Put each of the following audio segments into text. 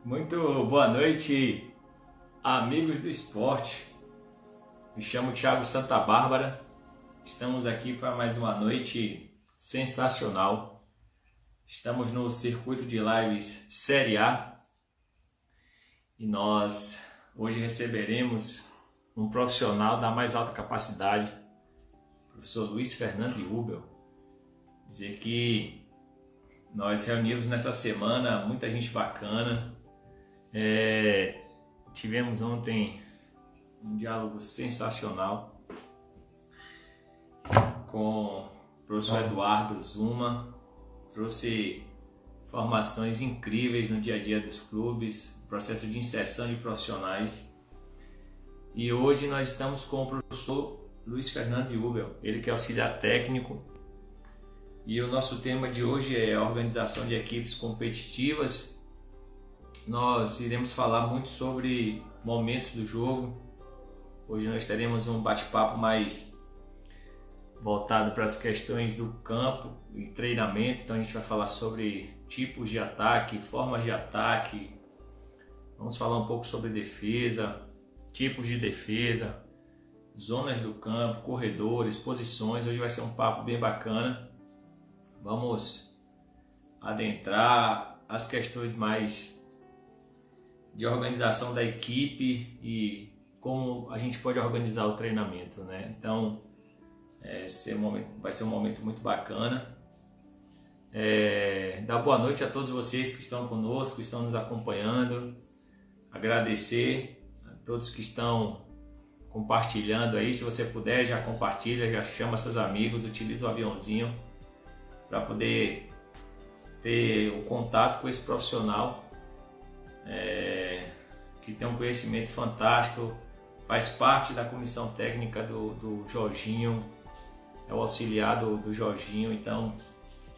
Muito boa noite, amigos do esporte. Me chamo Thiago Santa Bárbara. Estamos aqui para mais uma noite sensacional. Estamos no circuito de lives Série A e nós hoje receberemos um profissional da mais alta capacidade, o professor Luiz Fernando Ubel. Dizer que nós reunimos nessa semana muita gente bacana. Tivemos ontem um diálogo sensacional com o professor Eduardo Zuma. Trouxe informações incríveis no dia a dia dos clubes, processo de inserção de profissionais. E hoje nós estamos com o professor Luiz Fernando Ubel, ele que é auxiliar técnico. E o nosso tema de hoje é a organização de equipes competitivas. Nós iremos falar muito sobre momentos do jogo. Hoje nós teremos um bate-papo mais voltado para as questões do campo e treinamento. Então a gente vai falar sobre tipos de ataque, formas de ataque. Vamos falar um pouco sobre defesa, tipos de defesa, zonas do campo, corredores, posições. Hoje vai ser um papo bem bacana. Vamos adentrar as questões mais de organização da equipe e como a gente pode organizar o treinamento, né? Então, vai ser um momento muito bacana. Dar boa noite a todos vocês que estão conosco, que estão nos acompanhando. Agradecer a todos que estão compartilhando aí. Se você puder, já compartilha, já chama seus amigos, utiliza o aviãozinho para poder ter o contato com esse profissional que tem um conhecimento fantástico, faz parte da comissão técnica do Jorginho, é o auxiliar do Jorginho, então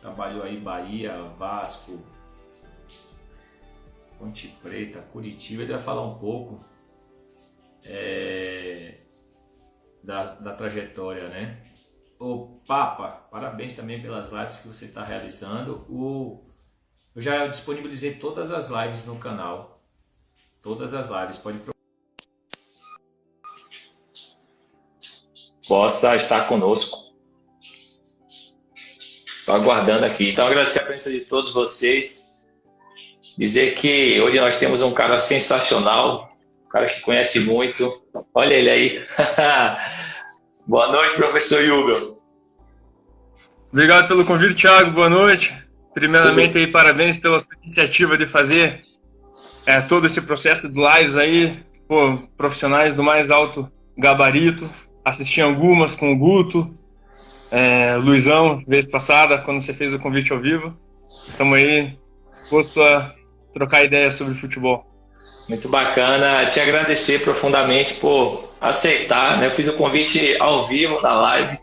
trabalhou aí Bahia, Vasco, Ponte Preta, Curitiba. Ele vai falar um pouco da trajetória, né? O Papa, parabéns também pelas lives que você está realizando. Eu já disponibilizei todas as lives no canal. Todas as lives, pode possa estar conosco. Só aguardando aqui. Então, agradecer a presença de todos vocês. Dizer que hoje nós temos um cara sensacional, um cara que conhece muito. Olha ele aí. Boa noite, professor Ubel. Obrigado pelo convite, Thiago. Boa noite. Primeiramente, aí, parabéns pela sua iniciativa de fazer todo esse processo de lives aí. Pô, profissionais do mais alto gabarito. Assisti algumas com o Guto, Luizão, vez passada, quando você fez o convite ao vivo. Estamos aí disposto a trocar ideias sobre futebol. Muito bacana. Te agradecer profundamente por aceitar, né? Eu fiz o convite ao vivo na live.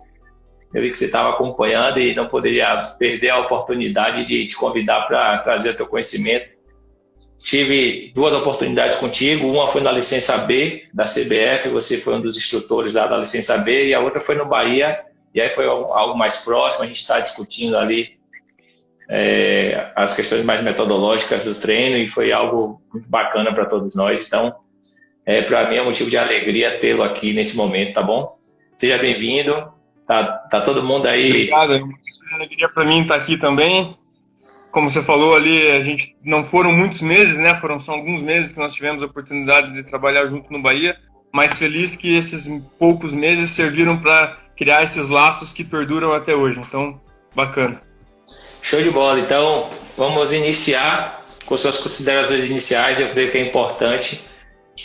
Eu vi que você estava acompanhando e não poderia perder a oportunidade de te convidar para trazer o teu conhecimento. Tive duas oportunidades contigo, uma foi na licença B da CBF, você foi um dos instrutores lá da licença B, e a outra foi no Bahia, e aí foi algo mais próximo, a gente está discutindo ali as questões mais metodológicas do treino, e foi algo muito bacana para todos nós. Então, para mim é um motivo de alegria tê-lo aqui nesse momento, tá bom? Seja bem-vindo. Tá todo mundo aí. Obrigado, é uma alegria para mim estar aqui também. Como você falou ali, a gente não foram muitos meses, né? Foram só alguns meses que nós tivemos a oportunidade de trabalhar junto no Bahia, mas feliz que esses poucos meses serviram para criar esses laços que perduram até hoje. Então, bacana. Show de bola. Então, vamos iniciar com suas considerações iniciais. Eu creio que é importante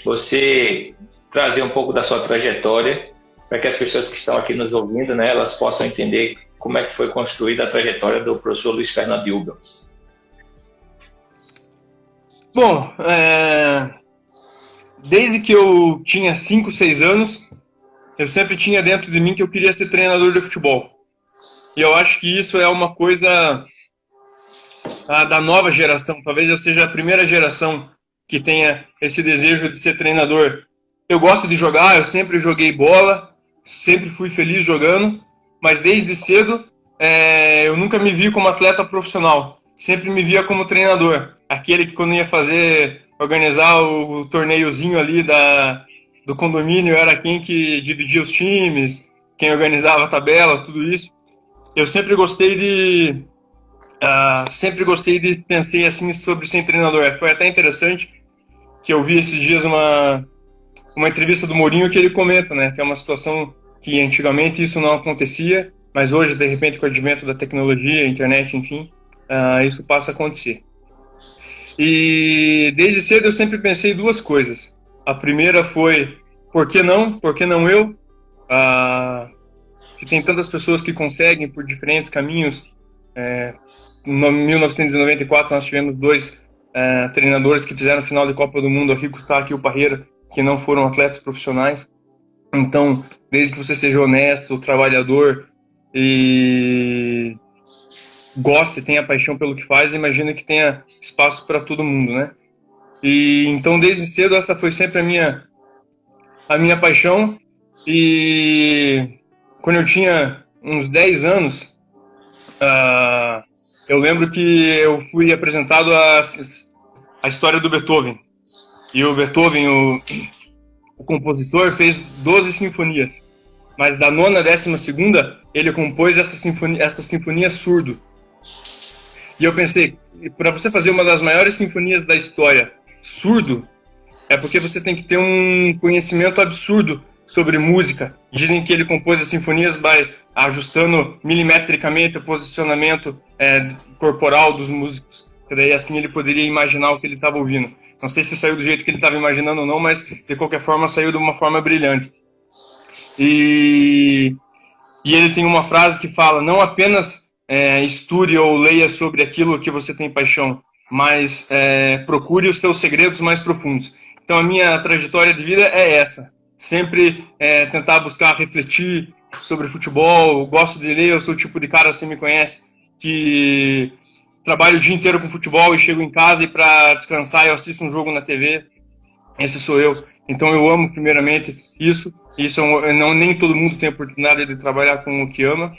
você trazer um pouco da sua trajetória, para que as pessoas que estão aqui nos ouvindo, né, elas possam entender como é que foi construída a trajetória do professor Luiz Fernando Ubel. Bom, desde que eu tinha 5, 6 anos, eu sempre tinha dentro de mim que eu queria ser treinador de futebol. E eu acho que isso é uma coisa da nova geração. Talvez eu seja a primeira geração que tenha esse desejo de ser treinador. Eu gosto de jogar, eu sempre joguei bola, sempre fui feliz jogando, mas desde cedo eu nunca me vi como atleta profissional. Sempre me via como treinador. Aquele que quando ia fazer organizar o torneiozinho ali do condomínio, era quem que dividia os times, quem organizava a tabela, tudo isso. Eu sempre gostei de pensei assim sobre ser treinador. Foi até interessante que eu vi esses dias uma entrevista do Mourinho que ele comenta, né, que é uma situação que antigamente isso não acontecia, mas hoje, de repente, com o advento da tecnologia, internet, enfim, isso passa a acontecer. E desde cedo eu sempre pensei duas coisas. A primeira foi, por que não? Por que não eu? Se tem tantas pessoas que conseguem por diferentes caminhos. Em 1994 nós tivemos dois treinadores que fizeram final de Copa do Mundo, o Rico Sacchi e o Parreira, que não foram atletas profissionais. Então, desde que você seja honesto, trabalhador e goste, tenha paixão pelo que faz, imagina que tenha espaço para todo mundo, né? E então, desde cedo, essa foi sempre a minha paixão. E quando eu tinha uns 10 anos, eu lembro que eu fui apresentado a história do Beethoven. E o Beethoven, o compositor, fez 12 sinfonias. Mas da nona à 12ª, ele compôs essa sinfonia surdo. E eu pensei, para você fazer uma das maiores sinfonias da história surdo, é porque você tem que ter um conhecimento absurdo sobre música. Dizem que ele compôs as sinfonias ajustando milimetricamente o posicionamento corporal dos músicos. E daí assim ele poderia imaginar o que ele estava ouvindo. Não sei se saiu do jeito que ele estava imaginando ou não, mas de qualquer forma saiu de uma forma brilhante. E ele tem uma frase que fala, não apenas estude ou leia sobre aquilo que você tem paixão, mas procure os seus segredos mais profundos. Então a minha trajetória de vida é essa. Sempre tentar buscar refletir sobre futebol, gosto de ler, eu sou o tipo de cara, você me conhece, que trabalho o dia inteiro com futebol e chego em casa e para descansar eu assisto um jogo na TV. Esse sou eu. Então eu amo primeiramente isso. Nem todo mundo tem a oportunidade de trabalhar com o que ama.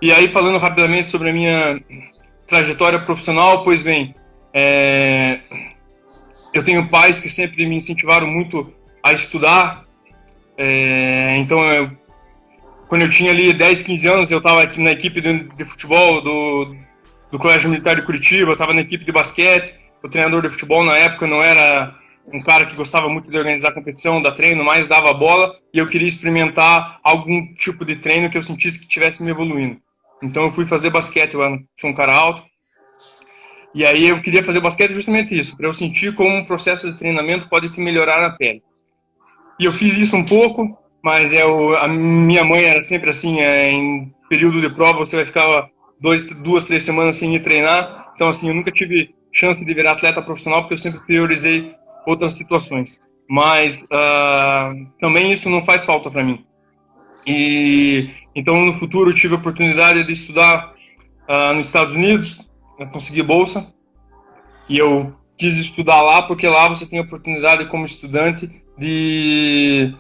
E aí, falando rapidamente sobre a minha trajetória profissional, pois bem, eu tenho pais que sempre me incentivaram muito a estudar. Então, quando eu tinha ali 10, 15 anos, eu estava aqui na equipe de futebol do Colégio Militar de Curitiba, eu estava na equipe de basquete. O treinador de futebol na época não era um cara que gostava muito de organizar competição, dar treino, mas dava bola, e eu queria experimentar algum tipo de treino que eu sentisse que estivesse me evoluindo. Então eu fui fazer basquete, eu sou um cara alto, e aí eu queria fazer basquete justamente isso, para eu sentir como um processo de treinamento pode te melhorar na pele. E eu fiz isso um pouco, mas a minha mãe era sempre assim, em período de prova você vai ficar 2, 3 semanas sem ir treinar, então assim, eu nunca tive chance de virar atleta profissional, porque eu sempre priorizei outras situações. Mas também isso não faz falta para mim. E então no futuro eu tive a oportunidade de estudar nos Estados Unidos, eu consegui bolsa, e eu quis estudar lá porque lá você tem a oportunidade como estudante de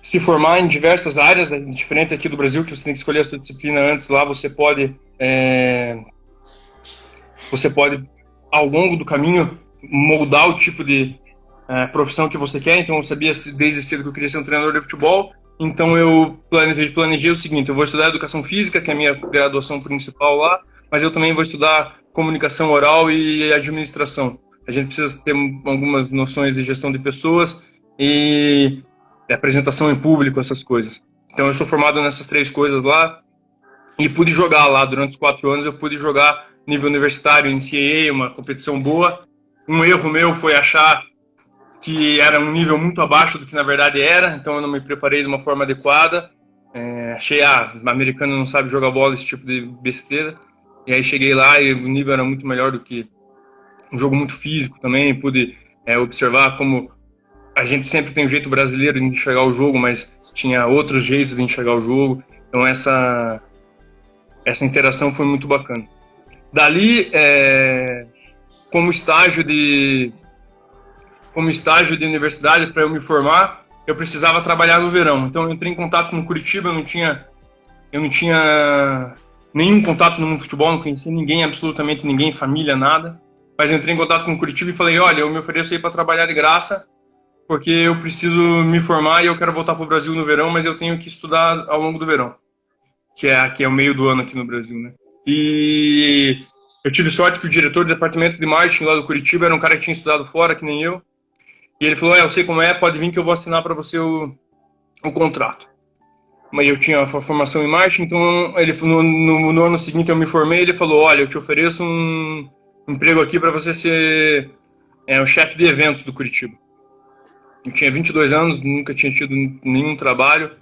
se formar em diversas áreas, diferente aqui do Brasil, que você tem que escolher a sua disciplina antes. Lá você pode ao longo do caminho moldar o tipo de profissão que você quer. Então eu sabia desde cedo que eu queria ser um treinador de futebol, então eu planejei o seguinte: eu vou estudar educação física, que é a minha graduação principal lá, mas eu também vou estudar comunicação oral e administração. A gente precisa ter algumas noções de gestão de pessoas e apresentação em público, essas coisas. Então eu sou formado nessas 3 coisas lá e pude jogar lá durante os 4 anos. Eu pude jogar nível universitário, NCAA, uma competição boa. Um erro meu foi achar que era um nível muito abaixo do que na verdade era, então eu não me preparei de uma forma adequada. Achei, americano não sabe jogar bola, esse tipo de besteira. E aí cheguei lá e o nível era muito melhor do que um jogo muito físico também. Pude observar como a gente sempre tem um jeito brasileiro de enxergar o jogo, mas tinha outros jeitos de enxergar o jogo. Então essa interação foi muito bacana. Dali, como estágio de universidade, para eu me formar, eu precisava trabalhar no verão. Então eu entrei em contato no Curitiba, eu não tinha nenhum contato no mundo do futebol, não conhecia ninguém, absolutamente ninguém, família, nada. mas eu entrei em contato com o Curitiba e falei, olha, eu me ofereço aí para trabalhar de graça, porque eu preciso me formar e eu quero voltar para o Brasil no verão, mas eu tenho que estudar ao longo do verão, que é o meio do ano aqui no Brasil, né? E eu tive sorte que o diretor do departamento de marketing lá do Curitiba era um cara que tinha estudado fora, que nem eu, e ele falou, eu sei como é, pode vir que eu vou assinar para você o contrato. Mas eu tinha a formação em marketing, então ele, no ano seguinte eu me formei, ele falou, olha, eu te ofereço um emprego aqui para você ser o chefe de eventos do Curitiba. Eu tinha 22 anos, nunca tinha tido nenhum trabalho.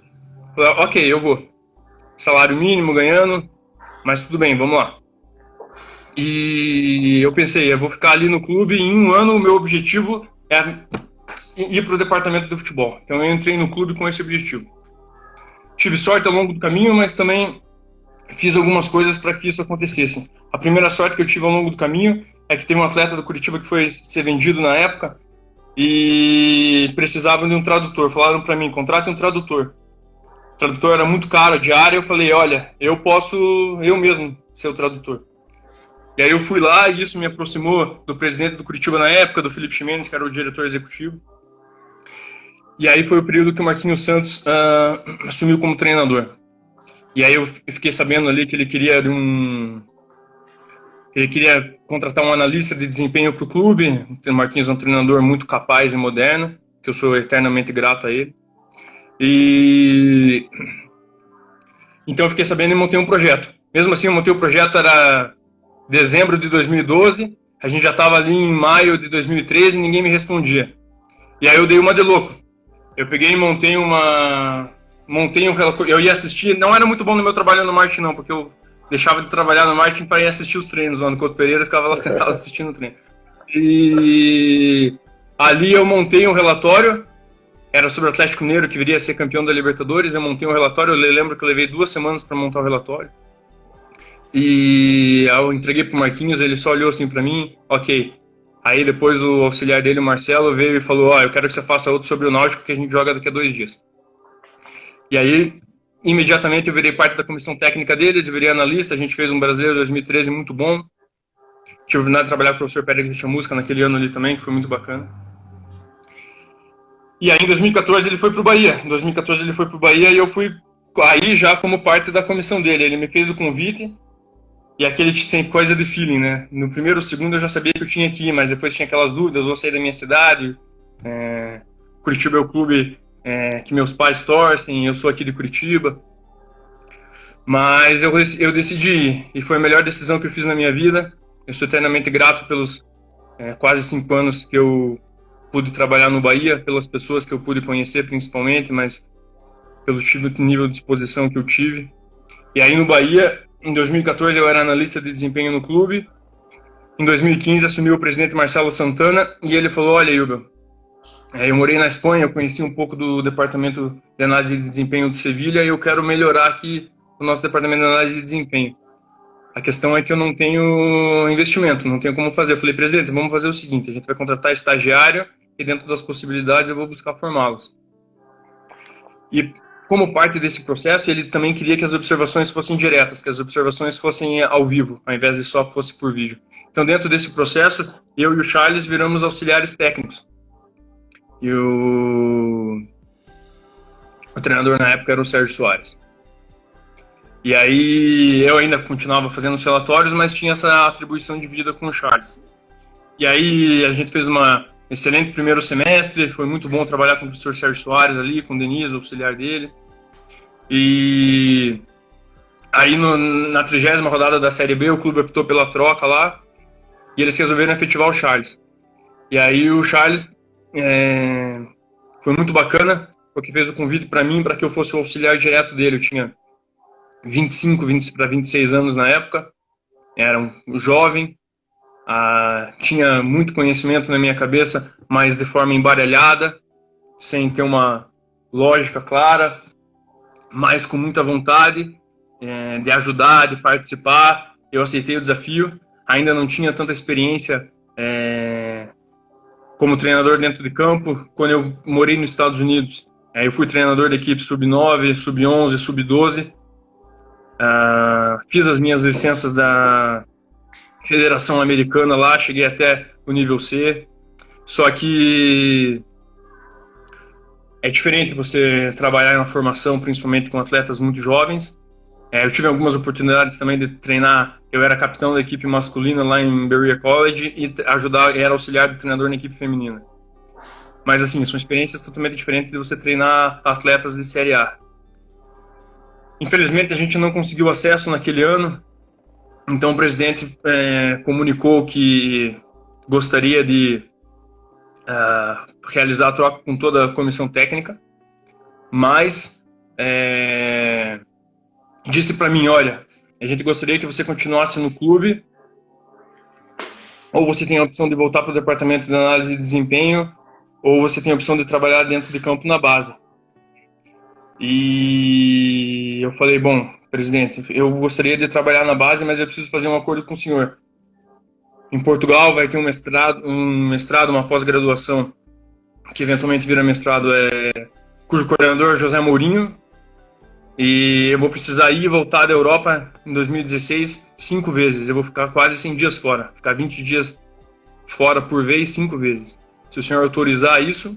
Falei, ok, eu vou. Salário mínimo ganhando, mas tudo bem, vamos lá. E eu pensei, eu vou ficar ali no clube e em um ano o meu objetivo é ir para o departamento do futebol. Então eu entrei no clube com esse objetivo. Tive sorte ao longo do caminho, mas também fiz algumas coisas para que isso acontecesse. A primeira sorte que eu tive ao longo do caminho é que teve um atleta do Curitiba que foi ser vendido na época e precisavam de um tradutor. Falaram para mim, contrate um tradutor. O tradutor era muito caro, a diária. Eu falei, olha, eu posso eu mesmo ser o tradutor. E aí eu fui lá e isso me aproximou do presidente do Curitiba na época, do Felipe Ximenes, que era o diretor executivo. E aí foi o período que o Marquinhos Santos assumiu como treinador. E aí eu fiquei sabendo ali que ele queria contratar um analista de desempenho para o clube. O Marquinhos é um treinador muito capaz e moderno, que eu sou eternamente grato a ele. E então eu fiquei sabendo e montei um projeto. Mesmo assim, eu montei o projeto, era dezembro de 2012, a gente já estava ali em maio de 2013 e ninguém me respondia. E aí eu dei uma de louco. Eu peguei e montei um eu ia assistir, não era muito bom no meu trabalho no marketing não, porque eu deixava de trabalhar no marketing para ir assistir os treinos lá no Couto Pereira, ficava lá sentado assistindo o treino. E ali eu montei um relatório, era sobre o Atlético Mineiro, que viria a ser campeão da Libertadores. Eu montei um relatório, eu lembro que eu levei 2 semanas para montar o relatório. E eu entreguei pro Marquinhos, ele só olhou assim para mim, ok. Aí depois o auxiliar dele, o Marcelo, veio e falou, eu quero que você faça outro sobre o Náutico que a gente joga daqui a 2 dias. E aí, imediatamente eu virei parte da comissão técnica deles, eu virei analista, a gente fez um Brasileiro 2013 muito bom. Tive a oportunidade de trabalhar com o professor Pérez Chamusca naquele ano ali também, que foi muito bacana. E aí em 2014 ele foi pro Bahia. Em 2014 ele foi pro Bahia e eu fui aí já como parte da comissão dele. Ele me fez o convite. E aquele sem coisa de feeling, né? No primeiro ou segundo eu já sabia que eu tinha que ir, mas depois tinha aquelas dúvidas, vou sair da minha cidade, Curitiba é o clube que meus pais torcem, eu sou aqui de Curitiba. Mas eu decidi ir, e foi a melhor decisão que eu fiz na minha vida. Eu sou eternamente grato pelos quase 5 anos que eu pude trabalhar no Bahia, pelas pessoas que eu pude conhecer principalmente, mas pelo nível de exposição que eu tive. E aí no Bahia, em 2014 eu era analista de desempenho no clube. Em 2015 assumiu o presidente Marcelo Santana e ele falou, olha, Ilber, eu morei na Espanha, eu conheci um pouco do departamento de análise de desempenho do Sevilha e eu quero melhorar aqui o nosso departamento de análise de desempenho. A questão é que eu não tenho investimento, não tenho como fazer. Eu falei, presidente, vamos fazer o seguinte, a gente vai contratar estagiário e dentro das possibilidades eu vou buscar formá-los. E como parte desse processo, ele também queria que as observações fossem diretas, que as observações fossem ao vivo, ao invés de só fosse por vídeo. Então, dentro desse processo, eu e o Charles viramos auxiliares técnicos. E o treinador na época era o Sérgio Soares. E aí, eu ainda continuava fazendo os relatórios, mas tinha essa atribuição dividida com o Charles. E aí, a gente fez uma excelente primeiro semestre, foi muito bom trabalhar com o professor Sérgio Soares ali, com o Denise, o auxiliar dele. E aí na 30ª rodada da Série B, o clube optou pela troca lá, e eles resolveram efetivar o Charles. E aí o Charles foi muito bacana, porque fez o convite para mim, para que eu fosse o auxiliar direto dele. Eu tinha 25 para 26 anos na época, era um jovem, tinha muito conhecimento na minha cabeça, mas de forma embaralhada, sem ter uma lógica clara, mas com muita vontade de ajudar, de participar. Eu aceitei o desafio, ainda não tinha tanta experiência como treinador dentro de campo. Quando eu morei nos Estados Unidos, eu fui treinador da equipe sub-9, sub-11, sub-12, fiz as minhas licenças federação americana lá, cheguei até o nível C. Só que é diferente você trabalhar na formação, principalmente com atletas muito jovens. Eu tive algumas oportunidades também de treinar. Eu era capitão da equipe masculina lá em Berea College e era auxiliar do treinador na equipe feminina. Mas assim, são experiências totalmente diferentes de você treinar atletas de Série A. Infelizmente a gente não conseguiu acesso naquele ano, então o presidente comunicou que gostaria de realizar a troca com toda a comissão técnica, mas disse para mim, olha, a gente gostaria que você continuasse no clube, ou você tem a opção de voltar para o departamento de análise de desempenho, ou você tem a opção de trabalhar dentro de campo na base. E eu falei, bom, presidente, eu gostaria de trabalhar na base, mas eu preciso fazer um acordo com o senhor. Em Portugal vai ter um mestrado, uma pós-graduação, que eventualmente vira mestrado, cujo coordenador é José Mourinho, e eu vou precisar ir e voltar da Europa em 2016 5 vezes. Eu vou ficar quase 100 dias fora, ficar 20 dias fora por vez 5 vezes. Se o senhor autorizar isso,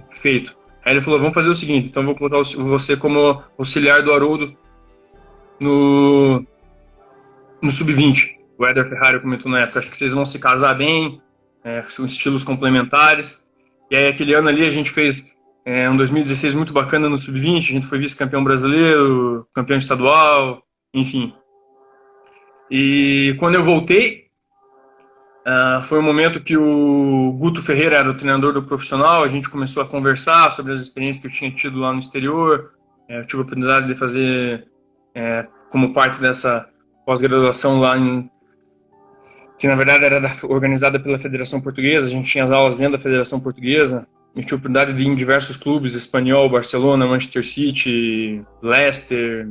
feito. Aí ele falou, vamos fazer o seguinte, então vou colocar você como auxiliar do Haroldo no Sub-20. O Éder Ferrari comentou na época, acho que vocês vão se casar bem, são estilos complementares. E aí aquele ano ali a gente fez um 2016 muito bacana no Sub-20, a gente foi vice-campeão brasileiro, campeão estadual, enfim. E quando eu voltei, foi um momento que o Guto Ferreira era o treinador do profissional, a gente começou a conversar sobre as experiências que eu tinha tido lá no exterior, eu tive a oportunidade de fazer, como parte dessa pós-graduação lá que na verdade era organizada pela Federação Portuguesa, a gente tinha as aulas dentro da Federação Portuguesa, eu tive a oportunidade de ir em diversos clubes, Espanhol, Barcelona, Manchester City, Leicester,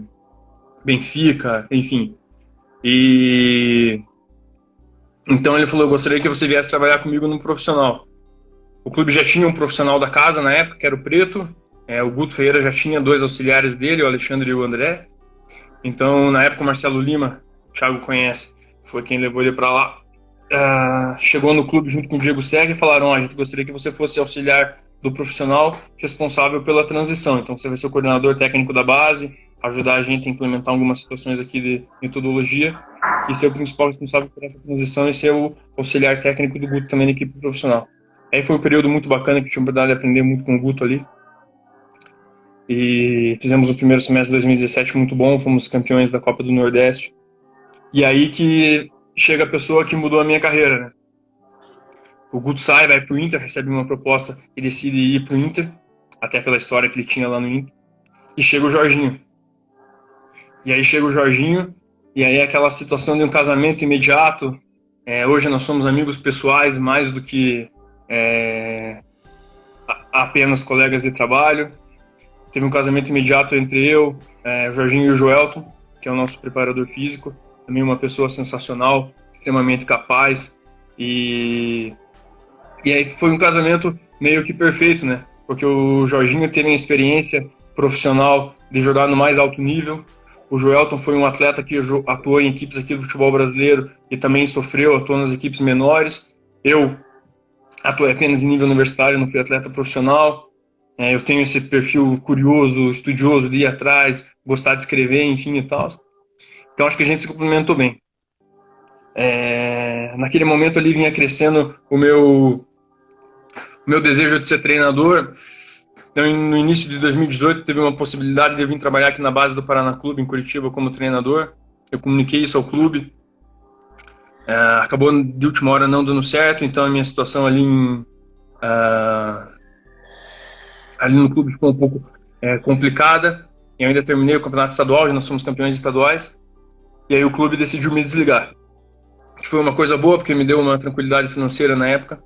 Benfica, enfim. E então ele falou, eu gostaria que você viesse trabalhar comigo no profissional. O clube já tinha um profissional da casa na época, que era o Preto, o Guto Ferreira já tinha 2 auxiliares dele, o Alexandre e o André. Então, na época, o Marcelo Lima, o Thiago conhece, foi quem levou ele para lá. Chegou no clube junto com o Diego Serra e falaram, a gente gostaria que você fosse auxiliar do profissional responsável pela transição. Então, você vai ser o coordenador técnico da base, ajudar a gente a implementar algumas situações aqui de metodologia e ser o principal responsável por essa transição e ser o auxiliar técnico do Guto também na equipe profissional. Aí foi um período muito bacana que tive a oportunidade de aprender muito com o Guto ali. E fizemos o primeiro semestre de 2017 muito bom, fomos campeões da Copa do Nordeste. E aí que chega a pessoa que mudou a minha carreira, né? O Guto sai, vai pro Inter, recebe uma proposta e decide ir pro Inter, até pela história que ele tinha lá no Inter. E chega o Jorginho. E aí chega o Jorginho, e aí aquela situação de um casamento imediato. Hoje nós somos amigos pessoais mais do que apenas colegas de trabalho. Teve um casamento imediato entre eu, o Jorginho e o Joelton, que é o nosso preparador físico. Também uma pessoa sensacional, extremamente capaz. E aí foi um casamento meio que perfeito, né? Porque o Jorginho teve uma experiência profissional de jogar no mais alto nível. O Joelton foi um atleta que atuou em equipes aqui do futebol brasileiro e também atuou nas equipes menores. Eu atuei apenas em nível universitário, não fui atleta profissional. Eu tenho esse perfil curioso, estudioso, de ir atrás, gostar de escrever, enfim e tal. Então acho que a gente se complementou bem. Naquele momento ali vinha crescendo o meu desejo de ser treinador. Então no início de 2018 teve uma possibilidade de eu vir trabalhar aqui na base do Paraná Clube, em Curitiba, como treinador. Eu comuniquei isso ao clube. Acabou de última hora não dando certo, então a minha situação ali no clube ficou um pouco complicada. Eu ainda terminei o campeonato estadual, nós somos campeões estaduais. E aí o clube decidiu me desligar. Que foi uma coisa boa, porque me deu uma tranquilidade financeira na época.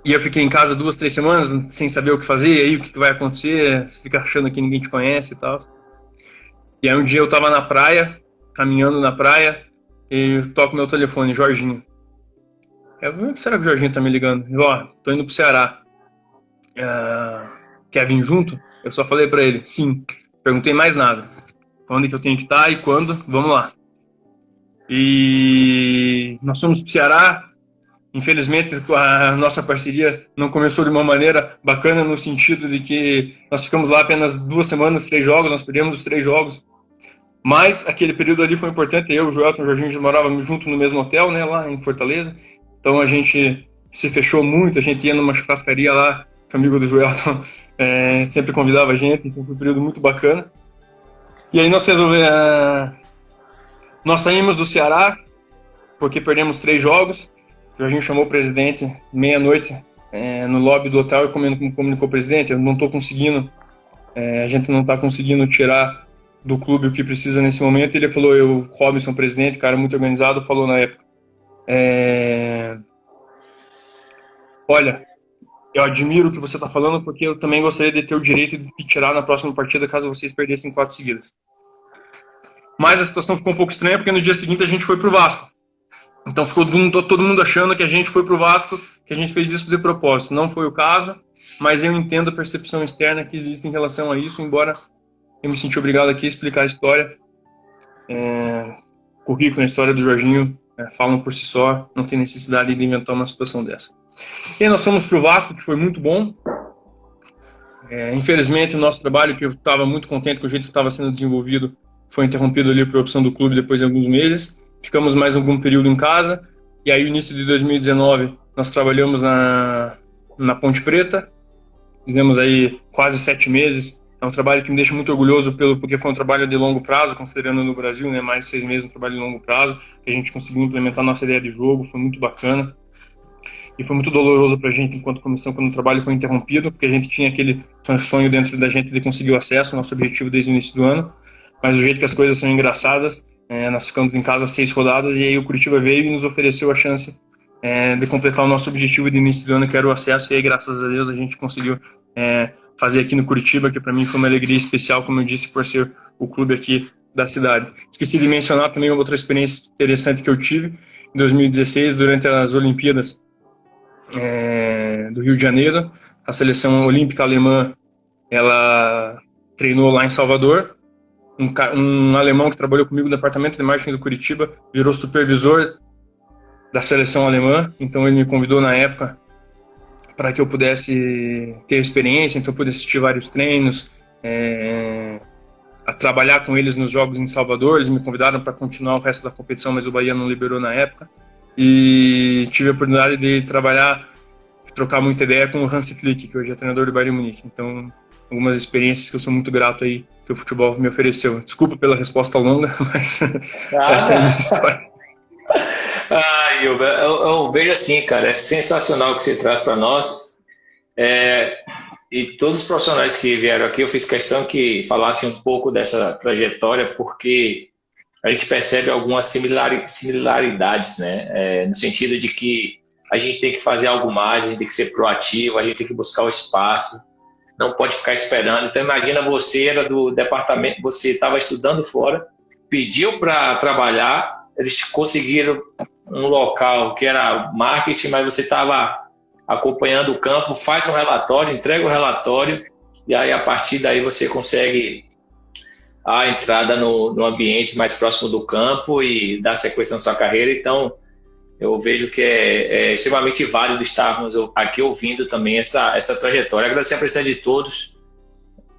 E eu fiquei em casa 2, 3 semanas, sem saber o que fazer, e aí o que vai acontecer, você fica achando que ninguém te conhece e tal. E aí um dia eu tava na praia, caminhando na praia, e eu toco meu telefone, Jorginho. Eu falei, será que o Jorginho tá me ligando? Eu, tô indo pro Ceará. Quer vir junto? Eu só falei pra ele, sim. Perguntei mais nada. onde que eu tenho que estar e quando, vamos lá. E nós fomos para o Ceará. Infelizmente, a nossa parceria não começou de uma maneira bacana, no sentido de que nós ficamos lá apenas 2 semanas, 3 jogos, nós perdemos os 3 jogos. Mas aquele período ali foi importante. Eu, o Joelton e o Jorginho, a gente morávamos junto no mesmo hotel, né, lá em Fortaleza. Então a gente se fechou muito, a gente ia numa churrascaria lá, que o amigo do Joelton sempre convidava a gente, então foi um período muito bacana. E aí nós saímos do Ceará, porque perdemos 3 jogos. O Jorginho chamou o presidente meia-noite no lobby do hotel e comunicou o presidente: eu não estou conseguindo, a gente não está conseguindo tirar do clube o que precisa nesse momento. E ele falou, o Robinson, presidente, cara muito organizado, falou na época: olha, eu admiro o que você está falando, porque eu também gostaria de ter o direito de tirar na próxima partida caso vocês perdessem 4 seguidas. Mas a situação ficou um pouco estranha, porque no dia seguinte a gente foi pro Vasco. Então ficou todo mundo achando que a gente foi pro Vasco, que a gente fez isso de propósito. Não foi o caso, mas eu entendo a percepção externa que existe em relação a isso, embora eu me senti obrigado aqui a explicar a história. O currículo e a história do Jorginho falam por si só, não tem necessidade de inventar uma situação dessa. E aí nós fomos pro Vasco, que foi muito bom. Infelizmente o nosso trabalho, que eu estava muito contente com o jeito que estava sendo desenvolvido, foi interrompido ali por opção do clube depois de alguns meses. Ficamos mais algum período em casa, e aí no início de 2019 nós trabalhamos na Ponte Preta, fizemos aí quase 7 meses. É um trabalho que me deixa muito orgulhoso, porque foi um trabalho de longo prazo, considerando no Brasil, né, mais de 6 meses, um trabalho de longo prazo, que a gente conseguiu implementar nossa ideia de jogo, foi muito bacana. E foi muito doloroso pra gente, enquanto comissão, quando o trabalho foi interrompido, porque a gente tinha aquele sonho dentro da gente de conseguir o acesso, nosso objetivo desde o início do ano. Mas do jeito que as coisas são engraçadas, nós ficamos em casa 6 rodadas, e aí o Curitiba veio e nos ofereceu a chance de completar o nosso objetivo de início do ano, que era o acesso, e aí graças a Deus a gente conseguiu fazer aqui no Curitiba, que para mim foi uma alegria especial, como eu disse, por ser o clube aqui da cidade. Esqueci de mencionar também uma outra experiência interessante que eu tive em 2016, durante as Olimpíadas do Rio de Janeiro. A seleção olímpica alemã, ela treinou lá em Salvador. Um alemão que trabalhou comigo no departamento de marketing do Curitiba virou supervisor da seleção alemã, então ele me convidou na época para que eu pudesse ter experiência, então eu pude assistir vários treinos, a trabalhar com eles nos jogos em Salvador. Eles me convidaram para continuar o resto da competição, mas o Bahia não liberou na época, e tive a oportunidade de trocar muita ideia com o Hansi Flick, que hoje é treinador do Bayern Munique. Então, algumas experiências que eu sou muito grato aí que o futebol me ofereceu. Desculpa pela resposta longa, mas essa é a minha história. Ilber, eu vejo assim, cara, é sensacional o que você traz para nós. E todos os profissionais que vieram aqui, eu fiz questão que falassem um pouco dessa trajetória, porque a gente percebe algumas similaridades, né? No sentido de que a gente tem que fazer algo mais, a gente tem que ser proativo, a gente tem que buscar o espaço, não pode ficar esperando. Então imagina, você era do departamento, você estava estudando fora, pediu para trabalhar, eles conseguiram um local que era marketing, mas você estava acompanhando o campo, faz um relatório, entrega o relatório, e aí a partir daí você consegue a entrada no ambiente mais próximo do campo e dar sequência na sua carreira. Então eu vejo que é extremamente válido estarmos aqui ouvindo também essa trajetória. Agradecer a presença de todos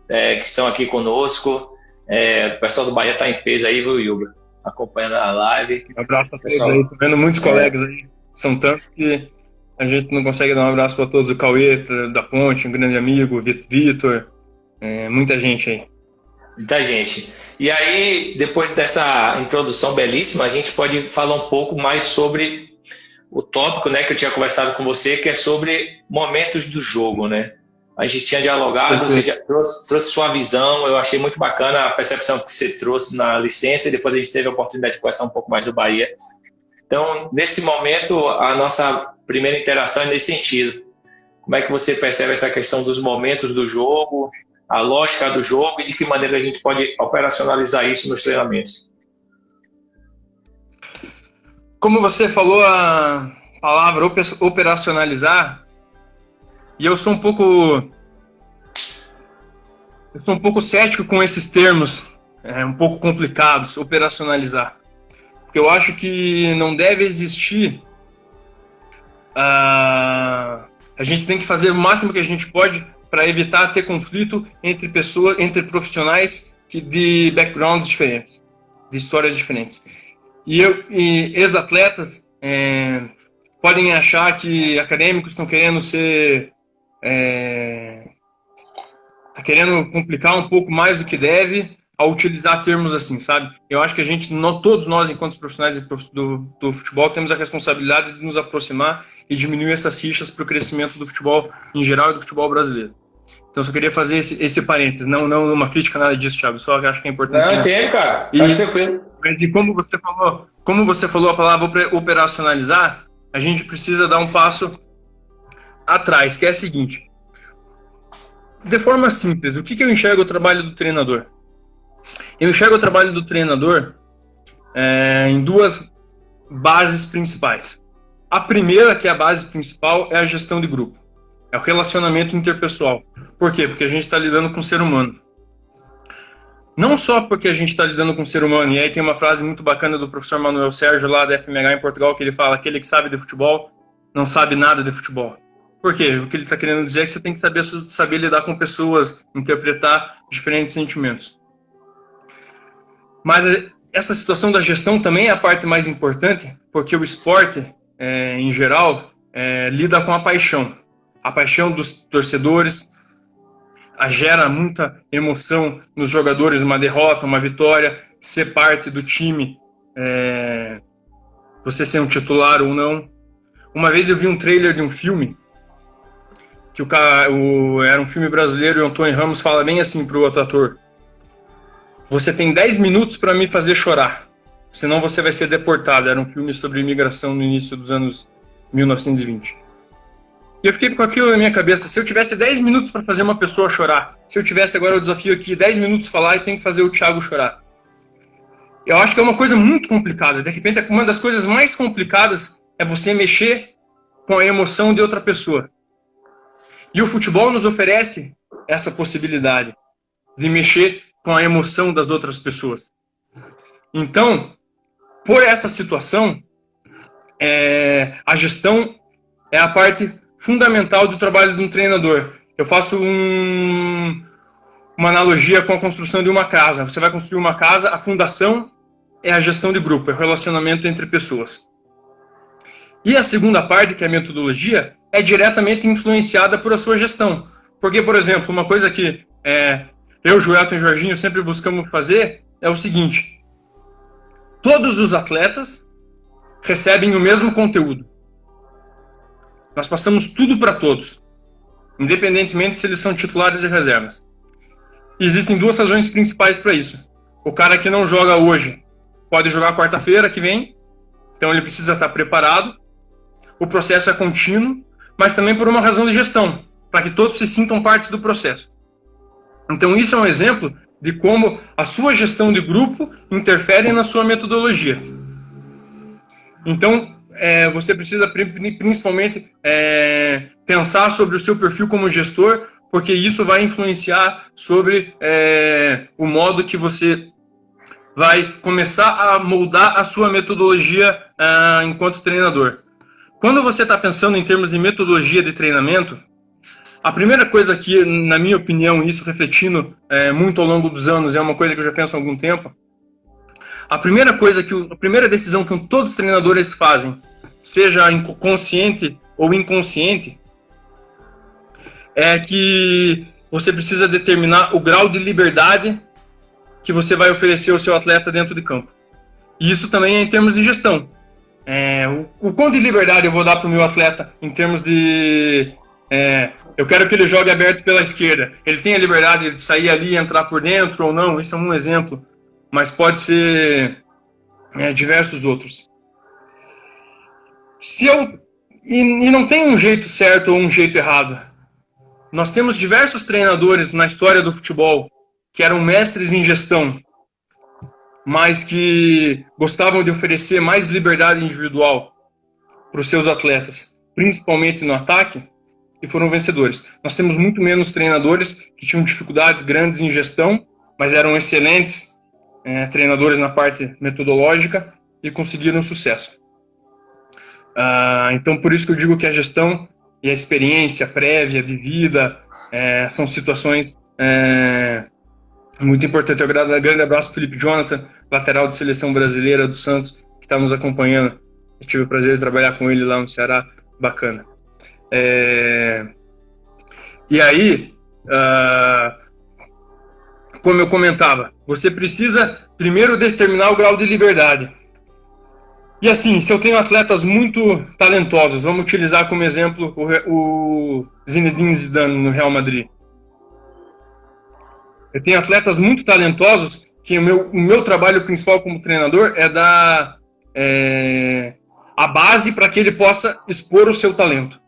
que estão aqui conosco. O pessoal do Bahia está em peso aí, viu, Ilber? Acompanhando a live. Um abraço a todos aí. Estou vendo muitos colegas aí. São tantos que a gente não consegue dar um abraço para todos. O Cauê da Ponte, um grande amigo, o Vitor, muita gente aí. Muita gente. E aí, depois dessa introdução belíssima, a gente pode falar um pouco mais sobre o tópico, né, que eu tinha conversado com você, que é sobre momentos do jogo, né? A gente tinha dialogado, você trouxe sua visão, eu achei muito bacana a percepção que você trouxe na licença, e depois a gente teve a oportunidade de conversar um pouco mais do Bahia. Então, nesse momento, a nossa primeira interação é nesse sentido. Como é que você percebe essa questão dos momentos do jogo, a lógica do jogo, e de que maneira a gente pode operacionalizar isso nos treinamentos? Como você falou a palavra operacionalizar, e eu sou um pouco cético com esses termos, um pouco complicados operacionalizar. Porque eu acho que não deve existir... a gente tem que fazer o máximo que a gente pode para evitar ter conflito entre pessoas, entre profissionais de backgrounds diferentes, de histórias diferentes. E ex-atletas podem achar que acadêmicos estão querendo querendo complicar um pouco mais do que deve ao utilizar termos assim, sabe? Eu acho que todos nós, enquanto profissionais do futebol, temos a responsabilidade de nos aproximar e diminuir essas rixas para o crescimento do futebol em geral e do futebol brasileiro. Então, eu só queria fazer esse parênteses, não uma crítica, nada disso, Thiago, só acho que é importante. Não, entendo, cara. Mas e como você falou a palavra operacionalizar, a gente precisa dar um passo atrás, que é o seguinte. De forma simples, o que eu enxergo o trabalho do treinador? Eu enxergo o trabalho do treinador em duas bases principais. A primeira, que é a base principal, é a gestão de grupo. É o relacionamento interpessoal. Por quê? Porque a gente está lidando com o ser humano. Não só porque a gente está lidando com o ser humano, e aí tem uma frase muito bacana do professor Manuel Sérgio, lá da FMH em Portugal, que ele fala: aquele que sabe de futebol não sabe nada de futebol. Por quê? O que ele está querendo dizer é que você tem que saber lidar com pessoas, interpretar diferentes sentimentos. Mas essa situação da gestão também é a parte mais importante, porque o esporte, em geral, lida com a paixão dos torcedores, gera muita emoção nos jogadores, uma derrota, uma vitória, ser parte do time, você ser um titular ou não. Uma vez eu vi um trailer de um filme, que era um filme brasileiro, e o Antônio Ramos fala bem assim pro outro ator: você tem 10 minutos para me fazer chorar, senão você vai ser deportado. Era um filme sobre imigração no início dos anos 1920. E eu fiquei com aquilo na minha cabeça: se eu tivesse 10 minutos para fazer uma pessoa chorar, se eu tivesse agora o desafio aqui, 10 minutos falar, e tenho que fazer o Thiago chorar. Eu acho que é uma coisa muito complicada. De repente, uma das coisas mais complicadas é você mexer com a emoção de outra pessoa. E o futebol nos oferece essa possibilidade de mexer com a emoção das outras pessoas. Então, por essa situação, a gestão é a parte fundamental do trabalho de um treinador. Eu faço uma analogia com a construção de uma casa. Você vai construir uma casa, a fundação é a gestão de grupo, é o relacionamento entre pessoas. E a segunda parte, que é a metodologia, é diretamente influenciada por a sua gestão. Porque, por exemplo, uma coisa que eu, Joelton e Jorginho sempre buscamos fazer é o seguinte: todos os atletas recebem o mesmo conteúdo. Nós passamos tudo para todos, independentemente se eles são titulares e reservas. E existem duas razões principais para isso. O cara que não joga hoje pode jogar quarta-feira que vem, então ele precisa estar preparado. O processo é contínuo, mas também por uma razão de gestão, para que todos se sintam parte do processo. Então isso é um exemplo de como a sua gestão de grupo interfere na sua metodologia. Então, você precisa principalmente pensar sobre o seu perfil como gestor, porque isso vai influenciar sobre o modo que você vai começar a moldar a sua metodologia enquanto treinador. Quando você está pensando em termos de metodologia de treinamento, a primeira coisa que, na minha opinião, isso refletindo muito ao longo dos anos, é uma coisa que eu já penso há algum tempo, a primeira decisão que todos os treinadores fazem, seja consciente ou inconsciente, é que você precisa determinar o grau de liberdade que você vai oferecer ao seu atleta dentro de campo. E isso também é em termos de gestão. O quanto de liberdade eu vou dar para o meu atleta em termos de... eu quero que ele jogue aberto pela esquerda. Ele tem a liberdade de sair ali e entrar por dentro ou não, isso é um exemplo. Mas pode ser diversos outros. E não tem um jeito certo ou um jeito errado. Nós temos diversos treinadores na história do futebol que eram mestres em gestão, mas que gostavam de oferecer mais liberdade individual para os seus atletas, principalmente no ataque, e foram vencedores. Nós temos muito menos treinadores que tinham dificuldades grandes em gestão, mas eram excelentes treinadores na parte metodológica e conseguiram sucesso. Então, por isso que eu digo que a gestão e a experiência prévia de vida são situações muito importantes. Eu grande abraço para o Felipe Jonathan, lateral de seleção brasileira do Santos, que está nos acompanhando. Eu tive o prazer de trabalhar com ele lá no Ceará, bacana. E aí, como eu comentava, você precisa primeiro determinar o grau de liberdade. E assim, se eu tenho atletas muito talentosos, vamos utilizar como exemplo o Zinedine Zidane no Real Madrid. Eu tenho atletas muito talentosos que o meu trabalho principal como treinador é dar a base para que ele possa expor o seu talento.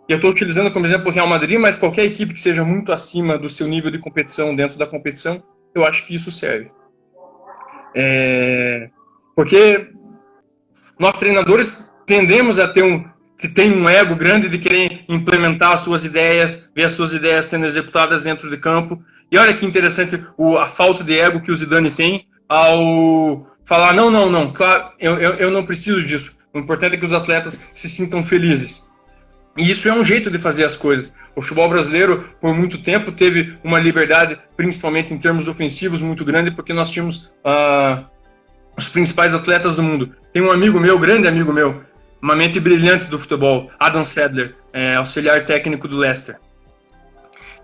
E eu estou utilizando como exemplo o Real Madrid, mas qualquer equipe que seja muito acima do seu nível de competição dentro da competição, eu acho que isso serve. Porque nós treinadores tendemos a ter um ego grande de querer implementar as suas ideias, ver as suas ideias sendo executadas dentro de campo. E olha que interessante a falta de ego que o Zidane tem ao falar, não, claro, eu não preciso disso. O importante é que os atletas se sintam felizes. E isso é um jeito de fazer as coisas. O futebol brasileiro, por muito tempo, teve uma liberdade, principalmente em termos ofensivos, muito grande, porque nós tínhamos os principais atletas do mundo. Tem um amigo meu, grande amigo meu, uma mente brilhante do futebol, Adam Sadler, auxiliar técnico do Leicester.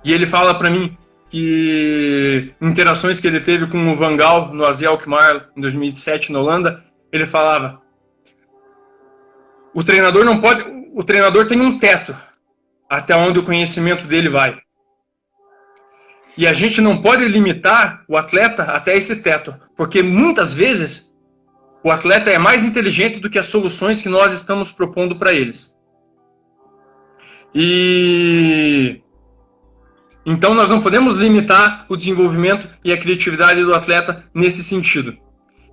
E ele fala para mim que interações que ele teve com o Van Gaal no AZ Alkmaar em 2007 na Holanda, ele falava: o treinador tem um teto até onde o conhecimento dele vai. E a gente não pode limitar o atleta até esse teto, porque muitas vezes o atleta é mais inteligente do que as soluções que nós estamos propondo para eles. E então nós não podemos limitar o desenvolvimento e a criatividade do atleta nesse sentido.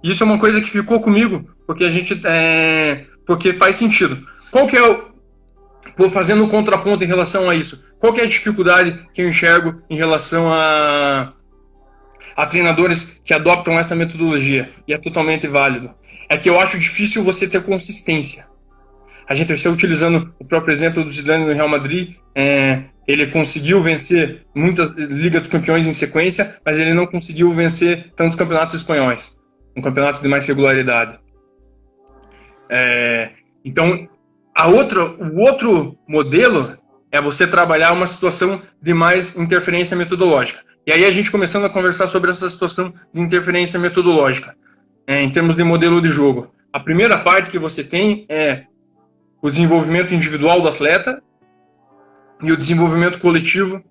E isso é uma coisa que ficou comigo, porque faz sentido. Qual que Vou fazendo um contraponto em relação a isso. Qual que é a dificuldade que eu enxergo em relação a treinadores que adoptam essa metodologia? E é totalmente válido. É que eu acho difícil você ter consistência. A gente está utilizando o próprio exemplo do Zidane no Real Madrid. Ele conseguiu vencer muitas Ligas dos Campeões em sequência, mas ele não conseguiu vencer tantos campeonatos espanhóis. Um campeonato de mais regularidade. Então, o outro modelo é você trabalhar uma situação de mais interferência metodológica. E aí a gente começando a conversar sobre essa situação de interferência metodológica, em termos de modelo de jogo. A primeira parte que você tem é o desenvolvimento individual do atleta e o desenvolvimento coletivo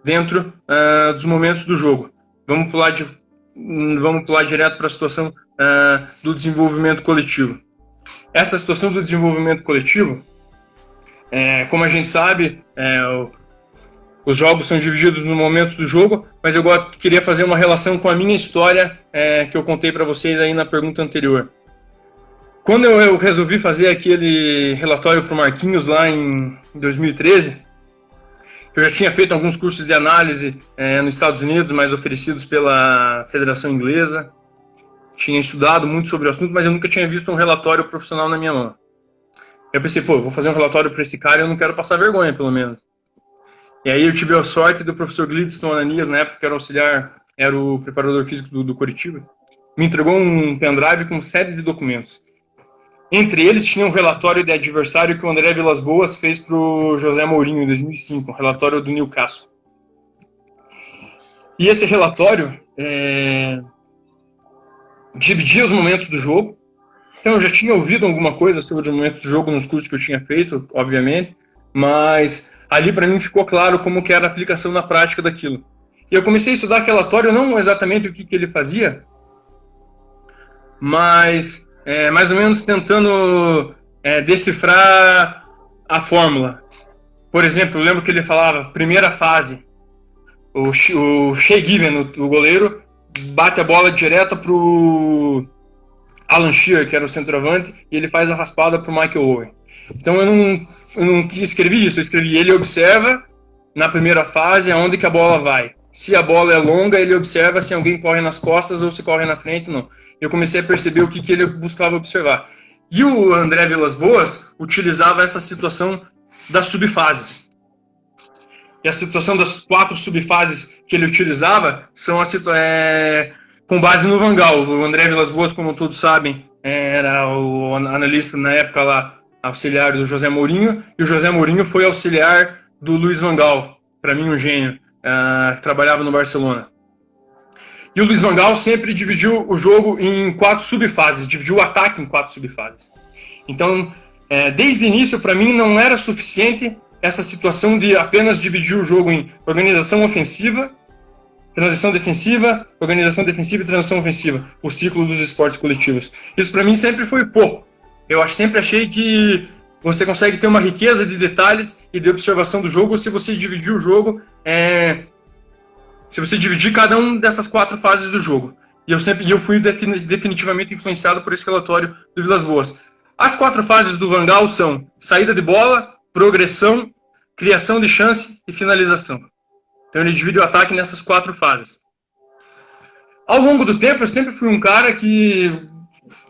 dentro dos momentos do jogo. Vamos pular direto para a situação do desenvolvimento coletivo. Essa situação do desenvolvimento coletivo, como a gente sabe, os jogos são divididos no momento do jogo, mas eu queria fazer uma relação com a minha história que eu contei para vocês aí na pergunta anterior. Quando eu resolvi fazer aquele relatório para o Marquinhos lá em 2013, eu já tinha feito alguns cursos de análise nos Estados Unidos, mas oferecidos pela Federação Inglesa. Tinha estudado muito sobre o assunto, mas eu nunca tinha visto um relatório profissional na minha mão. Eu pensei, eu vou fazer um relatório para esse cara e eu não quero passar vergonha, pelo menos. E aí eu tive a sorte do professor Gladstone Ananias, na época que era auxiliar, era o preparador físico do Coritiba, me entregou um pendrive com séries de documentos. Entre eles tinha um relatório de adversário que o André Vilas-Boas fez para o José Mourinho em 2005, um relatório do Newcastle. E esse relatório dividia os momentos do jogo. Então eu já tinha ouvido alguma coisa sobre os momentos do jogo nos cursos que eu tinha feito, obviamente, mas ali para mim ficou claro como que era a aplicação na prática daquilo. E eu comecei a estudar aquele relatório, não exatamente o que ele fazia, mas mais ou menos tentando decifrar a fórmula. Por exemplo, eu lembro que ele falava, primeira fase, o Shea Given, o goleiro, bate a bola direta pro Alan Shearer, que era o centroavante, e ele faz a raspada pro Michael Owen. Então eu não escrevi isso, eu escrevi ele observa na primeira fase aonde que a bola vai. se a bola é longa, ele observa se alguém corre nas costas ou se corre na frente, não. Eu comecei a perceber o que ele buscava observar. E o André Vilas-Boas utilizava essa situação das subfases. E a situação das 4 subfases que ele utilizava são com base no Van Gaal. O André Vilas-Boas, como todos sabem, era o analista na época lá, auxiliar do José Mourinho, e o José Mourinho foi auxiliar do Luiz Van Gaal, para mim um gênio, que trabalhava no Barcelona. E o Luiz Van Gaal sempre dividiu o jogo em 4 subfases, dividiu o ataque em 4 subfases. Então, desde o início, para mim, não era suficiente essa situação de apenas dividir o jogo em organização ofensiva, transição defensiva, organização defensiva e transição ofensiva, o ciclo dos esportes coletivos. Isso para mim sempre foi pouco. Eu sempre achei que você consegue ter uma riqueza de detalhes e de observação do jogo se você dividir o jogo, se você dividir cada uma dessas 4 fases do jogo. E eu fui definitivamente influenciado por esse relatório do Vilas-Boas. As 4 fases do Van Gaal são saída de bola, progressão, criação de chance e finalização. Então ele divide o ataque nessas 4 fases. Ao longo do tempo, eu sempre fui um cara que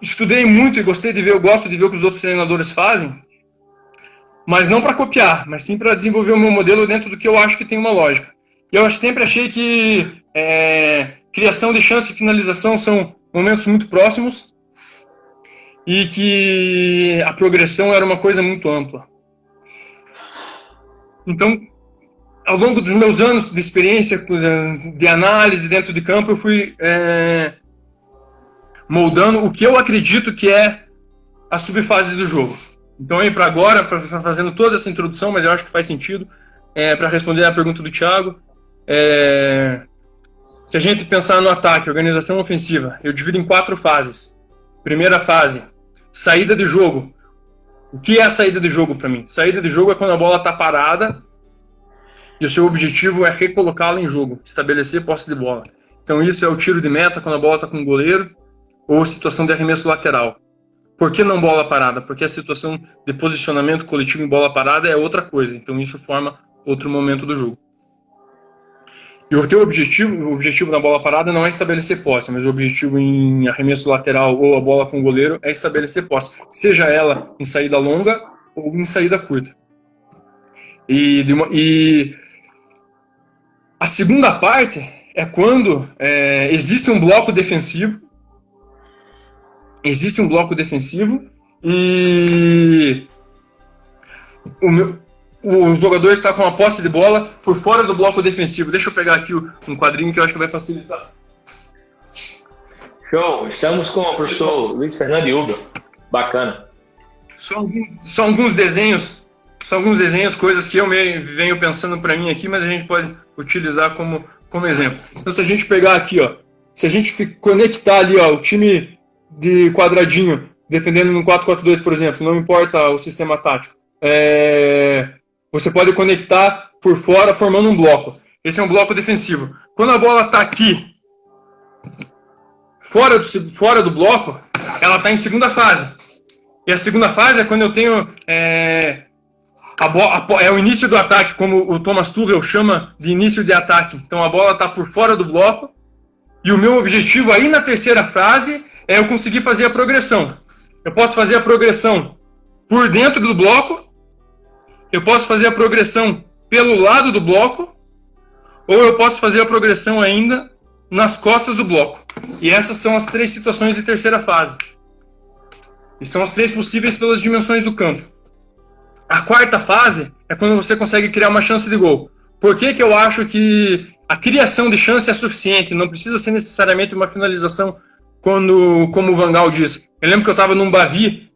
estudei muito e gosto de ver o que os outros treinadores fazem, mas não para copiar, mas sim para desenvolver o meu modelo dentro do que eu acho que tem uma lógica. E eu sempre achei que criação de chance e finalização são momentos muito próximos e que a progressão era uma coisa muito ampla. Então, ao longo dos meus anos de experiência, de análise dentro de campo, eu fui moldando o que eu acredito que é a subfase do jogo. Então, aí para agora, fazendo toda essa introdução, mas eu acho que faz sentido, para responder a pergunta do Thiago, se a gente pensar no ataque, organização ofensiva, eu divido em 4 fases. Primeira fase, saída de jogo. O que é a saída de jogo para mim? Saída de jogo é quando a bola está parada e o seu objetivo é recolocá-la em jogo, estabelecer posse de bola. Então isso é o tiro de meta quando a bola está com o goleiro ou situação de arremesso lateral. Por que não bola parada? Porque a situação de posicionamento coletivo em bola parada é outra coisa. Então isso forma outro momento do jogo. E o objetivo na bola parada não é estabelecer posse, mas o objetivo em arremesso lateral ou a bola com o goleiro é estabelecer posse, seja ela em saída longa ou em saída curta. E a segunda parte é quando existe um bloco defensivo. Existe um bloco defensivo e o jogador está com a posse de bola por fora do bloco defensivo. Deixa eu pegar aqui um quadrinho que eu acho que vai facilitar. Show! Estamos com o professor Luiz Fernando Huber. Bacana. São alguns desenhos, coisas que eu venho pensando para mim aqui, mas a gente pode utilizar como exemplo. Então, se a gente pegar aqui, se a gente conectar ali, o time de quadradinho, dependendo no 4-4-2, por exemplo, não importa o sistema tático, você pode conectar por fora formando um bloco. Esse é um bloco defensivo. Quando a bola está aqui, fora do bloco, ela está em segunda fase. E a segunda fase é quando eu tenho é o início do ataque, como o Thomas Tuchel chama de início de ataque. Então a bola está por fora do bloco e o meu objetivo aí na terceira fase é eu conseguir fazer a progressão. Eu posso fazer a progressão por dentro do bloco, eu posso fazer a progressão pelo lado do bloco, ou eu posso fazer a progressão ainda nas costas do bloco. E essas são as 3 situações de terceira fase. E são as 3 possíveis pelas dimensões do campo. A quarta fase é quando você consegue criar uma chance de gol. Por que eu acho que a criação de chance é suficiente? Não precisa ser necessariamente uma finalização como o Van Gaal diz. Eu lembro que eu estava num Bavi,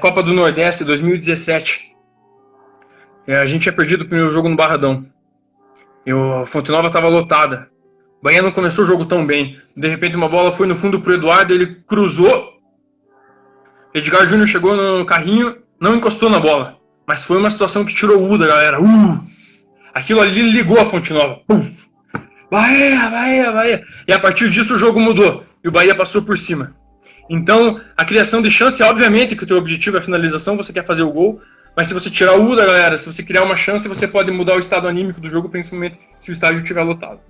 Copa do Nordeste, 2017. A gente tinha perdido o primeiro jogo no Barradão. A Fonte Nova estava lotada. O Bahia não começou o jogo tão bem. De repente uma bola foi no fundo pro Eduardo, ele cruzou. Edgar Júnior chegou no carrinho, não encostou na bola. Mas foi uma situação que tirou o U da galera. Aquilo ali ligou a Fonte Nova. Bahia, Bahia, Bahia. E a partir disso o jogo mudou. E o Bahia passou por cima. Então, a criação de chance, obviamente que o teu objetivo é a finalização, você quer fazer o gol. Mas se você tirar o U da galera, se você criar uma chance, você pode mudar o estado anímico do jogo, principalmente se o estádio estiver lotado.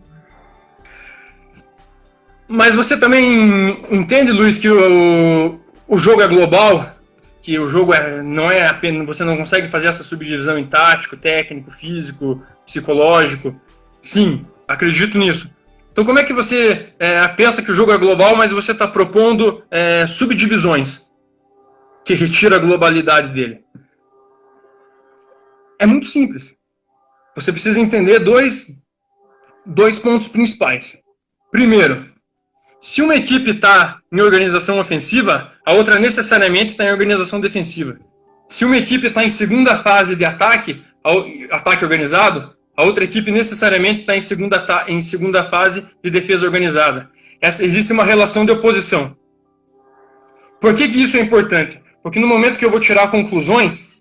Mas você também entende, Luiz, que o jogo é global, que o jogo não é apenas, você não consegue fazer essa subdivisão em tático, técnico, físico, psicológico? Sim, acredito nisso. Então como é que você pensa que o jogo é global, mas você está propondo subdivisões que retira a globalidade dele? É muito simples. Você precisa entender dois pontos principais. Primeiro, se uma equipe está em organização ofensiva, a outra necessariamente está em organização defensiva. Se uma equipe está em segunda fase de ataque organizado, a outra equipe necessariamente está em segunda fase de defesa organizada. Existe uma relação de oposição. Por que isso é importante? Porque no momento que eu vou tirar conclusões,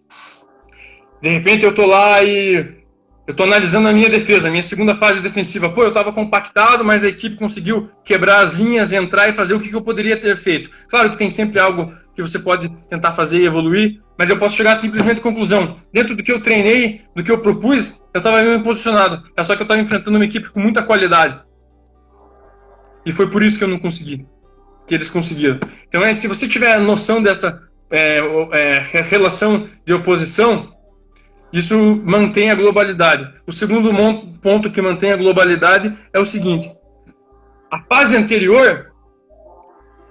de repente eu estou lá e eu estou analisando a minha defesa, a minha segunda fase defensiva. Pô, eu estava compactado, mas a equipe conseguiu quebrar as linhas, entrar e fazer o que eu poderia ter feito. Claro que tem sempre algo que você pode tentar fazer e evoluir, mas eu posso chegar simplesmente à conclusão. Dentro do que eu treinei, do que eu propus, eu estava bem posicionado. É só que eu estava enfrentando uma equipe com muita qualidade. E foi por isso que eu não consegui, que eles conseguiram. Então, se você tiver noção dessa relação de oposição, isso mantém a globalidade. O segundo ponto que mantém a globalidade é o seguinte: a fase anterior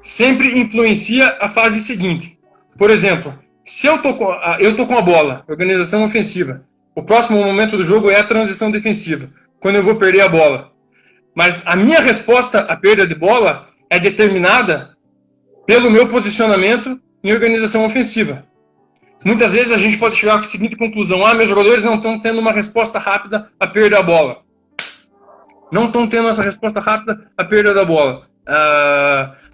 sempre influencia a fase seguinte. Por exemplo, se eu tô com a bola, organização ofensiva, o próximo momento do jogo é a transição defensiva, quando eu vou perder a bola. Mas a minha resposta à perda de bola é determinada pelo meu posicionamento em organização ofensiva. Muitas vezes a gente pode chegar à seguinte conclusão: meus jogadores não estão tendo uma resposta rápida à perda da bola. Não estão tendo essa resposta rápida à perda da bola.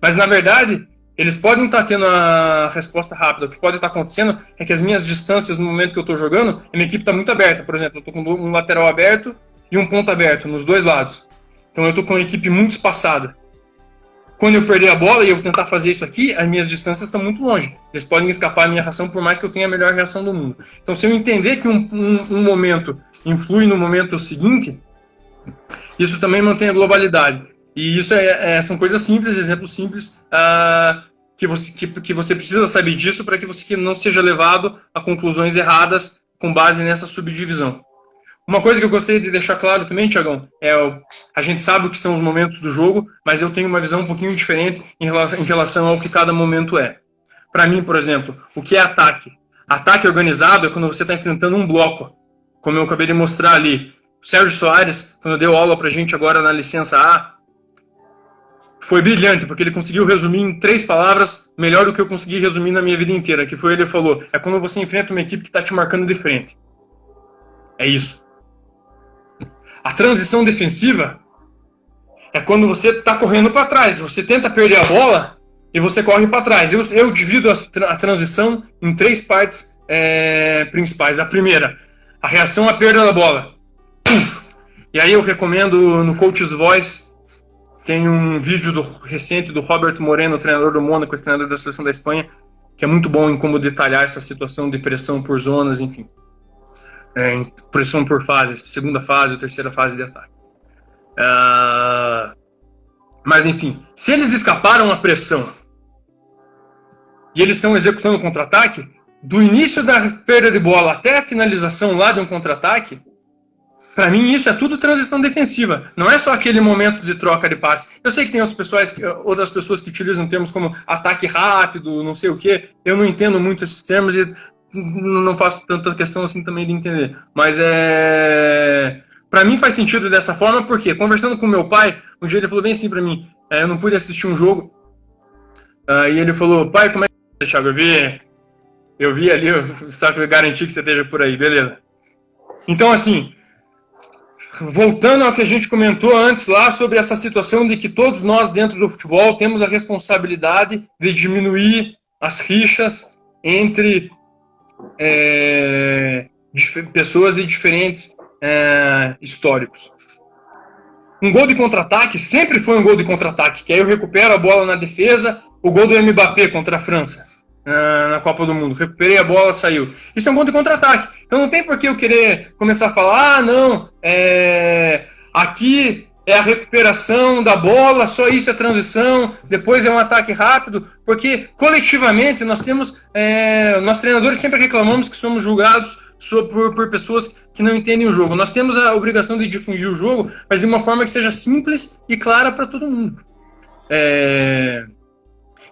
Mas, na verdade, eles podem estar tendo a resposta rápida. O que pode estar acontecendo é que as minhas distâncias no momento que eu estou jogando, a minha equipe está muito aberta. Por exemplo, eu estou com um lateral aberto e um ponto aberto nos dois lados. Então eu estou com uma equipe muito espaçada. Quando eu perder a bola e eu tentar fazer isso aqui, as minhas distâncias estão muito longe. Eles podem escapar a minha reação, por mais que eu tenha a melhor reação do mundo. Então, se eu entender que um momento influi no momento seguinte, isso também mantém a globalidade. E isso são coisas simples, exemplos simples, que você precisa saber disso para que você não seja levado a conclusões erradas com base nessa subdivisão. Uma coisa que eu gostaria de deixar claro também, Thiagão, a gente sabe o que são os momentos do jogo, mas eu tenho uma visão um pouquinho diferente em relação ao que cada momento é. Para mim, por exemplo, o que é ataque? Ataque organizado é quando você está enfrentando um bloco, como eu acabei de mostrar ali. O Sérgio Soares, quando deu aula para a gente agora na licença A, foi brilhante, porque ele conseguiu resumir em 3 palavras melhor do que eu consegui resumir na minha vida inteira, que foi, ele falou, é quando você enfrenta uma equipe que está te marcando de frente. É isso. A transição defensiva é quando você está correndo para trás. Você tenta perder a bola e você corre para trás. Eu divido a transição em 3 partes principais. A primeira, a reação à perda da bola. E aí eu recomendo no Coach's Voice, tem um vídeo recente do Roberto Moreno, treinador do Mônaco, treinador da seleção da Espanha, que é muito bom em como detalhar essa situação de pressão por zonas, enfim. Pressão por fases, segunda fase ou terceira fase de ataque. Mas enfim, se eles escaparam a pressão e eles estão executando contra-ataque, do início da perda de bola até a finalização lá de um contra-ataque, para mim isso é tudo transição defensiva. Não é só aquele momento de troca de passe. Eu sei que tem outras pessoas que utilizam termos como ataque rápido, não sei o quê. Eu não entendo muito esses termos e não faço tanta questão assim também de entender. Mas para mim faz sentido dessa forma, porque conversando com meu pai, um dia ele falou bem assim para mim, eu não pude assistir um jogo, e ele falou, pai, como é que é, Thiago? Eu vi ali, só que eu garanti que você esteja por aí, beleza. Então assim, voltando ao que a gente comentou antes lá sobre essa situação de que todos nós dentro do futebol temos a responsabilidade de diminuir as rixas entre pessoas de diferentes históricos. Um gol de contra-ataque sempre foi um gol de contra-ataque, que aí eu recupero a bola na defesa, o gol do Mbappé contra a França na Copa do Mundo, recuperei a bola, saiu. Isso é um gol de contra-ataque. Então não tem por que eu querer começar a falar, não, aqui é a recuperação da bola, só isso é transição, depois é um ataque rápido, porque coletivamente nós treinadores sempre reclamamos que somos julgados por pessoas que não entendem o jogo. Nós temos a obrigação de difundir o jogo, mas de uma forma que seja simples e clara para todo mundo.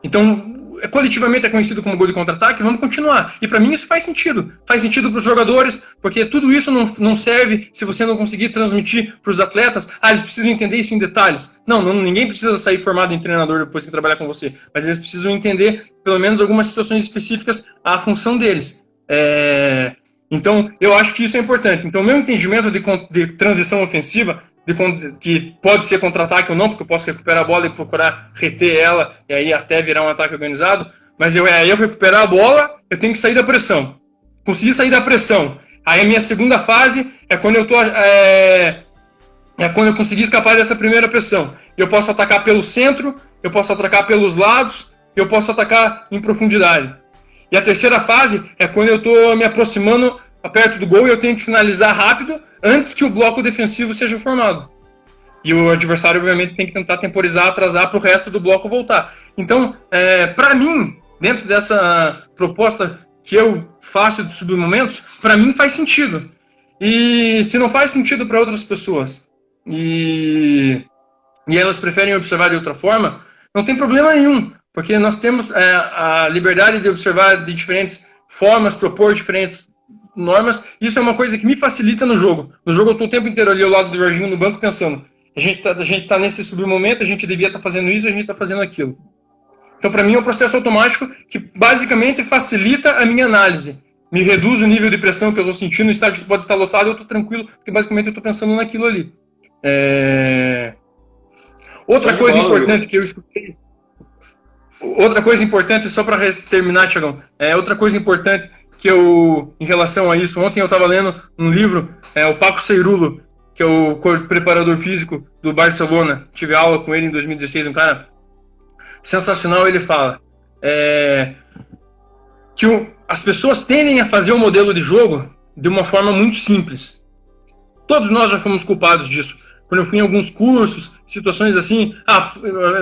Então, coletivamente é conhecido como gol de contra-ataque, vamos continuar. E para mim isso faz sentido. Faz sentido para os jogadores, porque tudo isso não serve se você não conseguir transmitir para os atletas. Eles precisam entender isso em detalhes. Ninguém precisa sair formado em treinador depois que trabalhar com você, mas eles precisam entender, pelo menos, algumas situações específicas, a função deles. Então, eu acho que isso é importante. Então, meu entendimento de transição ofensiva, que pode ser contra-ataque ou não, porque eu posso recuperar a bola e procurar reter ela, e aí até virar um ataque organizado, mas eu recuperar a bola, eu tenho que sair da pressão. Conseguir sair da pressão. Aí a minha segunda fase é quando eu quando eu conseguir escapar dessa primeira pressão. Eu posso atacar pelo centro, eu posso atacar pelos lados, eu posso atacar em profundidade. E a terceira fase é quando eu estou me aproximando perto do gol e eu tenho que finalizar rápido antes que o bloco defensivo seja formado. E o adversário, obviamente, tem que tentar temporizar, atrasar para o resto do bloco voltar. Então, para mim, dentro dessa proposta que eu faço de submomentos, para mim faz sentido. E se não faz sentido para outras pessoas e elas preferem observar de outra forma, não tem problema nenhum. Porque nós temos a liberdade de observar de diferentes formas, propor diferentes normas. Isso é uma coisa que me facilita no jogo. No jogo eu estou o tempo inteiro ali ao lado do Jorginho no banco pensando, a gente tá nesse submomento, a gente devia estar fazendo isso, a gente está fazendo aquilo. Então para mim é um processo automático que basicamente facilita a minha análise. Me reduz o nível de pressão que eu estou sentindo, o estádio pode estar lotado e eu estou tranquilo, porque basicamente eu estou pensando naquilo ali. Outra coisa importante que eu escutei... Outra coisa importante, só para terminar, Thiagão, outra coisa importante que em relação a isso, ontem eu estava lendo um livro, o Paco Seirulo, que é o preparador físico do Barcelona, tive aula com ele em 2016, um cara sensacional. Ele fala que as pessoas tendem a fazer um modelo de jogo de uma forma muito simples. Todos nós já fomos culpados disso. Quando eu fui em alguns cursos, situações assim,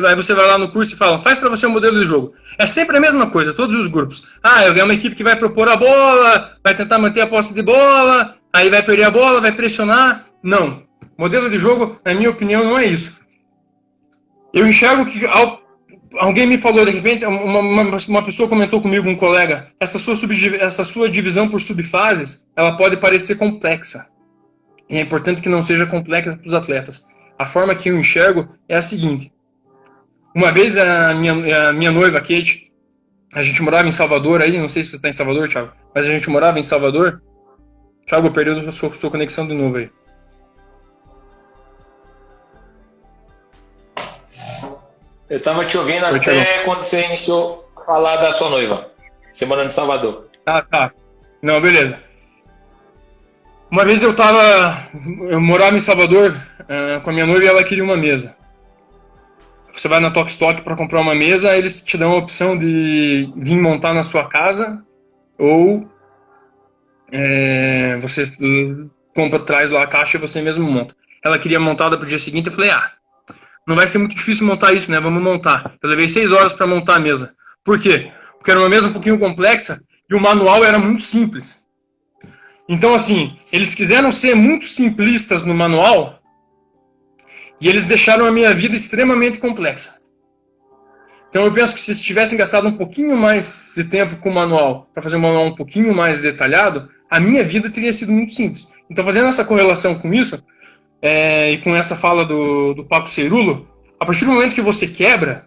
aí você vai lá no curso e fala, faz para você um modelo de jogo. É sempre a mesma coisa, todos os grupos. É uma equipe que vai propor a bola, vai tentar manter a posse de bola, aí vai perder a bola, vai pressionar. Não. Modelo de jogo, na minha opinião, não é isso. Eu enxergo que alguém me falou, de repente, uma pessoa comentou comigo, um colega, essa sua divisão por subfases, ela pode parecer complexa. E é importante que não seja complexa para os atletas. A forma que eu enxergo é a seguinte. Uma vez a minha noiva, Kate, a gente morava em Salvador aí, não sei se você está em Salvador, Thiago, mas a gente morava em Salvador. Thiago, perdeu a sua conexão de novo aí. Eu estava te ouvindo até quando você iniciou a falar da sua noiva. Você morando em Salvador. Tá. Não, beleza. Uma vez eu morava em Salvador com a minha noiva e ela queria uma mesa. Você vai na Tokstok para comprar uma mesa, eles te dão a opção de vir montar na sua casa ou você traz lá a caixa e você mesmo monta. Ela queria montada para o dia seguinte, eu falei, não vai ser muito difícil montar isso, né? Vamos montar. Eu levei 6 horas para montar a mesa. Por quê? Porque era uma mesa um pouquinho complexa e o manual era muito simples. Então, assim, eles quiseram ser muito simplistas no manual e eles deixaram a minha vida extremamente complexa. Então, eu penso que se eles tivessem gastado um pouquinho mais de tempo com o manual, para fazer um manual um pouquinho mais detalhado, a minha vida teria sido muito simples. Então, fazendo essa correlação com isso, e com essa fala do Paco Seirulo, a partir do momento que você quebra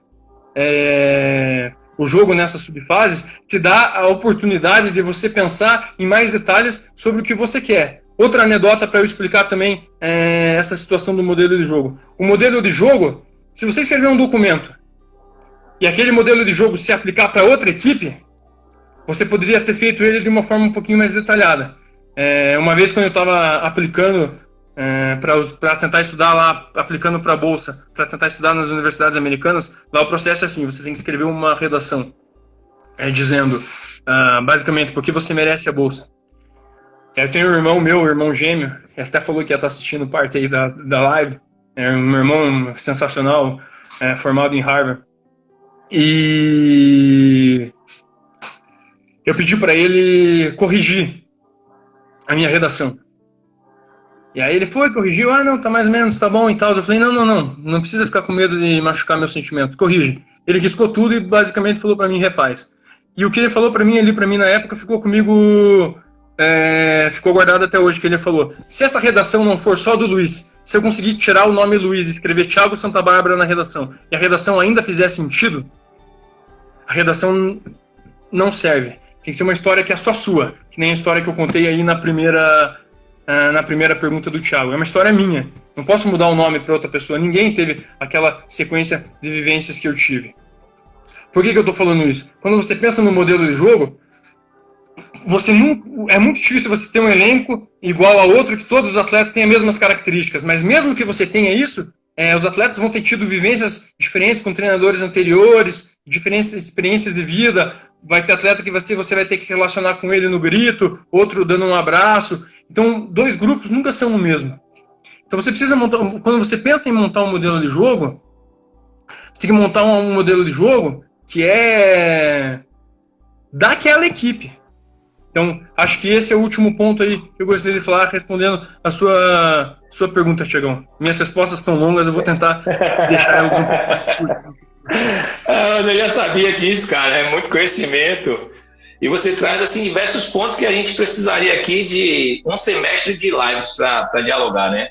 o jogo nessas subfases, te dá a oportunidade de você pensar em mais detalhes sobre o que você quer. Outra anedota para eu explicar também essa situação do modelo de jogo. O modelo de jogo, se você escrever um documento e aquele modelo de jogo se aplicar para outra equipe, você poderia ter feito ele de uma forma um pouquinho mais detalhada. Uma vez quando eu estava aplicando para tentar estudar lá, aplicando para a bolsa, para tentar estudar nas universidades americanas, lá o processo é assim, você tem que escrever uma redação dizendo basicamente por que você merece a bolsa. Eu tenho um irmão gêmeo, ele até falou que ia estar assistindo parte aí da live, meu irmão sensacional, formado em Harvard. E eu pedi para ele corrigir a minha redação. E aí ele foi, corrigiu, não, tá mais ou menos, tá bom e tal. Eu falei, não precisa ficar com medo de machucar meus sentimentos, corrige. Ele riscou tudo e basicamente falou para mim, refaz. E o que ele falou para mim na época ficou comigo, ficou guardado até hoje, que ele falou, se essa redação não for só do Luiz, se eu conseguir tirar o nome Luiz e escrever Thiago Santa Bárbara na redação, e a redação ainda fizer sentido, a redação não serve. Tem que ser uma história que é só sua, que nem a história que eu contei aí na primeira pergunta do Thiago. É uma história minha. Não posso mudar o nome para outra pessoa. Ninguém teve aquela sequência de vivências que eu tive. Por que eu estou falando isso? Quando você pensa no modelo de jogo, é muito difícil você ter um elenco igual a outro, que todos os atletas têm as mesmas características. Mas mesmo que você tenha isso, os atletas vão ter tido vivências diferentes com treinadores anteriores, diferentes experiências de vida. Vai ter atleta que você vai ter que relacionar com ele no grito, outro dando um abraço. Então, 2 grupos nunca são o mesmo. Então, você precisa montar... Quando você pensa em montar um modelo de jogo, você tem que montar um modelo de jogo que é daquela equipe. Então, acho que esse é o último ponto aí que eu gostaria de falar, respondendo a sua pergunta, Tiagão. Minhas respostas estão longas, eu vou tentar deixar elas um pouco mais curtas. Eu já sabia disso, cara. É muito conhecimento. E você traz assim diversos pontos que a gente precisaria aqui de um semestre de lives para dialogar, né?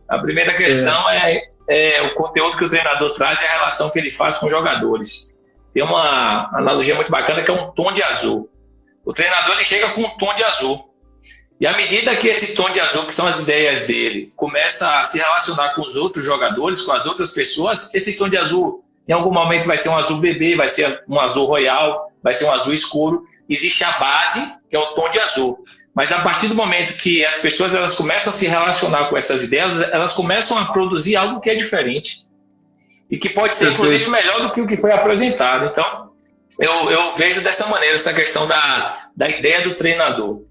A primeira questão é o conteúdo que o treinador traz e a relação que ele faz com os jogadores. Tem uma analogia muito bacana que é um tom de azul. O treinador ele chega com um tom de azul. E à medida que esse tom de azul, que são as ideias dele, começa a se relacionar com os outros jogadores, com as outras pessoas, esse tom de azul em algum momento vai ser um azul bebê, vai ser um azul royal, vai ser um azul escuro. Existe a base, que é o tom de azul. Mas a partir do momento que as pessoas elas começam a se relacionar com essas ideias, elas começam a produzir algo que é diferente. E que pode ser, inclusive, melhor do que o que foi apresentado. Então, eu vejo dessa maneira essa questão da ideia do treinador.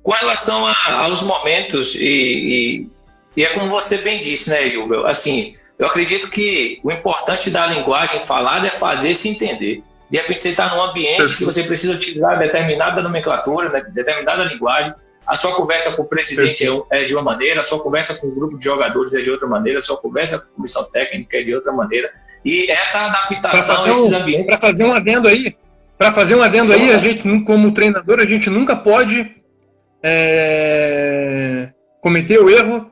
Com relação aos momentos, e é como você bem disse, né, Hugo? Assim, eu acredito que o importante da linguagem falada é fazer se entender. De repente você está num ambiente que você precisa utilizar determinada nomenclatura, né, determinada linguagem. A sua conversa com o presidente é de uma maneira, a sua conversa com o grupo de jogadores é de outra maneira, a sua conversa com a comissão técnica é de outra maneira. E essa adaptação a esses ambientes... Para fazer um adendo aí, a gente, como treinador, a gente nunca pode cometer o erro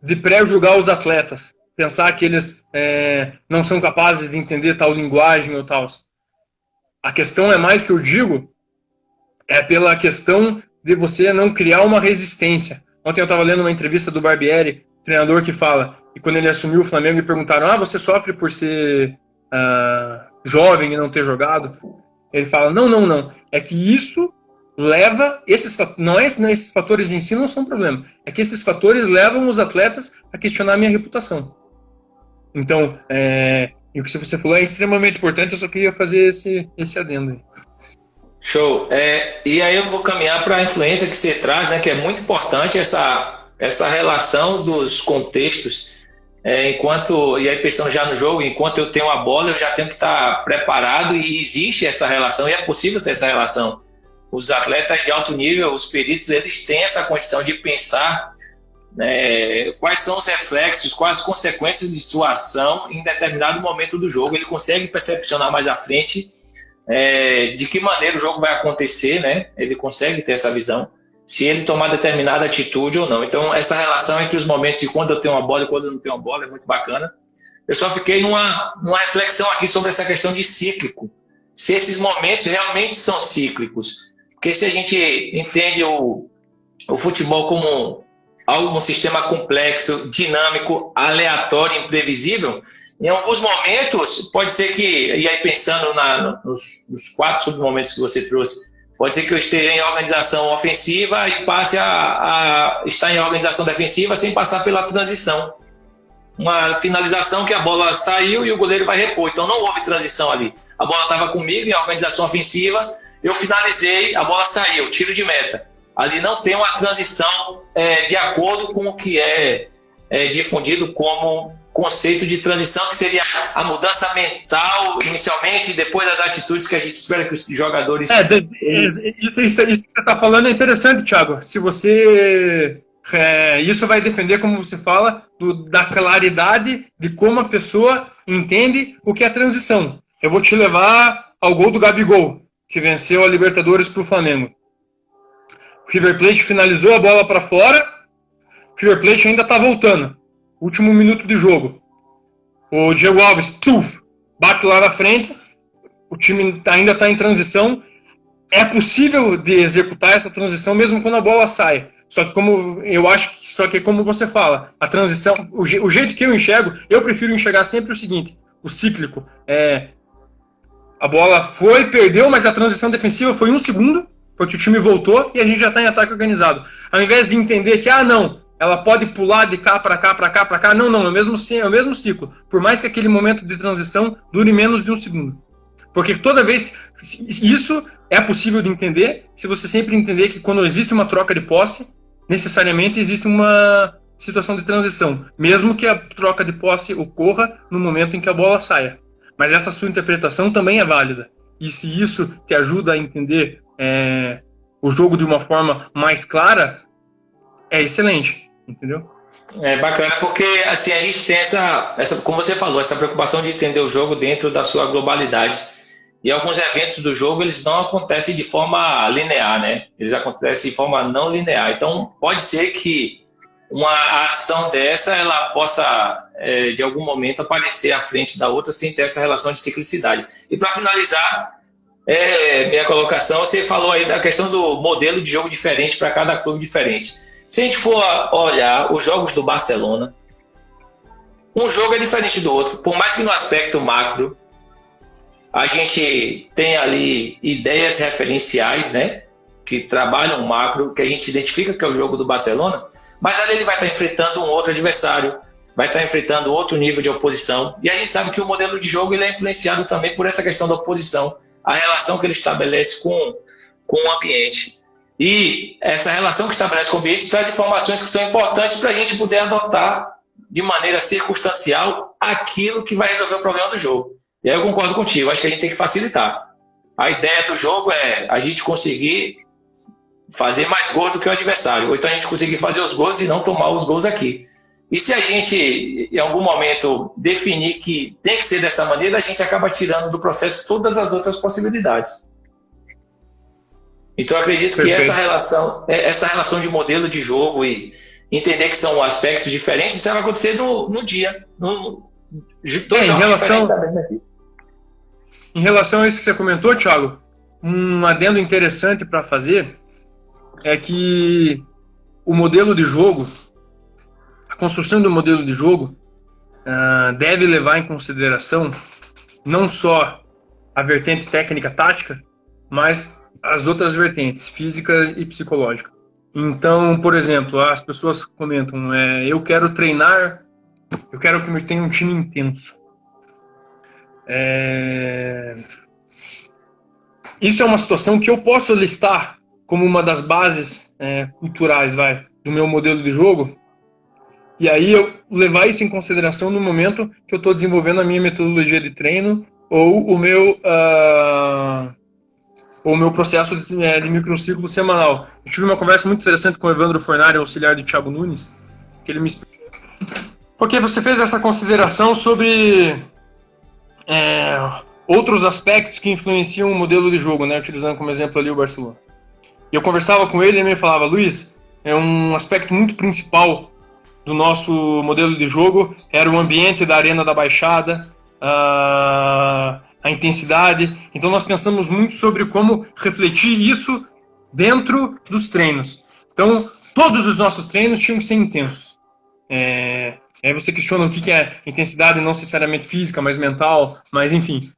de pré-julgar os atletas. Pensar que eles não são capazes de entender tal linguagem ou tal. A questão é mais que eu digo, é pela questão de você não criar uma resistência. Ontem eu estava lendo uma entrevista do Barbieri, treinador que fala, e quando ele assumiu o Flamengo e perguntaram, você sofre por ser jovem e não ter jogado? Ele fala, não. É que isso leva, esses fatores em si não são problema, é que esses fatores levam os atletas a questionar a minha reputação. Então, e o que você falou é extremamente importante, eu só queria fazer esse adendo aí. Show. E aí eu vou caminhar para a influência que você traz, né, que é muito importante essa relação dos contextos. E aí pensando já no jogo, enquanto eu tenho a bola, eu já tenho que estar preparado e existe essa relação e é possível ter essa relação. Os atletas de alto nível, os peritos, eles têm essa condição de pensar quais são os reflexos, quais as consequências de sua ação em determinado momento do jogo. Ele consegue percepcionar mais à frente de que maneira o jogo vai acontecer, né? Ele consegue ter essa visão, se ele tomar determinada atitude ou não. Então, essa relação entre os momentos de quando eu tenho uma bola e quando eu não tenho uma bola é muito bacana. Eu só fiquei numa reflexão aqui sobre essa questão de cíclico. Se esses momentos realmente são cíclicos. Porque se a gente entende o futebol como um sistema complexo, dinâmico, aleatório, imprevisível, em alguns momentos, pode ser que, e aí pensando nos 4 submomentos que você trouxe, pode ser que eu esteja em organização ofensiva e passe a estar em organização defensiva sem passar pela transição. Uma finalização que a bola saiu e o goleiro vai repor. Então não houve transição ali. A bola estava comigo em organização ofensiva, eu finalizei, a bola saiu, tiro de meta. Ali não tem uma transição de acordo com o que é difundido como conceito de transição, que seria a mudança mental inicialmente, e depois as atitudes que a gente espera que os jogadores... Isso que você está falando é interessante, Thiago. Se você... isso vai depender, como você fala, da claridade de como a pessoa entende o que é transição. Eu vou te levar ao gol do Gabigol, que venceu a Libertadores para o Flamengo. O River Plate finalizou a bola para fora, o River Plate ainda está voltando. Último minuto de jogo. O Diego Alves, bate lá na frente, o time ainda está em transição. É possível de executar essa transição mesmo quando a bola sai. Só que como você fala, a transição, o jeito que eu enxergo, eu prefiro enxergar sempre o seguinte, o cíclico. A bola perdeu, mas a transição defensiva foi 1 segundo, porque o time voltou e a gente já está em ataque organizado. Ao invés de entender que, ela pode pular de cá para cá, para cá, para cá. Não, é o mesmo ciclo. Por mais que aquele momento de transição dure menos de 1 segundo. Porque toda vez... Isso é possível de entender se você sempre entender que quando existe uma troca de posse, necessariamente existe uma situação de transição. Mesmo que a troca de posse ocorra no momento em que a bola saia. Mas essa sua interpretação também é válida. E se isso te ajuda a entender o jogo de uma forma mais clara, é excelente. Entendeu? É bacana porque assim, a gente tem essa, como você falou, essa preocupação de entender o jogo dentro da sua globalidade. E alguns eventos do jogo, eles não acontecem de forma linear, né? Eles acontecem de forma não linear. Então, pode ser que uma ação dessa, ela possa, de algum momento, aparecer à frente da outra sem ter essa relação de ciclicidade. E para finalizar minha colocação, você falou aí da questão do modelo de jogo diferente para cada clube diferente. Se a gente for olhar os jogos do Barcelona, um jogo é diferente do outro. Por mais que no aspecto macro a gente tenha ali ideias referenciais, né, que trabalham o macro, que a gente identifica que é o jogo do Barcelona, mas ali ele vai estar enfrentando um outro adversário, vai estar enfrentando outro nível de oposição. E a gente sabe que o modelo de jogo ele é influenciado também por essa questão da oposição, a relação que ele estabelece com o ambiente. E essa relação que estabelece com o ambiente traz informações que são importantes para a gente poder adotar de maneira circunstancial aquilo que vai resolver o problema do jogo. E aí eu concordo contigo, acho que a gente tem que facilitar. A ideia do jogo é a gente conseguir fazer mais gols do que o adversário, ou então a gente conseguir fazer os gols e não tomar os gols aqui. E se a gente, em algum momento, definir que tem que ser dessa maneira, a gente acaba tirando do processo todas as outras possibilidades. Então, eu acredito que essa relação de modelo de jogo e entender que são aspectos diferentes, isso vai acontecer no dia. Em relação a isso que você comentou, Thiago, um adendo interessante para fazer é que o modelo de jogo, a construção do modelo de jogo deve levar em consideração não só a vertente técnica-tática, mas as outras vertentes, física e psicológica. Então, por exemplo, as pessoas comentam, eu quero treinar, eu quero que tenha um time intenso. Isso é uma situação que eu posso listar como uma das bases culturais do meu modelo de jogo, e aí eu levar isso em consideração no momento que eu estou desenvolvendo a minha metodologia de treino ou o meu processo de microciclo semanal. Eu tive uma conversa muito interessante com o Evandro Fornari, auxiliar de Thiago Nunes, que ele me explicou. Porque você fez essa consideração sobre outros aspectos que influenciam o modelo de jogo, né? Utilizando como exemplo ali o Barcelona. E eu conversava com ele e ele me falava, Luiz, um aspecto muito principal do nosso modelo de jogo era o ambiente da Arena da Baixada, a intensidade. Então nós pensamos muito sobre como refletir isso dentro dos treinos. Então todos os nossos treinos tinham que ser intensos. Aí você questiona o que é intensidade, não necessariamente física, mas mental, mas enfim.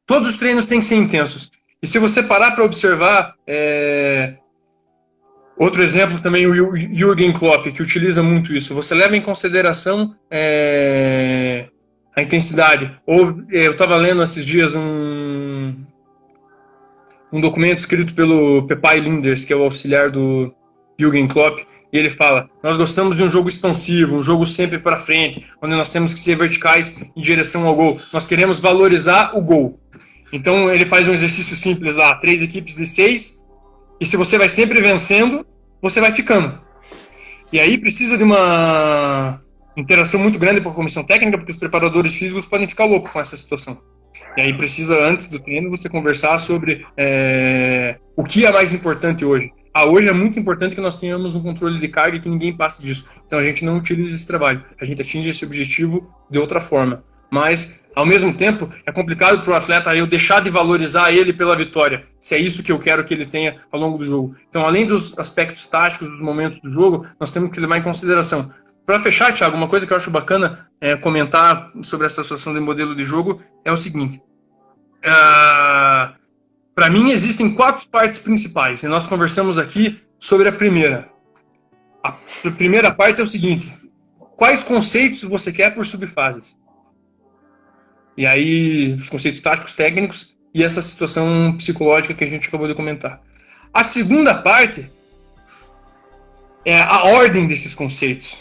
Todos os treinos têm que ser intensos. E se você parar para observar, outro exemplo também, o Jürgen Klopp, que utiliza muito isso. Você leva em consideração a intensidade. Ou eu estava lendo esses dias um documento escrito pelo Pepai Linders, que é o auxiliar do Jürgen Klopp, e ele fala: nós gostamos de um jogo expansivo, um jogo sempre para frente, onde nós temos que ser verticais em direção ao gol. Nós queremos valorizar o gol. Então ele faz um exercício simples lá, 3 equipes de 6, e se você vai sempre vencendo, você vai ficando. E aí precisa de uma interação muito grande com a comissão técnica, porque os preparadores físicos podem ficar loucos com essa situação. E aí precisa, antes do treino, você conversar sobre o que é mais importante hoje. Hoje é muito importante que nós tenhamos um controle de carga e que ninguém passe disso. Então a gente não utiliza esse trabalho, a gente atinge esse objetivo de outra forma. Mas, ao mesmo tempo, é complicado para o atleta eu deixar de valorizar ele pela vitória, se é isso que eu quero que ele tenha ao longo do jogo. Então, além dos aspectos táticos, dos momentos do jogo, nós temos que levar em consideração. Para fechar, Thiago, uma coisa que eu acho bacana comentar sobre essa situação de modelo de jogo é o seguinte. Para mim, existem 4 partes principais, e nós conversamos aqui sobre a primeira. A primeira parte é o seguinte: quais conceitos você quer por subfases? E aí, os conceitos táticos, técnicos e essa situação psicológica que a gente acabou de comentar. A segunda parte é a ordem desses conceitos.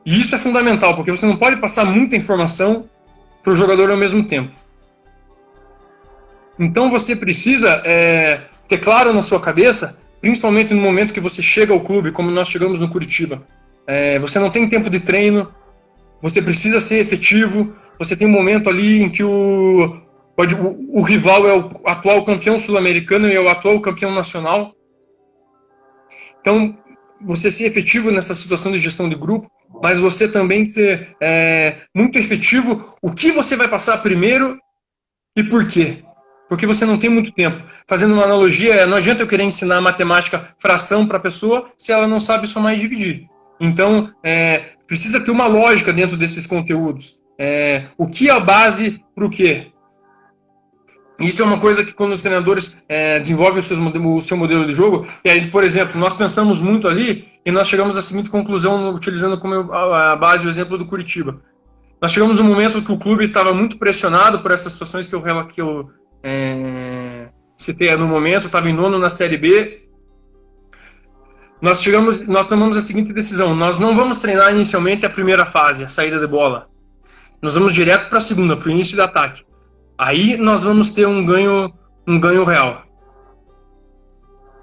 E isso é fundamental, porque você não pode passar muita informação para o jogador ao mesmo tempo. Então você precisa ter claro na sua cabeça, principalmente no momento que você chega ao clube, como nós chegamos no Curitiba. Você não tem tempo de treino, você precisa ser efetivo, você tem um momento ali em que o rival é o atual campeão sul-americano e é o atual campeão nacional. Então, você ser efetivo nessa situação de gestão de grupo, mas você também ser muito efetivo o que você vai passar primeiro e por quê. Porque você não tem muito tempo. Fazendo uma analogia, não adianta eu querer ensinar matemática fração para a pessoa se ela não sabe somar e dividir. Então, precisa ter uma lógica dentro desses conteúdos. O que é a base para o quê? Isso é uma coisa que quando os treinadores desenvolvem o seu modelo de jogo, e aí, por exemplo, nós pensamos muito ali e nós chegamos à seguinte conclusão, utilizando como a base o exemplo do Curitiba. Nós chegamos num momento que o clube estava muito pressionado por essas situações que eu citei no momento, estava em 9º na Série B. Nós tomamos a seguinte decisão: nós não vamos treinar inicialmente a primeira fase, a saída de bola. Nós vamos direto para a segunda, para o início do ataque. Aí nós vamos ter um ganho real.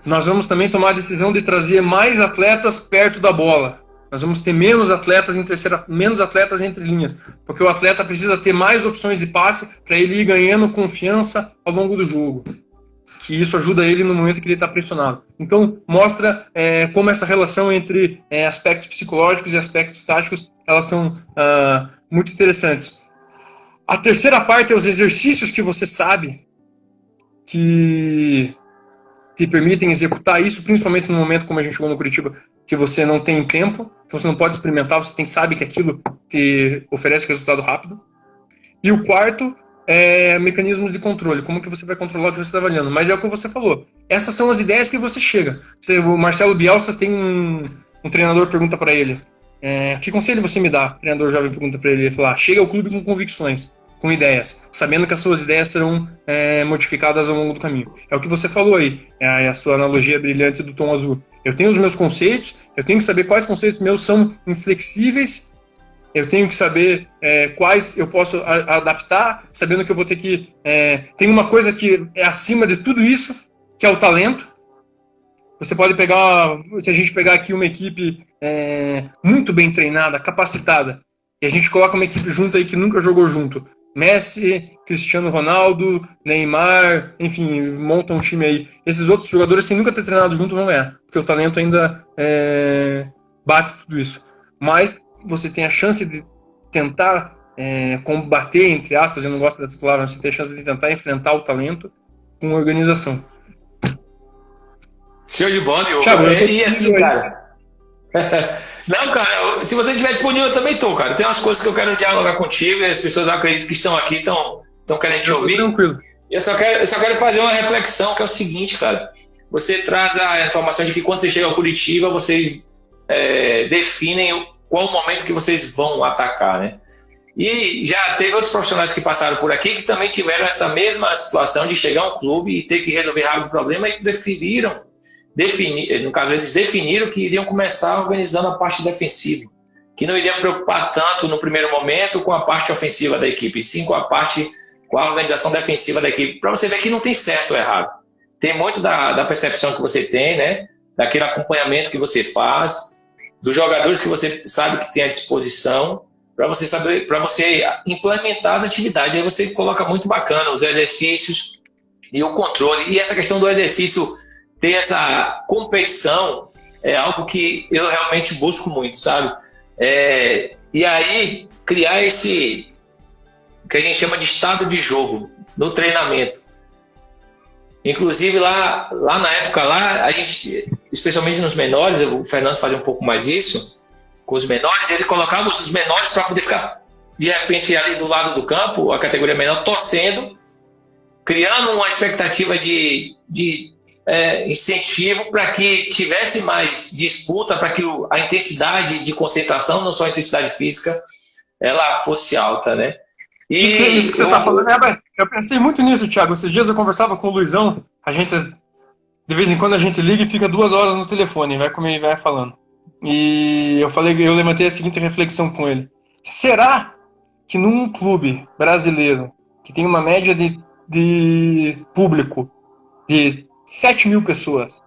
Nós vamos também tomar a decisão de trazer mais atletas perto da bola. Nós vamos ter menos atletas entre linhas, porque o atleta precisa ter mais opções de passe para ele ir ganhando confiança ao longo do jogo. Que isso ajuda ele no momento que ele está pressionado. Então, mostra como essa relação entre aspectos psicológicos e aspectos táticos, elas são muito interessantes. A terceira parte é os exercícios que você sabe que te permitem executar isso, principalmente no momento como a gente chegou no Curitiba, que você não tem tempo, então você não pode experimentar, você sabe que aquilo te oferece resultado rápido. E o quarto é mecanismos de controle, como que você vai controlar o que você está avaliando. Mas é o que você falou, essas são as ideias que você chega. O Marcelo Bielsa tem um treinador pergunta para ele, que conselho você me dá? O treinador jovem pergunta para ele, ele fala: chega ao clube com convicções, com ideias, sabendo que as suas ideias serão modificadas ao longo do caminho. É o que você falou aí, é a sua analogia brilhante do tom azul. Eu tenho os meus conceitos, eu tenho que saber quais conceitos meus são inflexíveis, eu tenho que saber quais eu posso adaptar, sabendo que eu vou ter que... tem uma coisa que é acima de tudo isso, que é o talento. Você pode pegar, se a gente pegar aqui uma equipe muito bem treinada, capacitada, e a gente coloca uma equipe junto aí que nunca jogou junto, Messi, Cristiano Ronaldo, Neymar, enfim, monta um time aí. Esses outros jogadores, sem nunca ter treinado junto, vão ganhar, porque o talento ainda bate tudo isso. Mas você tem a chance de tentar combater, entre aspas, eu não gosto dessa palavra, você tem a chance de tentar enfrentar o talento com organização. Show de bola, Diogo. Thiago, e assim, cara... Não, cara, se você estiver disponível, eu também tô, cara. Tem umas coisas que eu quero dialogar contigo e as pessoas, eu acredito que estão aqui, estão querendo te ouvir. Tranquilo. Eu só quero fazer uma reflexão, que é o seguinte, cara. Você traz a informação de que quando você chega ao Curitiba, vocês definem qual o momento que vocês vão atacar, né? E já teve outros profissionais que passaram por aqui que também tiveram essa mesma situação de chegar ao clube e ter que resolver rápido o problema e preferiram no caso, eles definiram que iriam começar organizando a parte defensiva, que não iriam preocupar tanto no primeiro momento com a parte ofensiva da equipe, sim com a organização defensiva da equipe, para você ver que não tem certo ou errado. Tem muito da percepção que você tem, né? Daquele acompanhamento que você faz, dos jogadores que você sabe que tem à disposição, para você implementar as atividades. Aí você coloca muito bacana os exercícios e o controle. E essa questão do exercício, ter essa competição, é algo que eu realmente busco muito, sabe? E aí, criar esse que a gente chama de estado de jogo no treinamento. Inclusive, lá na época, a gente, especialmente nos menores, o Fernando fazia um pouco mais isso, com os menores, ele colocava os menores para poder ficar, de repente, ali do lado do campo, a categoria menor, torcendo, criando uma expectativa de incentivo para que tivesse mais disputa, para que a intensidade de concentração, não só a intensidade física, ela fosse alta, né? Isso que você está falando, eu pensei muito nisso, Thiago. Esses dias eu conversava com o Luizão, de vez em quando a gente liga e fica 2 horas no telefone, vai comer e vai falando. E eu levantei a seguinte reflexão com ele. Será que num clube brasileiro, que tem uma média de público de 7 mil pessoas,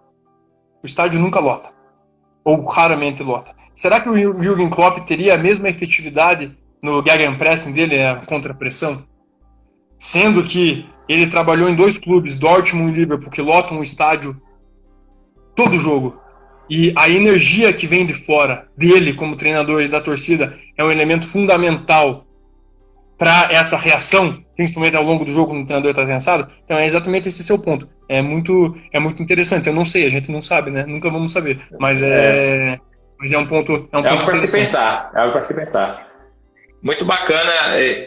o estádio nunca lota? Ou raramente lota? Será que o Jürgen Klopp teria a mesma efetividade no Gegenpressing dele, a contrapressão? Sendo que ele trabalhou em 2 clubes, Dortmund e Liverpool, que lotam o estádio todo jogo. E a energia que vem de fora dele como treinador e da torcida é um elemento fundamental para essa reação, principalmente ao longo do jogo quando o treinador está cansado. Então é exatamente esse seu ponto. É muito interessante. Eu não sei, a gente não sabe, né? Nunca vamos saber. Mas é um ponto. É algo para se pensar. É algo para se pensar. Muito bacana,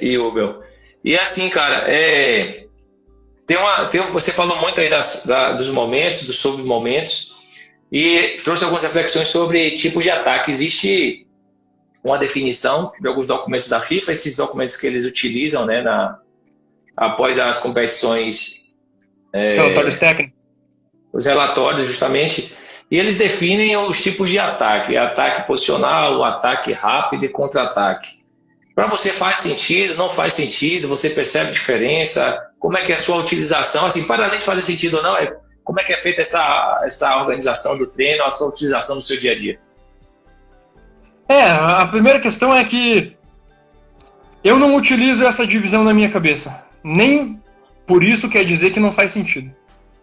Hugo. E assim, cara, você falou muito aí dos momentos, dos submomentos, e trouxe algumas reflexões sobre tipos de ataque. Existe uma definição de alguns documentos da FIFA, esses documentos que eles utilizam, né, após as competições. Relatórios técnicos. Os relatórios, justamente. E eles definem os tipos de ataque: ataque posicional, o ataque rápido e contra-ataque. Para você faz sentido, não faz sentido, você percebe diferença, como é que é a sua utilização, assim, para além de fazer sentido ou não, como é que é feita essa organização do treino, a sua utilização no seu dia a dia? A primeira questão é que eu não utilizo essa divisão na minha cabeça. Nem por isso quer dizer que não faz sentido.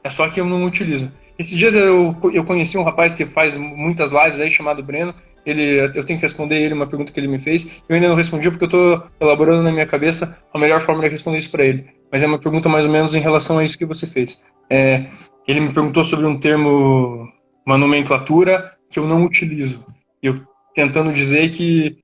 É só que eu não utilizo. Esses dias eu conheci um rapaz que faz muitas lives aí, chamado Breno. Eu tenho que responder ele uma pergunta que ele me fez. Eu ainda não respondi porque eu estou elaborando na minha cabeça a melhor forma de responder isso para ele. Mas é uma pergunta mais ou menos em relação a isso que você fez. Ele me perguntou sobre um termo, uma nomenclatura que eu não utilizo. Eu tentando dizer que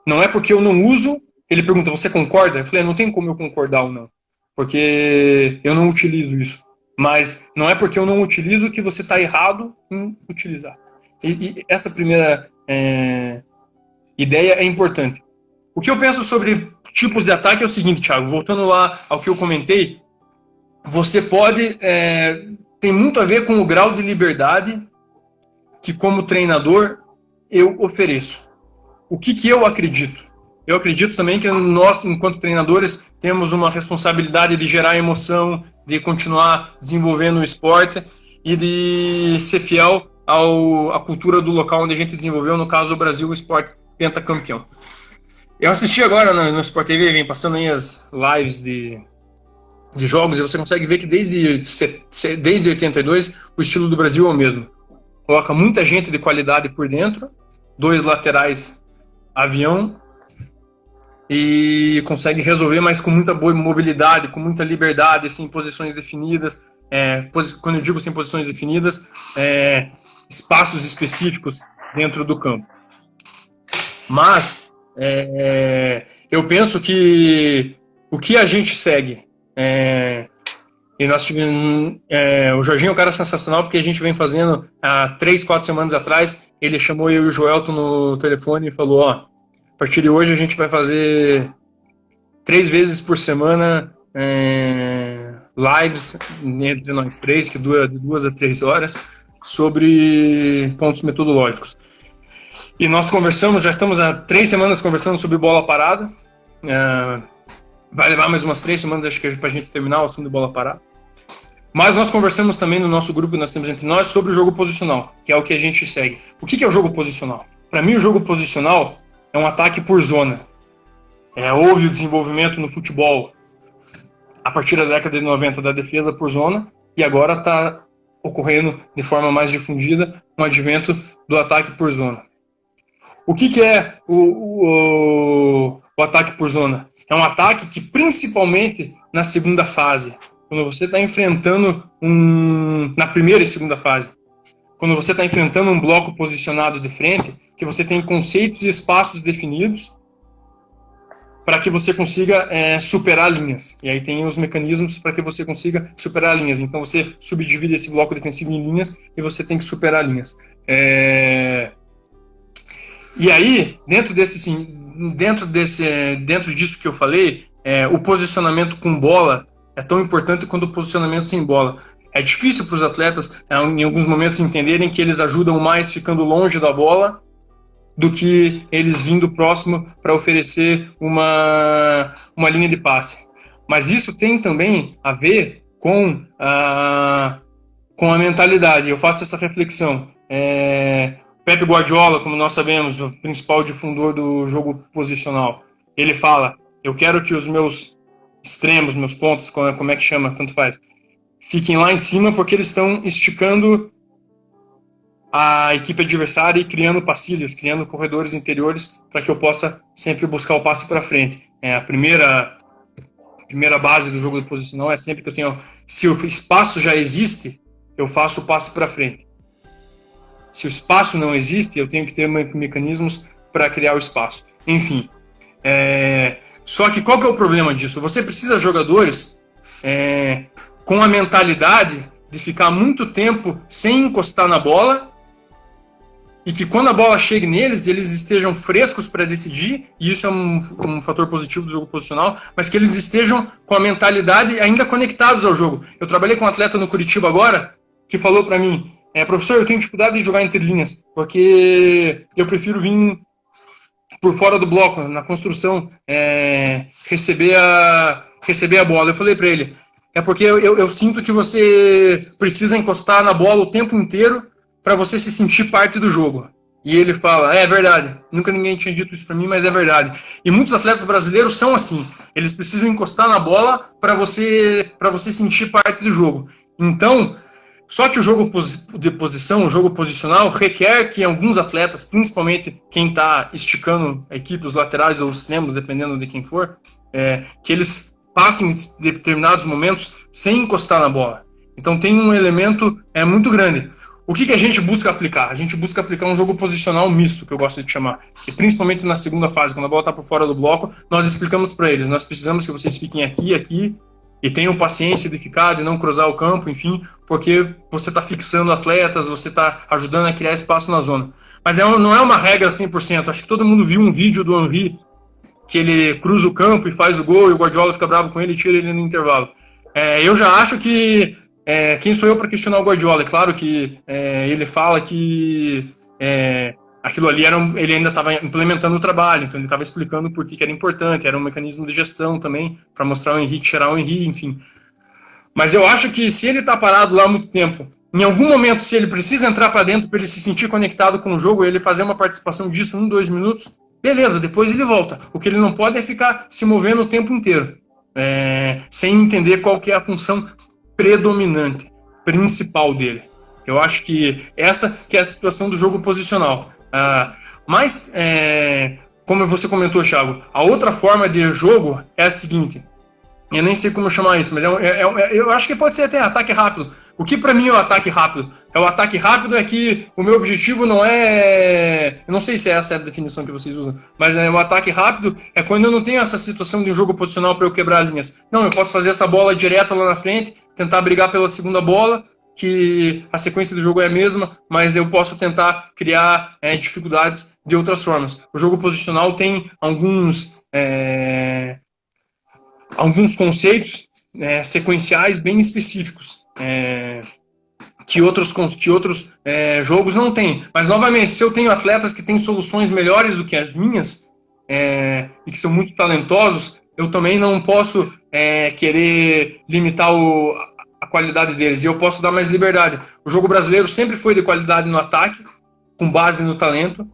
não é porque eu não uso. Ele pergunta, você concorda? Eu falei, não tem como eu concordar ou não. Porque eu não utilizo isso. Mas não é porque eu não utilizo que você está errado em utilizar. E essa primeira ideia é importante. O que eu penso sobre tipos de ataque é o seguinte, Thiago, voltando lá ao que eu comentei, você pode... tem muito a ver com o grau de liberdade que, como treinador, eu ofereço. O que eu acredito? Eu acredito também que nós, enquanto treinadores, temos uma responsabilidade de gerar emoção, de continuar desenvolvendo o esporte e de ser fiel à cultura do local onde a gente desenvolveu, no caso, o Brasil, o esporte pentacampeão. Eu assisti agora no Sport TV, vem passando aí as lives de jogos, e você consegue ver que desde 82 o estilo do Brasil é o mesmo. Coloca muita gente de qualidade por dentro, 2 laterais avião, e consegue resolver, mas com muita boa mobilidade, com muita liberdade, sem posições definidas. Quando eu digo sem posições definidas, espaços específicos dentro do campo. Mas eu penso que o que a gente segue, e nós tivemos, o Jorginho é um cara sensacional, porque a gente vem fazendo há 3, 4 semanas atrás, ele chamou eu e o Joelton no telefone e falou, a partir de hoje a gente vai fazer 3 vezes por semana lives entre nós 3, que dura de 2 a 3 horas, sobre pontos metodológicos. E nós conversamos, já estamos há 3 semanas conversando sobre bola parada. Vai levar mais umas 3 semanas, acho que, para a gente terminar o assunto de bola parada. Mas nós conversamos também no nosso grupo que nós temos entre nós sobre o jogo posicional, que é o que a gente segue. O que é o jogo posicional? Para mim, o jogo posicional é um ataque por zona. Houve o desenvolvimento no futebol a partir da década de 90 da defesa por zona, e agora está ocorrendo de forma mais difundida um advento do ataque por zona. O que é o ataque por zona? É um ataque que, principalmente na segunda fase, quando você está enfrentando na primeira e segunda fase, quando você está enfrentando um bloco posicionado de frente, que você tem conceitos e espaços definidos para que você consiga superar linhas. E aí tem os mecanismos para que você consiga superar linhas. Então você subdivide esse bloco defensivo em linhas e você tem que superar linhas. E aí, dentro disso que eu falei, o posicionamento com bola é tão importante quanto o posicionamento sem bola. É difícil para os atletas, em alguns momentos, entenderem que eles ajudam mais ficando longe da bola do que eles vindo próximo para oferecer uma linha de passe. Mas isso tem também a ver com a mentalidade. Eu faço essa reflexão. Pep Guardiola, como nós sabemos, o principal difusor do jogo posicional, ele fala: eu quero que os meus extremos, meus pontos, como é que chama, tanto faz, fiquem lá em cima porque eles estão esticando a equipe adversária e criando passilhas, criando corredores interiores para que eu possa sempre buscar o passe para frente. A primeira base do jogo posicional é sempre que eu tenho... Se o espaço já existe, eu faço o passe para frente. Se o espaço não existe, eu tenho que ter mecanismos para criar o espaço. Enfim. Só que qual que é o problema disso? Você precisa de jogadores com a mentalidade de ficar muito tempo sem encostar na bola e que quando a bola chegue neles, eles estejam frescos para decidir, e isso é um fator positivo do jogo posicional, mas que eles estejam com a mentalidade ainda conectados ao jogo. Eu trabalhei com um atleta no Curitiba agora, que falou para mim: professor, eu tenho dificuldade de jogar entre linhas, porque eu prefiro vir por fora do bloco, na construção, receber a bola. Eu falei para ele: porque eu sinto que você precisa encostar na bola o tempo inteiro para você se sentir parte do jogo. E ele fala: é verdade, nunca ninguém tinha dito isso para mim, mas é verdade. E muitos atletas brasileiros são assim, eles precisam encostar na bola para você sentir parte do jogo. Então, só que o jogo de posição, o jogo posicional, requer que alguns atletas, principalmente quem está esticando a equipe, os laterais ou os extremos, dependendo de quem for, que eles passem em determinados momentos sem encostar na bola. Então tem um elemento muito grande. O que a gente busca aplicar? A gente busca aplicar um jogo posicional misto, que eu gosto de chamar. Que principalmente na segunda fase, quando a bola está por fora do bloco, nós explicamos para eles: nós precisamos que vocês fiquem aqui, aqui, e tenham paciência de ficar, de não cruzar o campo, enfim, porque você está fixando atletas, você está ajudando a criar espaço na zona. Mas não é uma regra 100%. Acho que todo mundo viu um vídeo do Henry, que ele cruza o campo e faz o gol, e o Guardiola fica bravo com ele e tira ele no intervalo. Eu já acho que... quem sou eu para questionar o Guardiola? É claro que ele fala que aquilo ali ele ainda estava implementando o trabalho, então ele estava explicando por que era importante, era um mecanismo de gestão também, para mostrar o Henry, tirar o Henry, enfim. Mas eu acho que se ele está parado lá há muito tempo, em algum momento, se ele precisa entrar para dentro para ele se sentir conectado com o jogo, ele fazer uma participação disso 1-2 minutos, beleza, depois ele volta. O que ele não pode é ficar se movendo o tempo inteiro, sem entender qual que é a função predominante, principal dele. Eu acho que essa que é a situação do jogo posicional. Mas, como você comentou, Thiago, a outra forma de jogo é a seguinte: eu nem sei como chamar isso, mas eu acho que pode ser até ataque rápido. O que para mim é o ataque rápido? O ataque rápido é que o meu objetivo não é... Eu não sei se essa é a definição que vocês usam, mas o ataque rápido é quando eu não tenho essa situação de um jogo posicional para eu quebrar linhas. Não, eu posso fazer essa bola direta lá na frente, tentar brigar pela segunda bola, que a sequência do jogo é a mesma, mas eu posso tentar criar dificuldades de outras formas. O jogo posicional tem alguns conceitos sequenciais bem específicos, que outros jogos não têm. Mas, novamente, se eu tenho atletas que têm soluções melhores do que as minhas e que são muito talentosos, eu também não posso querer limitar a qualidade deles. E eu posso dar mais liberdade. O jogo brasileiro sempre foi de qualidade no ataque, com base no talento.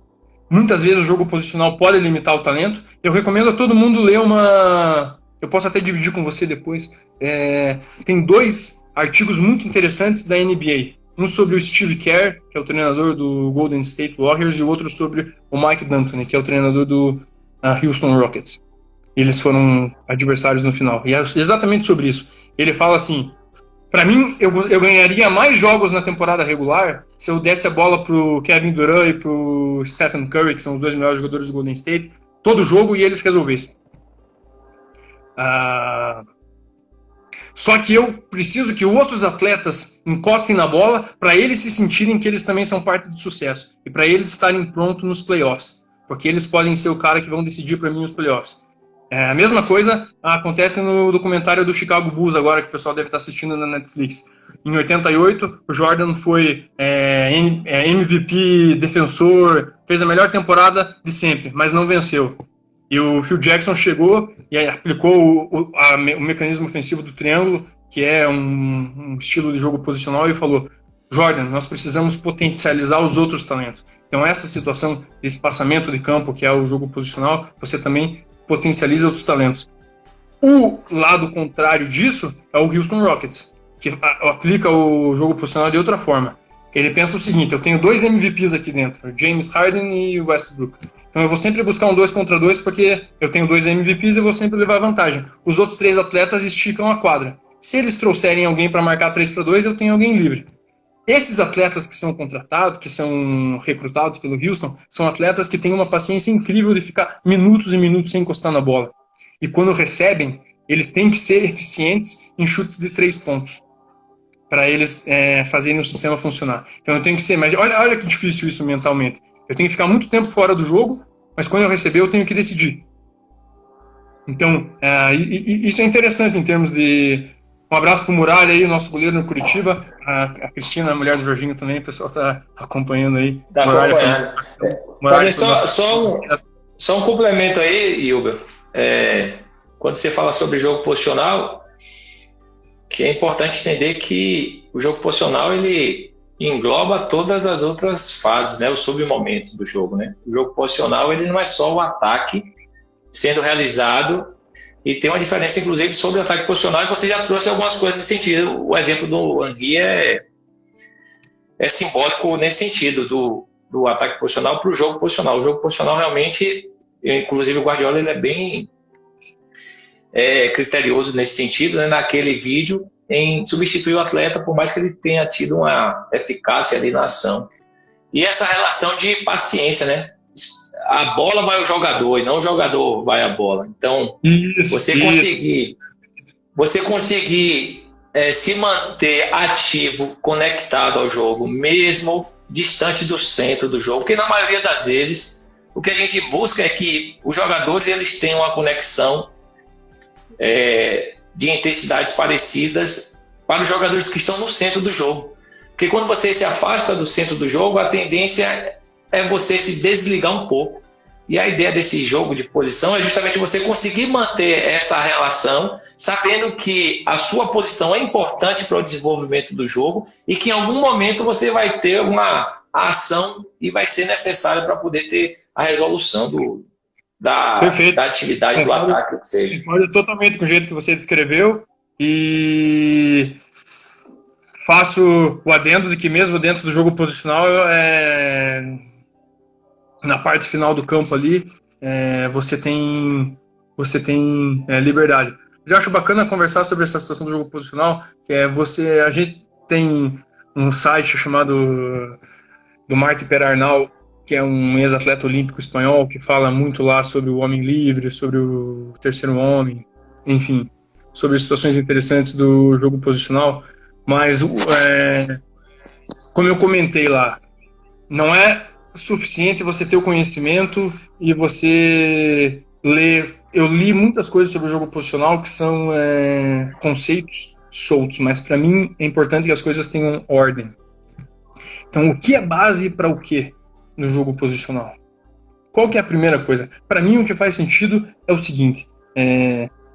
Muitas vezes o jogo posicional pode limitar o talento. Eu recomendo a todo mundo ler uma... Eu posso até dividir com você depois. Tem 2 artigos muito interessantes da NBA. Um sobre o Steve Kerr, que é o treinador do Golden State Warriors, e o outro sobre o Mike D'Antoni, que é o treinador do Houston Rockets. Eles foram adversários no final. E é exatamente sobre isso. Ele fala assim... Para mim, eu ganharia mais jogos na temporada regular se eu desse a bola pro Kevin Durant e pro Stephen Curry, que são os 2 melhores jogadores do Golden State, todo jogo, e eles resolvessem. Só que eu preciso que outros atletas encostem na bola para eles se sentirem que eles também são parte do sucesso e para eles estarem prontos nos playoffs, porque eles podem ser o cara que vão decidir para mim os playoffs. A mesma coisa acontece no documentário do Chicago Bulls agora, que o pessoal deve estar assistindo na Netflix. Em 88, o Jordan foi MVP, defensor, fez a melhor temporada de sempre, mas não venceu. E o Phil Jackson chegou e aplicou o mecanismo ofensivo do triângulo, que é um estilo de jogo posicional, e falou: Jordan, nós precisamos potencializar os outros talentos. Então essa situação de espaçamento de campo, que é o jogo posicional, você também potencializa outros talentos. O lado contrário disso é o Houston Rockets, que aplica o jogo posicional de outra forma. Ele pensa o seguinte: eu tenho 2 MVPs aqui dentro, James Harden e Westbrook. Então eu vou sempre buscar um 2 contra 2 porque eu tenho 2 MVPs e eu vou sempre levar vantagem. Os outros 3 atletas esticam a quadra. Se eles trouxerem alguém para marcar 3-2, eu tenho alguém livre. Esses atletas que são contratados, que são recrutados pelo Houston, são atletas que têm uma paciência incrível de ficar minutos e minutos sem encostar na bola. E quando recebem, eles têm que ser eficientes em chutes de 3 pontos, para eles fazerem o sistema funcionar. Então eu tenho que ser... Mas olha que difícil isso mentalmente. Eu tenho que ficar muito tempo fora do jogo, mas quando eu receber, eu tenho que decidir. Então, isso é interessante em termos de... Um abraço pro Muralha aí, o nosso goleiro no Curitiba. A Cristina, a mulher do Jorginho também, o pessoal tá acompanhando aí. Tá acompanhando. Fazer só um complemento aí, Hilber. Quando você fala sobre jogo posicional, que é importante entender que o jogo posicional ele engloba todas as outras fases, né, os submomentos do jogo, né? O jogo posicional ele não é só o ataque sendo realizado. E tem uma diferença, inclusive, sobre o ataque posicional, e você já trouxe algumas coisas nesse sentido. O exemplo do Henry é simbólico nesse sentido, do ataque posicional para o jogo posicional. O jogo posicional realmente, inclusive o Guardiola, ele é bem criterioso nesse sentido, né, naquele vídeo, em substituir o atleta, por mais que ele tenha tido uma eficácia ali na ação. E essa relação de paciência, né? A bola vai ao jogador e não o jogador vai à bola. Então, você conseguir se manter ativo, conectado ao jogo, mesmo distante do centro do jogo, porque na maioria das vezes o que a gente busca é que os jogadores eles tenham uma conexão de intensidades parecidas para os jogadores que estão no centro do jogo. Porque quando você se afasta do centro do jogo, a tendência é você se desligar um pouco. E a ideia desse jogo de posição é justamente você conseguir manter essa relação, sabendo que a sua posição é importante para o desenvolvimento do jogo e que em algum momento você vai ter uma ação e vai ser necessário para poder ter a resolução da atividade do ataque. O que seja. Concordo totalmente com o jeito que você descreveu e faço o adendo de que mesmo dentro do jogo posicional, na parte final do campo ali, você tem liberdade. Mas eu acho bacana conversar sobre essa situação do jogo posicional, que a gente tem um site chamado do Martí Perarnau, que é um ex-atleta olímpico espanhol, que fala muito lá sobre o homem livre, sobre o terceiro homem, enfim, sobre situações interessantes do jogo posicional. Mas, como eu comentei lá, não é suficiente você ter o conhecimento e você ler. Eu li muitas coisas sobre o jogo posicional que são conceitos soltos, mas para mim é importante que as coisas tenham ordem. Então, o que é base para o que no jogo posicional? Qual que é a primeira coisa? Para mim, o que faz sentido é o seguinte.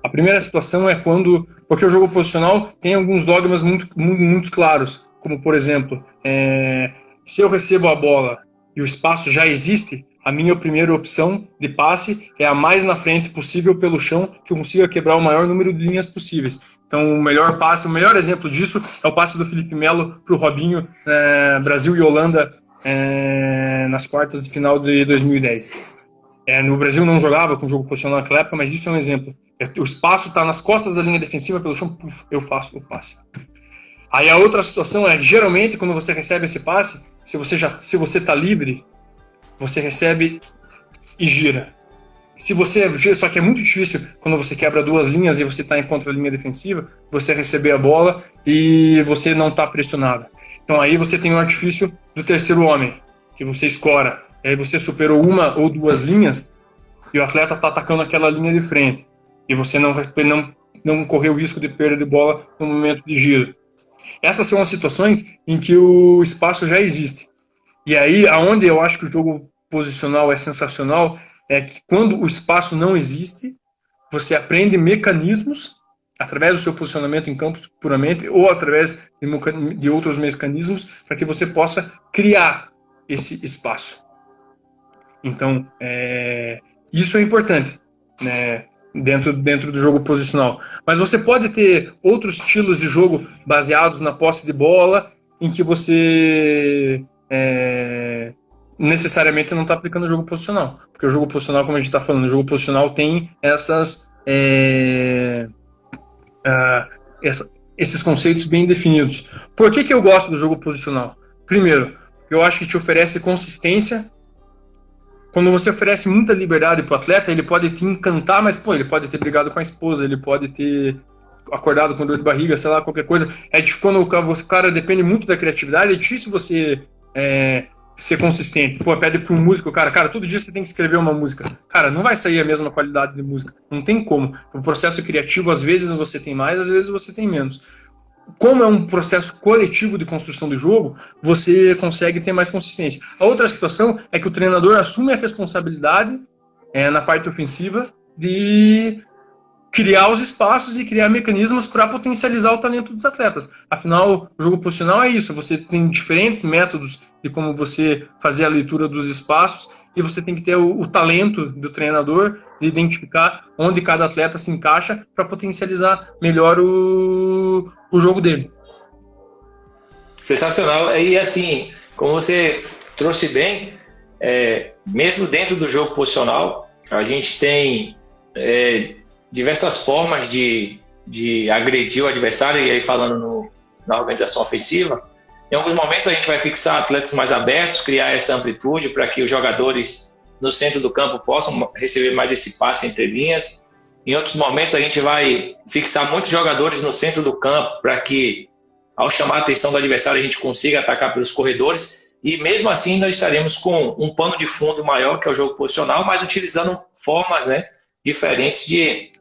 A primeira situação é quando... Porque o jogo posicional tem alguns dogmas muito claros. Como, por exemplo, se eu recebo a bola e o espaço já existe, a minha primeira opção de passe é a mais na frente possível pelo chão, que eu consiga quebrar o maior número de linhas possíveis. Então, o melhor exemplo disso é o passe do Felipe Melo para o Robinho, Brasil e Holanda, nas quartas de final de 2010. No Brasil não jogava com jogo posicional naquela época, mas isso é um exemplo. O espaço está nas costas da linha defensiva, pelo chão, eu faço o passe. Aí a outra situação é, geralmente, quando você recebe esse passe, se você está livre, você recebe e gira. Só que é muito difícil quando você quebra duas linhas e você está em contra a linha defensiva, você receber a bola e você não está pressionado. Então aí você tem o artifício do terceiro homem, que você escora. E aí você superou uma ou duas linhas e o atleta está atacando aquela linha de frente. E você não correu o risco de perda de bola no momento de giro. Essas são as situações em que o espaço já existe. E aí, aonde eu acho que o jogo posicional é sensacional, é que quando o espaço não existe, você aprende mecanismos, através do seu posicionamento em campo puramente, ou através de outros mecanismos, para que você possa criar esse espaço. Então, isso é importante, né, dentro do jogo posicional. Mas você pode ter outros estilos de jogo baseados na posse de bola, em que você necessariamente não está aplicando o jogo posicional. Porque o jogo posicional, como a gente está falando, o jogo posicional tem esses conceitos bem definidos. Por que eu gosto do jogo posicional? Primeiro, eu acho que te oferece consistência. Quando você oferece muita liberdade para o atleta, ele pode te encantar, mas ele pode ter brigado com a esposa, ele pode ter acordado com dor de barriga, sei lá, qualquer coisa. Quando o cara depende muito da criatividade, é difícil você ser consistente. Pede para um músico, cara, todo dia você tem que escrever uma música. Cara, não vai sair a mesma qualidade de música. Não tem como. O processo criativo, às vezes você tem mais, às vezes você tem menos. Como é um processo coletivo de construção de jogo, você consegue ter mais consistência. A outra situação é que o treinador assume a responsabilidade na parte ofensiva de criar os espaços e criar mecanismos para potencializar o talento dos atletas. Afinal, o jogo posicional é isso. Você tem diferentes métodos de como você fazer a leitura dos espaços e você tem que ter o talento do treinador de identificar onde cada atleta se encaixa para potencializar melhor o jogo dele. Sensacional. E assim, como você trouxe bem, mesmo dentro do jogo posicional, a gente tem diversas formas de agredir o adversário, e aí falando na organização ofensiva. Em alguns momentos a gente vai fixar atletas mais abertos, criar essa amplitude para que os jogadores no centro do campo possam receber mais esse passe entre linhas. Em outros momentos a gente vai fixar muitos jogadores no centro do campo para que, ao chamar a atenção do adversário, a gente consiga atacar pelos corredores. E mesmo assim nós estaremos com um pano de fundo maior, que é o jogo posicional, mas utilizando formas diferentes de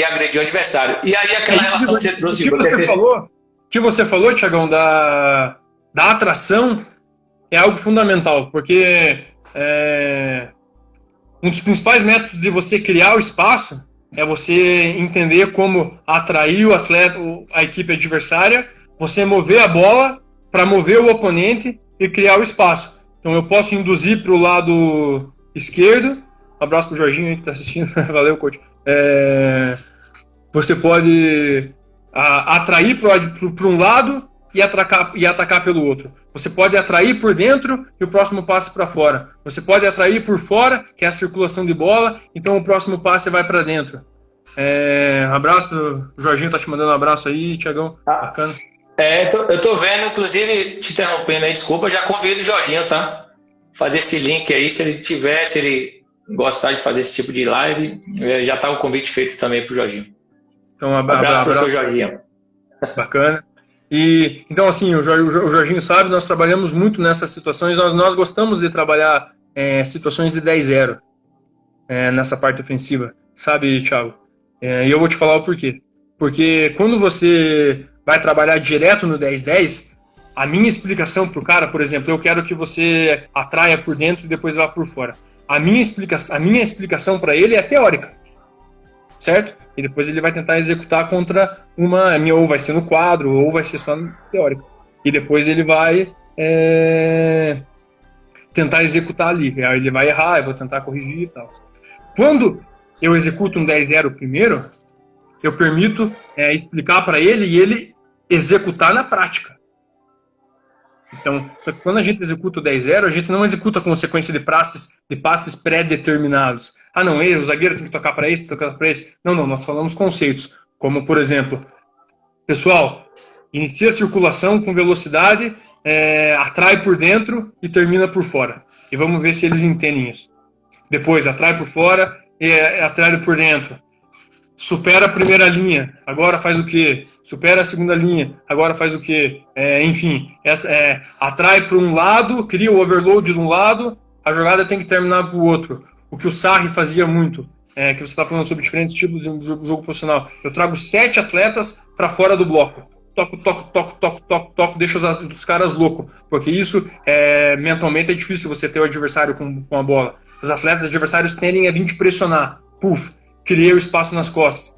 agredir o adversário. E aí aquela relação que você trouxe... O que você falou, Thiagão, da atração é algo fundamental, porque um dos principais métodos de você criar o espaço é você entender como atrair o atleta, a equipe adversária, você mover a bola para mover o oponente e criar o espaço. Então eu posso induzir para o lado esquerdo. Um abraço para o Jorginho aí que está assistindo. Valeu, coach. Você pode atrair para um lado e atacar pelo outro. Você pode atrair por dentro e o próximo passe para fora. Você pode atrair por fora, que é a circulação de bola, então o próximo passe vai para dentro. Abraço, o Jorginho tá te mandando um abraço aí, Thiagão. Bacana. Eu tô vendo, inclusive, te interrompendo aí, desculpa, já convido o Jorginho, tá? Fazer esse link aí, se ele gostar de fazer esse tipo de live, já tá o convite feito também pro Jorginho. Então, abraço pro seu Jorginho. Bacana. E, então, assim, o Jorginho sabe, nós trabalhamos muito nessas situações, nós gostamos de trabalhar situações de 10-0 nessa parte ofensiva, sabe, Thiago? E eu vou te falar o porquê. Porque quando você vai trabalhar direto no 10-10, A minha explicação pro cara, por exemplo, eu quero que você atraia por dentro e depois vá por fora. A minha explicação para ele é teórica, certo? E depois ele vai tentar executar contra uma minha, ou vai ser no quadro, ou vai ser só teórica. E depois ele vai tentar executar ali. Aí ele vai errar, eu vou tentar corrigir e tal. Quando eu executo um 10-0 primeiro, eu permito explicar para ele e ele executar na prática. Então, só que quando a gente executa o 10-0, a gente não executa com sequência de passes pré-determinados. Ah, não, o zagueiro tem que tocar para esse, tocar para esse. Não, nós falamos conceitos, como, por exemplo, pessoal, inicia a circulação com velocidade, atrai por dentro e termina por fora. E vamos ver se eles entendem isso. Depois, atrai por fora e atrai por dentro. Supera a primeira linha, agora faz o quê? Supera a segunda linha, agora faz o quê? Enfim, atrai para um lado, cria o overload de um lado, a jogada tem que terminar para o outro. O que o Sarri fazia muito, que você está falando sobre diferentes tipos de jogo profissional. Eu trago 7 atletas para fora do bloco. Toco, deixa os caras loucos. Porque isso, mentalmente, é difícil você ter o adversário com a bola. Os atletas adversários tendem a vir te pressionar. Puf, criei o espaço nas costas.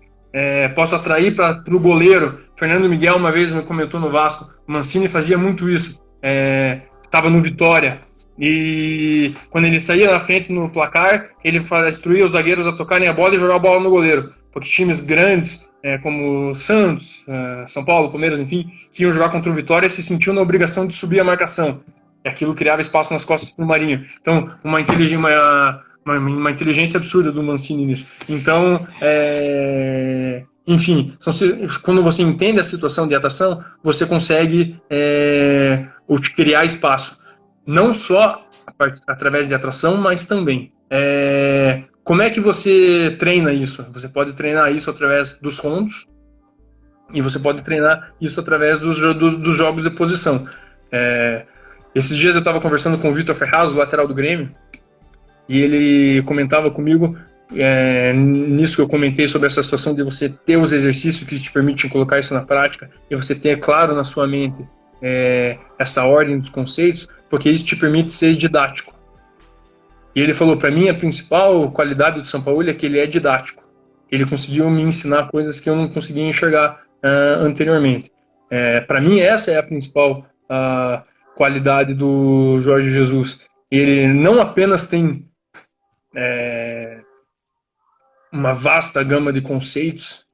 Posso atrair para o goleiro. Fernando Miguel uma vez me comentou no Vasco. O Mancini fazia muito isso. Estava no Vitória. E quando ele saía na frente no placar, ele instruía os zagueiros a tocarem a bola e jogar a bola no goleiro. Porque times grandes, como Santos, São Paulo, Palmeiras, enfim, que iam jogar contra o Vitória se sentiam na obrigação de subir a marcação. E aquilo criava espaço nas costas para o Marinho. Então, uma inteligência absurda do Mancini nisso. Então, enfim, quando você entende a situação de atuação, você consegue criar espaço. Não só através de atração, mas também. Como é que você treina isso? Você pode treinar isso através dos rondos e você pode treinar isso através dos jogos de posição. Esses dias eu estava conversando com o Vitor Ferraz, o lateral do Grêmio, e ele comentava comigo nisso que eu comentei sobre essa situação de você ter os exercícios que te permitem colocar isso na prática e você ter claro na sua mente essa ordem dos conceitos, porque isso te permite ser didático. E ele falou, para mim a principal qualidade do Sampaoli é que ele é didático. Ele conseguiu me ensinar coisas que eu não conseguia enxergar anteriormente. Para mim essa é a principal qualidade do Jorge Jesus. Ele não apenas tem uma vasta gama de conceitos,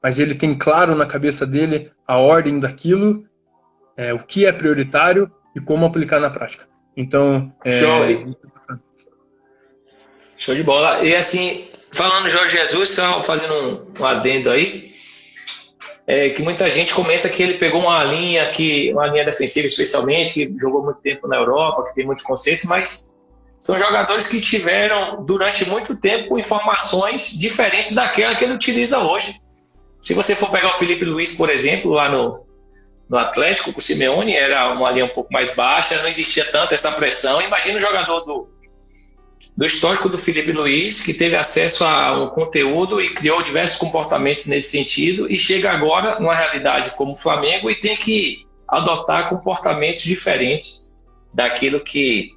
mas ele tem claro na cabeça dele a ordem daquilo, o que é prioritário e como aplicar na prática. Então, Show de bola. E assim, falando do Jorge Jesus, só fazendo um adendo aí, que muita gente comenta que ele pegou uma linha defensiva especialmente, que jogou muito tempo na Europa, que tem muitos conceitos, mas são jogadores que tiveram durante muito tempo informações diferentes daquela que ele utiliza hoje. Se você for pegar o Felipe Luiz, por exemplo, lá no Atlético, com o Simeone, era uma linha um pouco mais baixa, não existia tanto essa pressão. Imagina o jogador do histórico do Felipe Luiz, que teve acesso a um conteúdo e criou diversos comportamentos nesse sentido, e chega agora numa realidade como o Flamengo e tem que adotar comportamentos diferentes daquilo que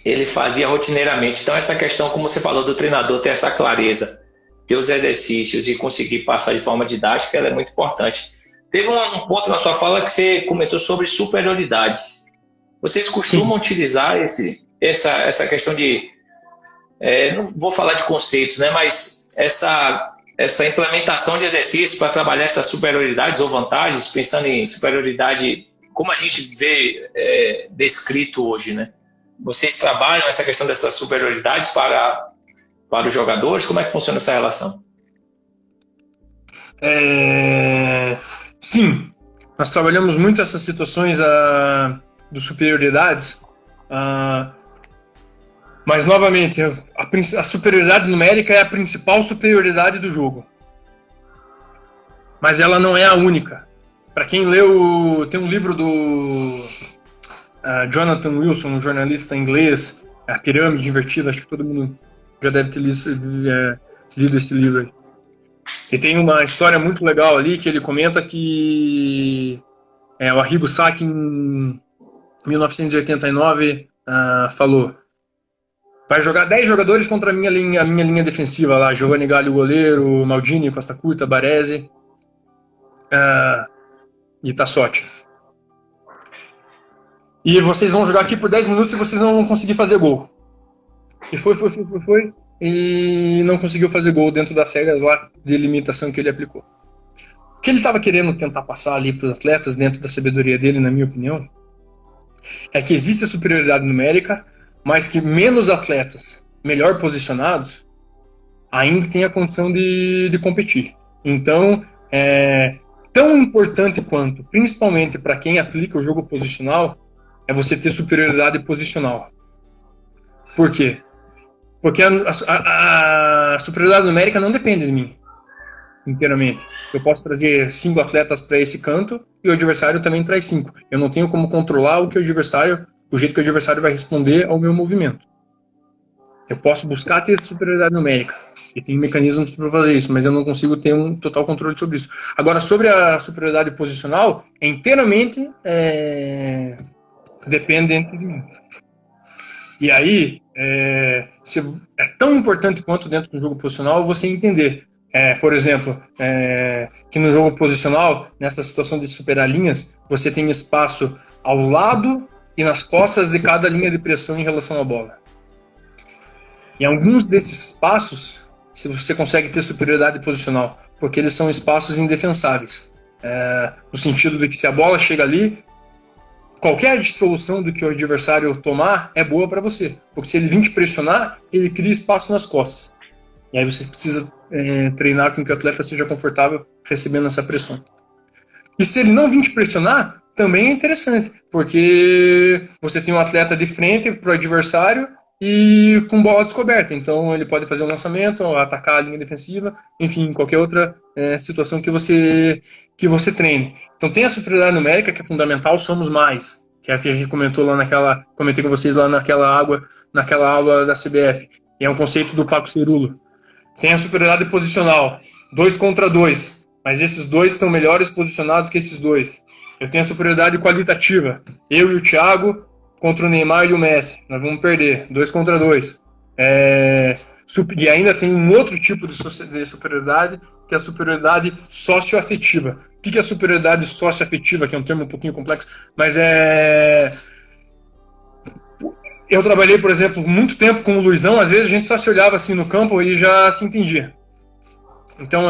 ele fazia rotineiramente. Então essa questão, como você falou, do treinador ter essa clareza, ter os exercícios e conseguir passar de forma didática, ela é muito importante. Teve um ponto na sua fala que você comentou sobre superioridades. Vocês costumam utilizar essa questão de... não vou falar de conceitos, né, mas essa implementação de exercícios para trabalhar essas superioridades ou vantagens, pensando em superioridade como a gente vê descrito hoje, né? Vocês trabalham essa questão dessas superioridades para os jogadores? Como é que funciona essa relação? Sim, nós trabalhamos muito essas situações de superioridades, mas, novamente, a superioridade numérica é a principal superioridade do jogo. Mas ela não é a única. Para quem leu, tem um livro do Jonathan Wilson, um jornalista inglês, A Pirâmide Invertida, acho que todo mundo já deve ter lido esse livro aí. E tem uma história muito legal ali que ele comenta que o Arrigo Sacchi, em 1989, falou: vai jogar 10 jogadores contra a minha linha defensiva lá, Giovanni Galli, o goleiro, Maldini, Costa Curta, Baresi e Tassotti. E vocês vão jogar aqui por 10 minutos e vocês não vão conseguir fazer gol. E foi, e não conseguiu fazer gol dentro das regras lá de limitação que ele aplicou. O que ele estava querendo tentar passar ali para os atletas, dentro da sabedoria dele, na minha opinião, é que existe a superioridade numérica, mas que menos atletas melhor posicionados ainda têm a condição de competir. Então, tão importante quanto, principalmente para quem aplica o jogo posicional, é você ter superioridade posicional. Por quê? Porque a superioridade numérica não depende de mim inteiramente. Eu posso trazer 5 atletas para esse canto e o adversário também traz 5. Eu não tenho como controlar o jeito que o adversário vai responder ao meu movimento. Eu posso buscar ter superioridade numérica e tem mecanismos para fazer isso, mas eu não consigo ter um total controle sobre isso. Agora, sobre a superioridade posicional, é inteiramente dependente de mim. E aí, é tão importante quanto dentro do jogo posicional você entender, por exemplo, que no jogo posicional, nessa situação de superar linhas, você tem espaço ao lado e nas costas de cada linha de pressão em relação à bola. Em alguns desses espaços, você consegue ter superioridade posicional, porque eles são espaços indefensáveis. No sentido de que se a bola chega ali, qualquer solução do que o adversário tomar é boa para você. Porque se ele vir te pressionar, ele cria espaço nas costas. E aí você precisa treinar com que o atleta seja confortável recebendo essa pressão. E se ele não vir te pressionar, também é interessante. Porque você tem um atleta de frente para o adversário e com bola descoberta. Então ele pode fazer um lançamento, atacar a linha defensiva, enfim, qualquer outra situação que você treine. Então tem a superioridade numérica, que é fundamental, somos mais, que é a que a gente comentou lá comentei com vocês lá naquela aula da CBF, e é um conceito do Paco Cerulo. Tem a superioridade posicional, 2 contra 2, mas esses 2 estão melhores posicionados que esses 2. Eu tenho a superioridade qualitativa, eu e o Thiago contra o Neymar e o Messi, nós vamos perder, 2 contra 2. E ainda tem um outro tipo de superioridade, que é a superioridade socioafetiva. O que é a superioridade socioafetiva? Que é um termo um pouquinho complexo, mas eu trabalhei, por exemplo, muito tempo com o Luizão, às vezes a gente só se olhava assim no campo e já se entendia. Então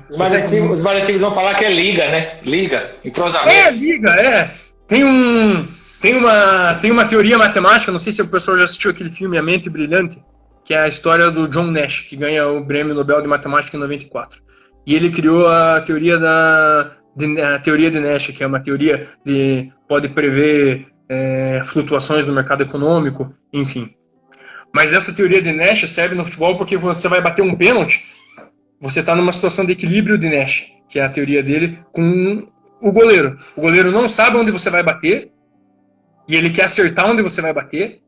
Os mais antigos vão falar que é liga, né? Liga, entrosamento. Liga. Tem uma teoria matemática, não sei se o pessoal já assistiu aquele filme A Mente Brilhante, que é a história do John Nash, que ganha o Prêmio Nobel de Matemática em 94. E ele criou a teoria de Nash, que é uma teoria que pode prever flutuações no mercado econômico, enfim. Mas essa teoria de Nash serve no futebol porque você vai bater um pênalti, você está numa situação de equilíbrio de Nash, que é a teoria dele, com o goleiro. O goleiro não sabe onde você vai bater, e ele quer acertar onde você vai bater,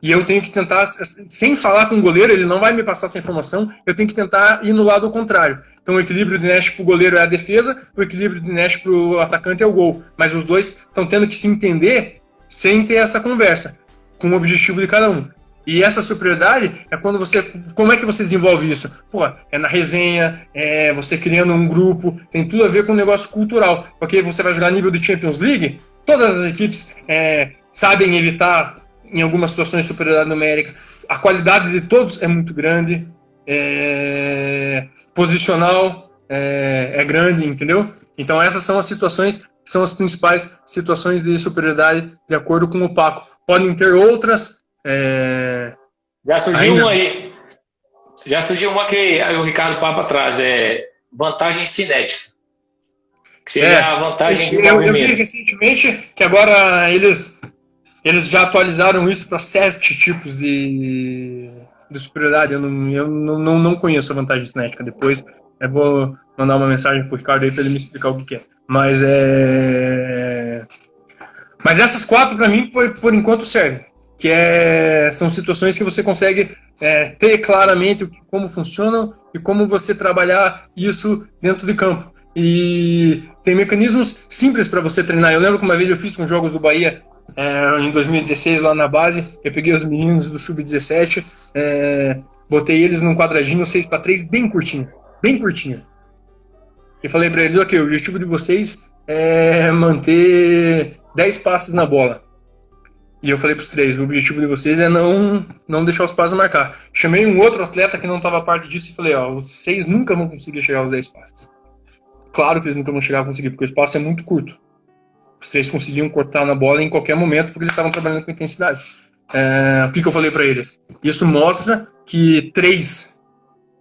e eu tenho que tentar, sem falar com o goleiro, ele não vai me passar essa informação, eu tenho que tentar ir no lado contrário. Então o equilíbrio de Nash para o goleiro é a defesa, o equilíbrio de Nash para o atacante é o gol. Mas os dois estão tendo que se entender sem ter essa conversa, com o objetivo de cada um. E essa superioridade é quando como é que você desenvolve isso? É na resenha, você criando um grupo, tem tudo a ver com um negócio cultural. Porque você vai jogar nível de Champions League, todas as equipes sabem evitar, em algumas situações, superioridade numérica. A qualidade de todos é muito grande, posicional é grande, entendeu? Então essas são as situações, são as principais situações de superioridade, de acordo com o Paco. Podem ter outras. Já surgiu uma aí. Já surgiu uma que o Ricardo Papa traz, vantagem cinética. Que seria a vantagem de movimento. Eu vi recentemente que agora eles já atualizaram isso para 7 tipos de superioridade. Eu não conheço a vantagem cinética. Depois eu vou mandar uma mensagem pro Ricardo aí para ele me explicar o que é. Mas essas 4 para mim por enquanto servem. Que são situações que você consegue ter claramente como funcionam e como você trabalhar isso dentro de campo. e tem mecanismos simples para você treinar. Eu lembro que uma vez eu fiz com jogos do Bahia em 2016 lá na base, eu peguei os meninos do Sub-17, botei eles num quadradinho 6x3 bem curtinho. E falei para eles, ok, o objetivo de vocês é manter 10 passes na bola. E eu falei para os três, o objetivo de vocês é não deixar os passes marcar. Chamei um outro atleta que não estava parte disso e falei, vocês nunca vão conseguir chegar aos 10 passes. Claro que eles nunca vão chegar a conseguir, porque o espaço é muito curto. Os três conseguiam cortar na bola em qualquer momento, porque eles estavam trabalhando com intensidade. O que eu falei para eles? Isso mostra que 3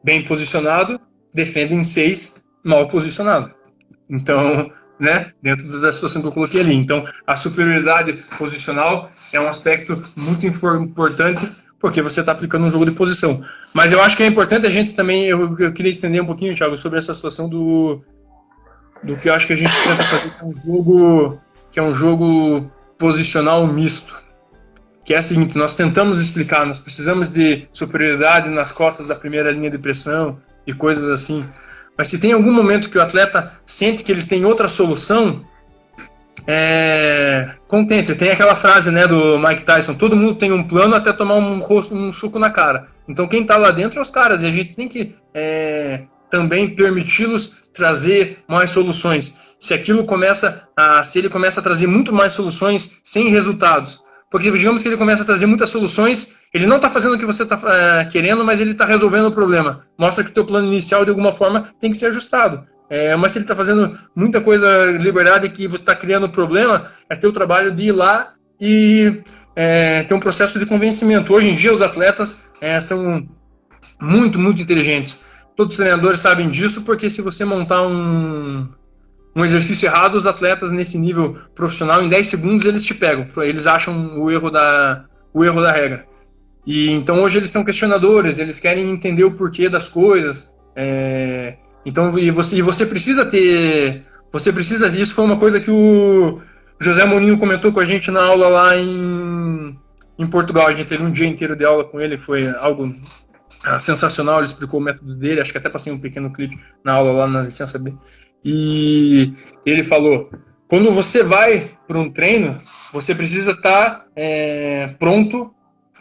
bem posicionado defendem 6 mal posicionado. Então, né, dentro da situação que eu coloquei ali. Então, a superioridade posicional é um aspecto muito importante, porque você está aplicando um jogo de posição. Mas eu acho que é importante a gente também, eu queria estender um pouquinho, Thiago, sobre essa situação do que eu acho que a gente tenta fazer que é um jogo posicional misto. Que é o seguinte, nós tentamos explicar, nós precisamos de superioridade nas costas da primeira linha de pressão e coisas assim. Mas se tem algum momento que o atleta sente que ele tem outra solução, contente. Tem aquela frase, né, do Mike Tyson, todo mundo tem um plano até tomar um suco na cara. Então quem está lá dentro é os caras, e a gente tem que também permiti-los trazer mais soluções. Se ele começa a trazer muito mais soluções sem resultados, porque digamos que ele começa a trazer muitas soluções, ele não está fazendo o que você está querendo, mas ele está resolvendo o problema. Mostra que o teu plano inicial, de alguma forma, tem que ser ajustado. Mas se ele está fazendo muita coisa liberdade que você está criando problema, é teu trabalho de ir lá e ter um processo de convencimento. Hoje em dia, os atletas são muito, muito inteligentes. Todos os treinadores sabem disso, porque se você montar um exercício errado, os atletas nesse nível profissional, em 10 segundos eles te pegam, eles acham o erro da regra. E então hoje eles são questionadores, eles querem entender o porquê das coisas. Então você precisa ter, isso foi uma coisa que o José Mourinho comentou com a gente na aula lá em Portugal. A gente teve um dia inteiro de aula com ele, foi algo sensacional. Ele explicou o método dele, acho que até passei um pequeno clipe na aula lá na licença B. E ele falou, quando você vai para um treino, você precisa estar pronto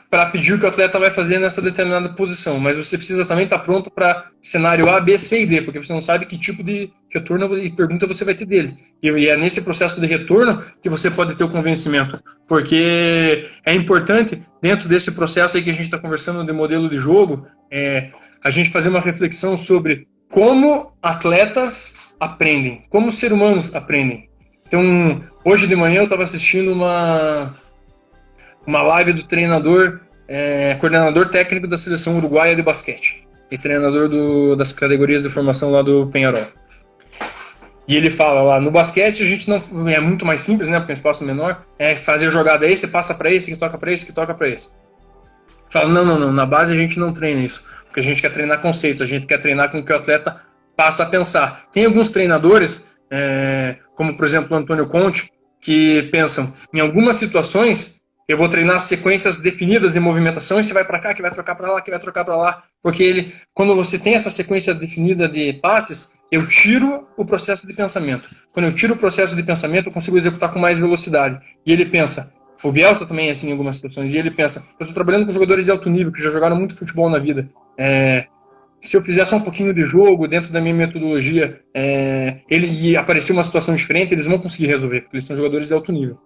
para pedir o que o atleta vai fazer nessa determinada posição, mas você precisa também estar pronto para cenário A, B, C e D, porque você não sabe que tipo de retorno e pergunta você vai ter dele. E é nesse processo de retorno que você pode ter o convencimento, porque é importante, dentro desse processo aí que a gente está conversando de modelo de jogo, a gente fazer uma reflexão sobre como atletas aprendem, como seres humanos aprendem. Então, hoje de manhã eu estava assistindo uma live do treinador, coordenador técnico da seleção uruguaia de basquete e treinador das categorias de formação lá do Peñarol. E ele fala lá, no basquete a gente não é muito mais simples, né, porque é um espaço menor, fazer jogada aí, você passa para esse, que toca para esse, que toca para esse. Fala, não, na base a gente não treina isso, porque a gente quer treinar conceitos, a gente quer treinar com o que o atleta passa a pensar. Tem alguns treinadores, como por exemplo o Antônio Conte, que pensam, em algumas situações eu vou treinar sequências definidas de movimentação e você vai para cá, que vai trocar para lá, que vai trocar para lá, porque quando você tem essa sequência definida de passes, eu tiro o processo de pensamento. Quando eu tiro o processo de pensamento, eu consigo executar com mais velocidade. E ele pensa, o Bielsa também é assim em algumas situações, e ele pensa, eu estou trabalhando com jogadores de alto nível, que já jogaram muito futebol na vida. Se eu fizer só um pouquinho de jogo dentro da minha metodologia, e aparecer uma situação diferente, eles vão conseguir resolver, porque eles são jogadores de alto nível.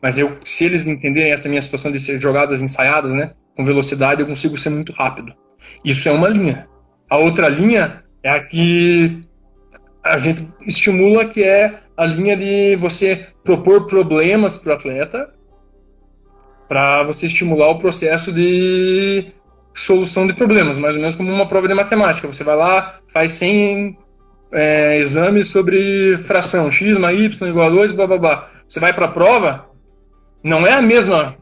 Mas se eles entenderem essa minha situação de ser jogadas ensaiadas, né, com velocidade, eu consigo ser muito rápido. Isso é uma linha. A outra linha é a que a gente estimula, que é a linha de você propor problemas para o atleta, para você estimular o processo de solução de problemas, mais ou menos como uma prova de matemática. Você vai lá, faz 100 exames sobre fração, x mais y igual a 2, blá blá blá. Você vai para a prova, não é a mesma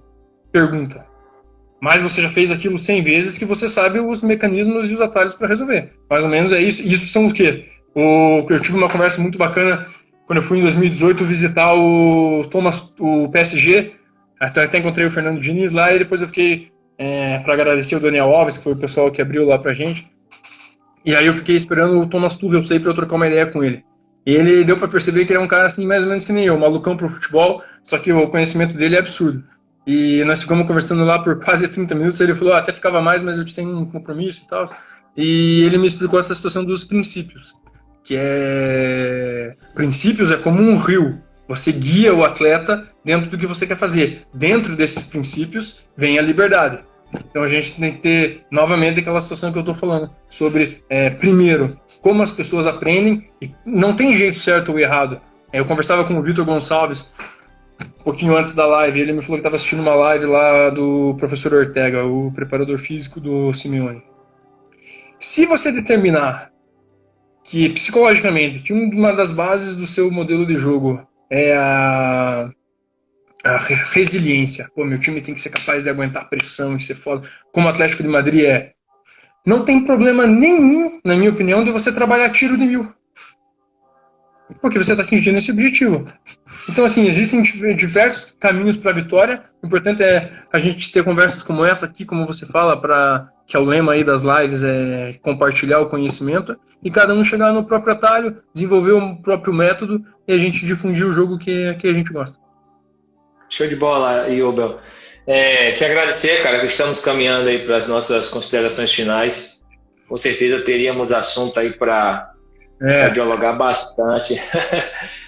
pergunta, mas você já fez aquilo 100 vezes que você sabe os mecanismos e os atalhos para resolver. Mais ou menos é isso. Isso são o quê? Eu tive uma conversa muito bacana quando eu fui em 2018 visitar o PSG. Até encontrei o Fernando Diniz lá e depois eu fiquei para agradecer o Daniel Alves, que foi o pessoal que abriu lá pra gente. E aí eu fiquei esperando o Thomas Tuchel sair para eu trocar uma ideia com ele. E ele deu para perceber que ele é um cara assim, mais ou menos que nem eu, malucão pro futebol, só que o conhecimento dele é absurdo. E nós ficamos conversando lá por quase 30 minutos, ele falou, até ficava mais, mas eu tenho um compromisso e tal. E ele me explicou essa situação dos princípios, que princípios é como um rio. Você guia o atleta dentro do que você quer fazer. Dentro desses princípios vem a liberdade. Então a gente tem que ter, novamente, aquela situação que eu estou falando, sobre, primeiro, como as pessoas aprendem, e não tem jeito certo ou errado. Eu conversava com o Vitor Gonçalves, um pouquinho antes da live, ele me falou que estava assistindo uma live lá do professor Ortega, o preparador físico do Simeone. Se você determinar que, psicologicamente, que uma das bases do seu modelo de jogo é a resiliência. Pô, meu time tem que ser capaz de aguentar a pressão e ser foda. Como o Atlético de Madrid é. Não tem problema nenhum, na minha opinião, de você trabalhar tiro de 1000. Porque você está atingindo esse objetivo. Então, assim, existem diversos caminhos para a vitória. O importante é a gente ter conversas como essa aqui, como você fala, que é o lema aí das lives, é compartilhar o conhecimento, e cada um chegar no próprio atalho, desenvolver o próprio método, e a gente difundir o jogo que a gente gosta. Show de bola, Iobel. Te agradecer, cara, que estamos caminhando aí para as nossas considerações finais. Com certeza teríamos assunto aí para dialogar bastante.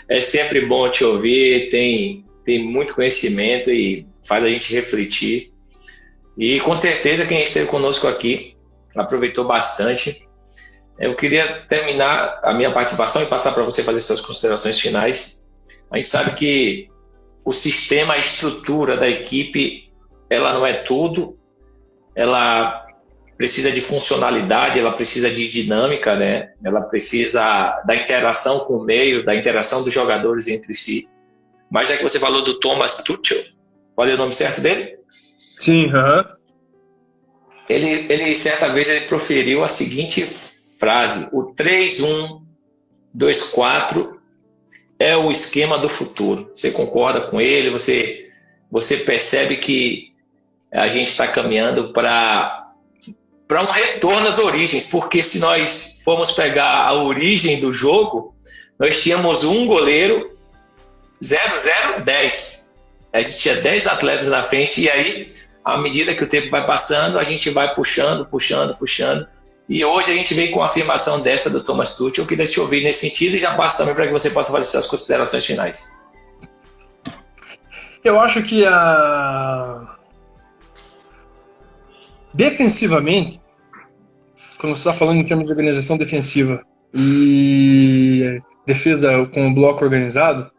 É sempre bom te ouvir, tem muito conhecimento e faz a gente refletir. E com certeza quem esteve conosco aqui aproveitou bastante. Eu queria terminar a minha participação e passar para você fazer suas considerações finais. A gente sabe que o sistema, a estrutura da equipe, ela não é tudo, ela precisa de funcionalidade, ela precisa de dinâmica, né? Ela precisa da interação com o meio, da interação dos jogadores entre si. Mas já que você falou do Thomas Tuchel, qual é o nome certo dele? Sim, Ele certa vez ele proferiu a seguinte frase: o 3-1-2-4 é o esquema do futuro. Você concorda com ele? Você percebe que a gente está caminhando para um retorno às origens, porque se nós formos pegar a origem do jogo, nós tínhamos um goleiro 0-0-10. A gente tinha 10 atletas na frente, e aí, à medida que o tempo vai passando, a gente vai puxando. E hoje a gente vem com a afirmação dessa do Thomas Tuchel. Eu queria te ouvir nesse sentido e já passo também para que você possa fazer suas considerações finais. Eu acho que defensivamente, quando você está falando em termos de organização defensiva e defesa com o bloco organizado,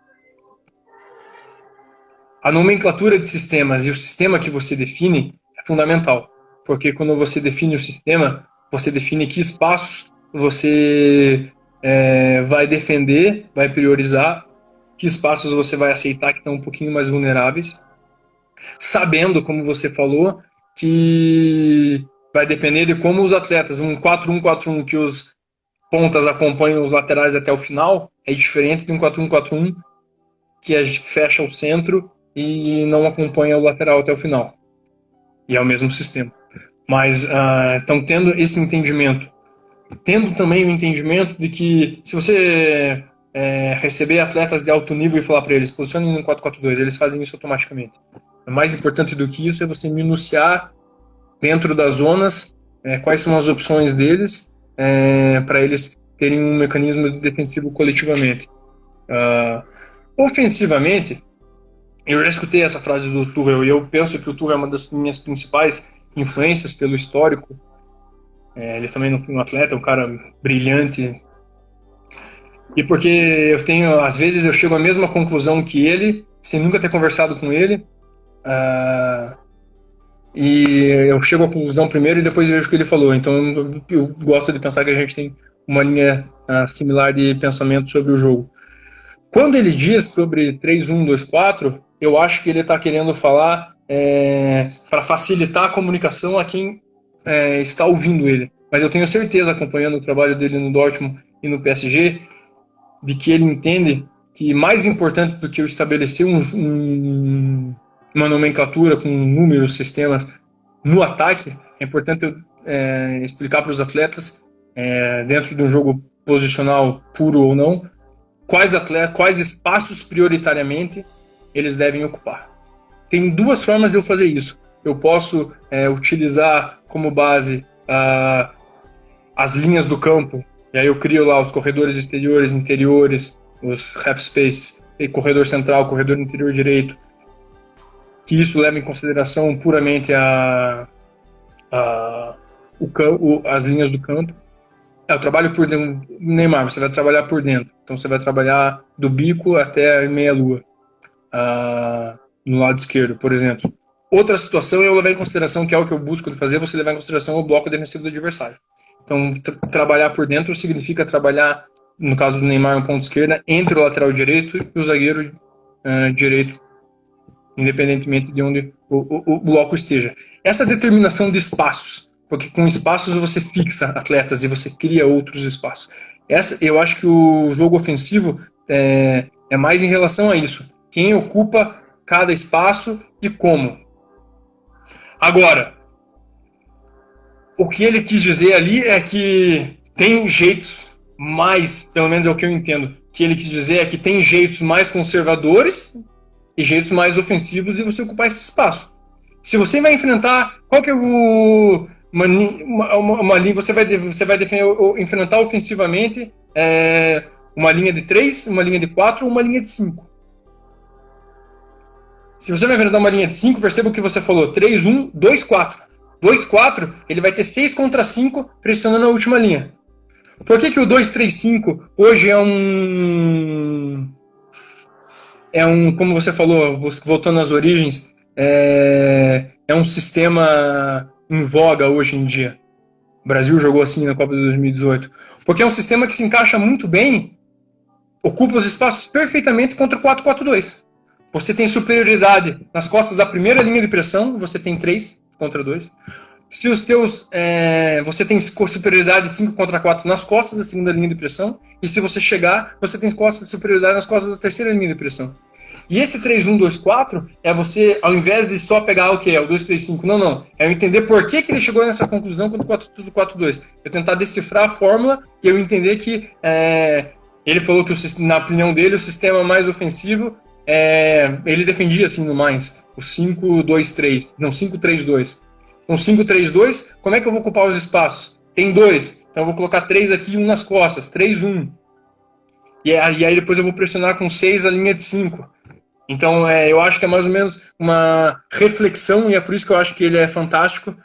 a nomenclatura de sistemas e o sistema que você define é fundamental. Porque quando você define o sistema, você define que espaços você vai defender, vai priorizar, que espaços você vai aceitar que estão um pouquinho mais vulneráveis, sabendo, como você falou, que vai depender de como os atletas, um 4-1-4-1 que os pontas acompanham os laterais até o final, é diferente de um 4-1-4-1 que fecha o centro e não acompanha o lateral até o final. E é o mesmo sistema. Mas estão tendo esse entendimento. Tendo também o entendimento de que se você receber atletas de alto nível e falar para eles, posicionem no 4-4-2, eles fazem isso automaticamente. O mais importante do que isso é você minuciar dentro das zonas quais são as opções deles para eles terem um mecanismo defensivo coletivamente. Ofensivamente, eu já escutei essa frase do Tuchel e eu penso que o Tuchel é uma das minhas principais influências pelo histórico. Ele também não foi um atleta, é um cara brilhante. E porque às vezes eu chego à mesma conclusão que ele, sem nunca ter conversado com ele. E eu chego à conclusão primeiro e depois vejo o que ele falou. Então eu gosto de pensar que a gente tem uma linha similar de pensamento sobre o jogo. Quando ele diz sobre 3-1-2-4, eu acho que ele está querendo falar para facilitar a comunicação a quem está ouvindo ele. Mas eu tenho certeza, acompanhando o trabalho dele no Dortmund e no PSG, de que ele entende que mais importante do que eu estabelecer uma nomenclatura com números, sistemas no ataque, é importante eu explicar para os atletas, dentro de um jogo posicional puro ou não, quais espaços prioritariamente eles devem ocupar. Tem duas formas de eu fazer isso. Eu posso utilizar como base as linhas do campo, e aí eu crio lá os corredores exteriores, interiores, os half spaces, corredor central, corredor interior direito, que isso leva em consideração puramente as linhas do campo. Eu trabalho por dentro, Neymar, você vai trabalhar por dentro, então você vai trabalhar do bico até a meia-lua, no lado esquerdo, por exemplo. Outra situação eu levar em consideração, que é o que eu busco fazer, você levar em consideração o bloco defensivo do adversário. Então, trabalhar por dentro significa trabalhar, no caso do Neymar, um ponto esquerda, entre o lateral direito e o zagueiro direito, independentemente de onde o bloco esteja. Essa determinação de espaços, porque com espaços você fixa atletas e você cria outros espaços. Eu acho que o jogo ofensivo é mais em relação a isso. Quem ocupa cada espaço e como. Agora, o que ele quis dizer ali é que tem jeitos mais, pelo menos é o que eu entendo, que ele quis dizer é que tem jeitos mais conservadores e jeitos mais ofensivos de você ocupar esse espaço. Se você vai enfrentar, qual que é uma linha, você vai enfrentar ofensivamente uma linha de 3, uma linha de 4 ou uma linha de 5. Se você vai enfrentar uma linha de 5, perceba o que você falou, 3-1, 2-4. 2-4, ele vai ter 6 contra 5 pressionando a última linha. Por que o 2-3-5 hoje como você falou, voltando às origens, é um sistema em voga hoje em dia. O Brasil jogou assim na Copa de 2018. Porque é um sistema que se encaixa muito bem, ocupa os espaços perfeitamente contra o 4-4-2. Você tem superioridade nas costas da primeira linha de pressão, você tem 3 contra 2. Se os teus, você tem superioridade 5 contra 4 nas costas da segunda linha de pressão, e se você chegar, você tem superioridade nas costas da terceira linha de pressão. E esse 3-1-2-4 é você, ao invés de só pegar o que é o 2-3-5, não, é eu entender por que ele chegou nessa conclusão quando o 4-4-2. Eu tentar decifrar a fórmula e eu entender que ele falou que, na opinião dele, o sistema mais ofensivo, ele defendia assim no Mainz, o 5-2-3, não, 5-3-2. Com 5-3-2, como é que eu vou ocupar os espaços? Tem 2, então eu vou colocar 3 aqui e 1 nas costas, 3-1. E aí depois eu vou pressionar com 6 a linha de 5. Então eu acho que é mais ou menos uma reflexão, e é por isso que eu acho que ele é fantástico,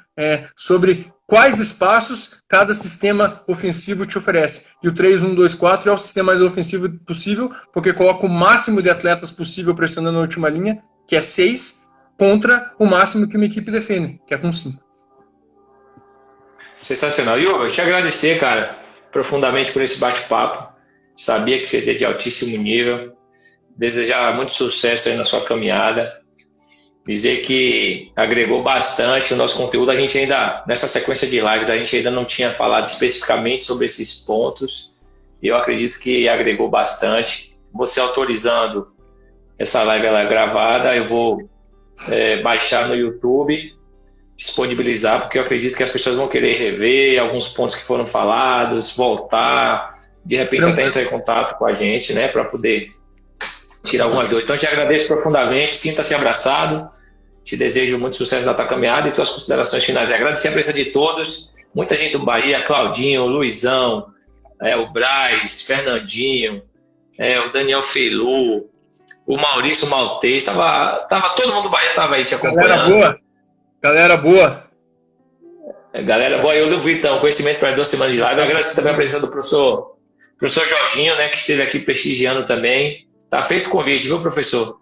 sobre quais espaços cada sistema ofensivo te oferece. E o 3-1-2-4 é o sistema mais ofensivo possível, porque coloca o máximo de atletas possível pressionando a última linha, que é 6, contra o máximo que uma equipe defende, que é com 5. Sensacional. Hugo, eu te agradecer, cara, profundamente por esse bate-papo. Sabia que você é de altíssimo nível. Desejar muito sucesso aí na sua caminhada. Dizer que agregou bastante o nosso conteúdo. A gente ainda, nessa sequência de lives, a gente ainda não tinha falado especificamente sobre esses pontos. E eu acredito que agregou bastante. Você autorizando essa live, ela é gravada, eu vou baixar no YouTube, disponibilizar, porque eu acredito que as pessoas vão querer rever alguns pontos que foram falados, voltar, de repente até entrar em contato com a gente, né, para poder tirar algumas dúvidas. Então, eu te agradeço profundamente, sinta-se abraçado, te desejo muito sucesso na tua caminhada e tuas considerações finais. Agradecer a presença de todos, muita gente do Bahia, Claudinho, Luizão, o Braz, Fernandinho, o Daniel Feilu, o Maurício Maltês, tava todo mundo do Bahia tava aí te acompanhando. Galera boa. Galera boa, eu do Vitão, conhecimento para 2 semanas de live. Eu agradeço também a presença do professor Jorginho, né, que esteve aqui prestigiando também. Tá feito o convite, viu, professor?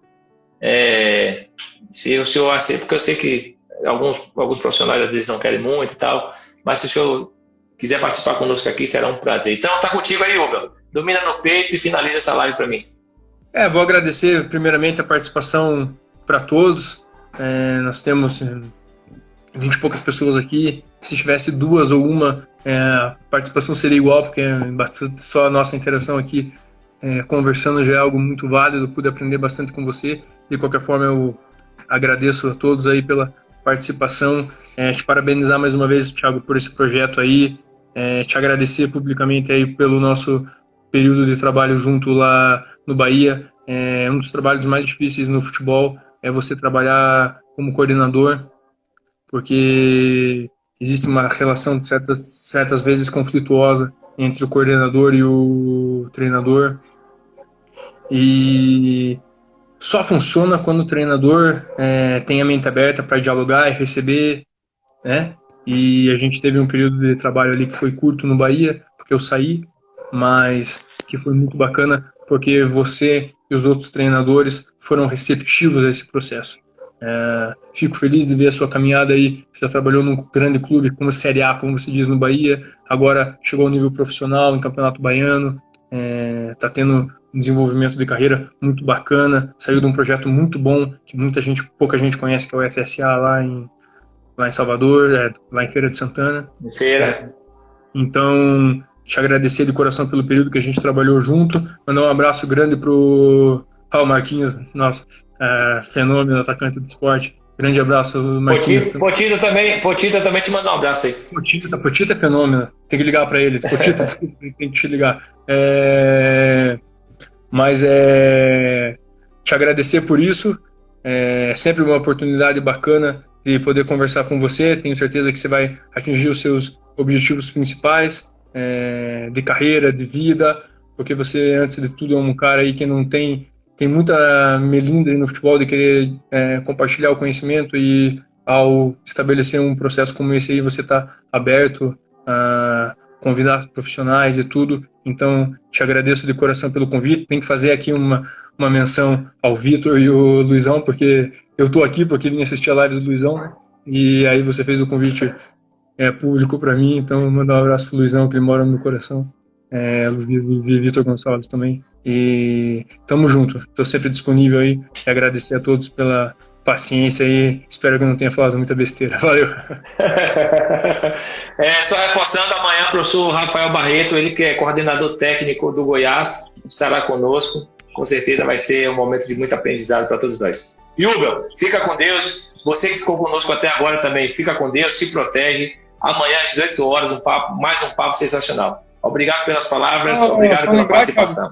Se o senhor aceita, porque eu sei que alguns profissionais às vezes não querem muito e tal, mas se o senhor quiser participar conosco aqui, será um prazer. Então, tá contigo aí, Hugo. Domina no peito e finaliza essa live para mim. Vou agradecer primeiramente a participação para todos. Nós temos 20 e poucas pessoas aqui. Se tivesse 2 ou 1, a participação seria igual, porque bastante só a nossa interação aqui conversando já é algo muito válido. Pude aprender bastante com você. De qualquer forma, eu agradeço a todos aí pela participação. Te parabenizar mais uma vez, Thiago, por esse projeto aí. Te agradecer publicamente aí pelo nosso período de trabalho junto lá no Bahia. Um dos trabalhos mais difíceis no futebol é você trabalhar como coordenador, porque existe uma relação de certas vezes conflituosa entre o coordenador e o treinador, e só funciona quando o treinador tem a mente aberta para dialogar e receber, né? E a gente teve um período de trabalho ali que foi curto no Bahia, porque eu saí, mas que foi muito bacana, porque você e os outros treinadores foram receptivos a esse processo. Fico feliz de ver a sua caminhada aí. Você já trabalhou num grande clube como a Série A, como você diz, no Bahia, agora chegou ao nível profissional em Campeonato Baiano, está tendo um desenvolvimento de carreira muito bacana, saiu de um projeto muito bom que pouca gente conhece, que é o FSA lá em Salvador, lá em Feira de Santana. Feira. Então, te agradecer de coração pelo período que a gente trabalhou junto, mandar um abraço grande pro Raul Marquinhos, nosso fenômeno, atacante do esporte. Grande abraço, Marquinhos. Potita também te mandar um abraço aí. Potita é fenômeno, tem que ligar para ele. Potita, tem que te ligar. Mas te agradecer por isso, é sempre uma oportunidade bacana de poder conversar com você. Tenho certeza que você vai atingir os seus objetivos principais de carreira, de vida, porque você, antes de tudo, é um cara aí que não tem muita melindre no futebol de querer compartilhar o conhecimento, e ao estabelecer um processo como esse aí, você está aberto a convidar profissionais e tudo. Então, te agradeço de coração pelo convite. Tem que fazer aqui uma menção ao Vitor e o Luizão, porque eu tô aqui porque vim assistir a live do Luizão, né? E aí você fez o convite público para mim, então mandar um abraço pro Luizão, que ele mora no meu coração. Vitor Gonçalves também. E tamo junto. Tô sempre disponível aí. E agradecer a todos pela paciência aí. Espero que eu não tenha falado muita besteira. Valeu. Só reforçando, amanhã o professor Rafael Barreto, ele que é coordenador técnico do Goiás, estará conosco. Com certeza vai ser um momento de muito aprendizado para todos nós. Yuga, fica com Deus. Você que ficou conosco até agora também, fica com Deus, se protege. Amanhã às 18 horas, mais um papo sensacional. Obrigado pelas palavras, obrigado pela participação.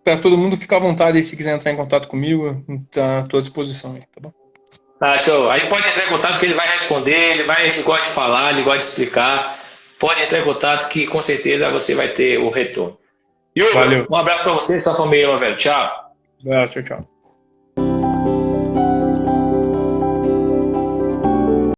Para todo mundo, fica à vontade aí, se quiser entrar em contato comigo, tá à tua disposição aí, tá bom? Show. Aí pode entrar em contato que ele vai responder, ele gosta de falar, ele gosta de explicar. Pode entrar em contato que com certeza você vai ter o retorno. Valeu. Um abraço para você e sua família, meu velho. Tchau. Tchau.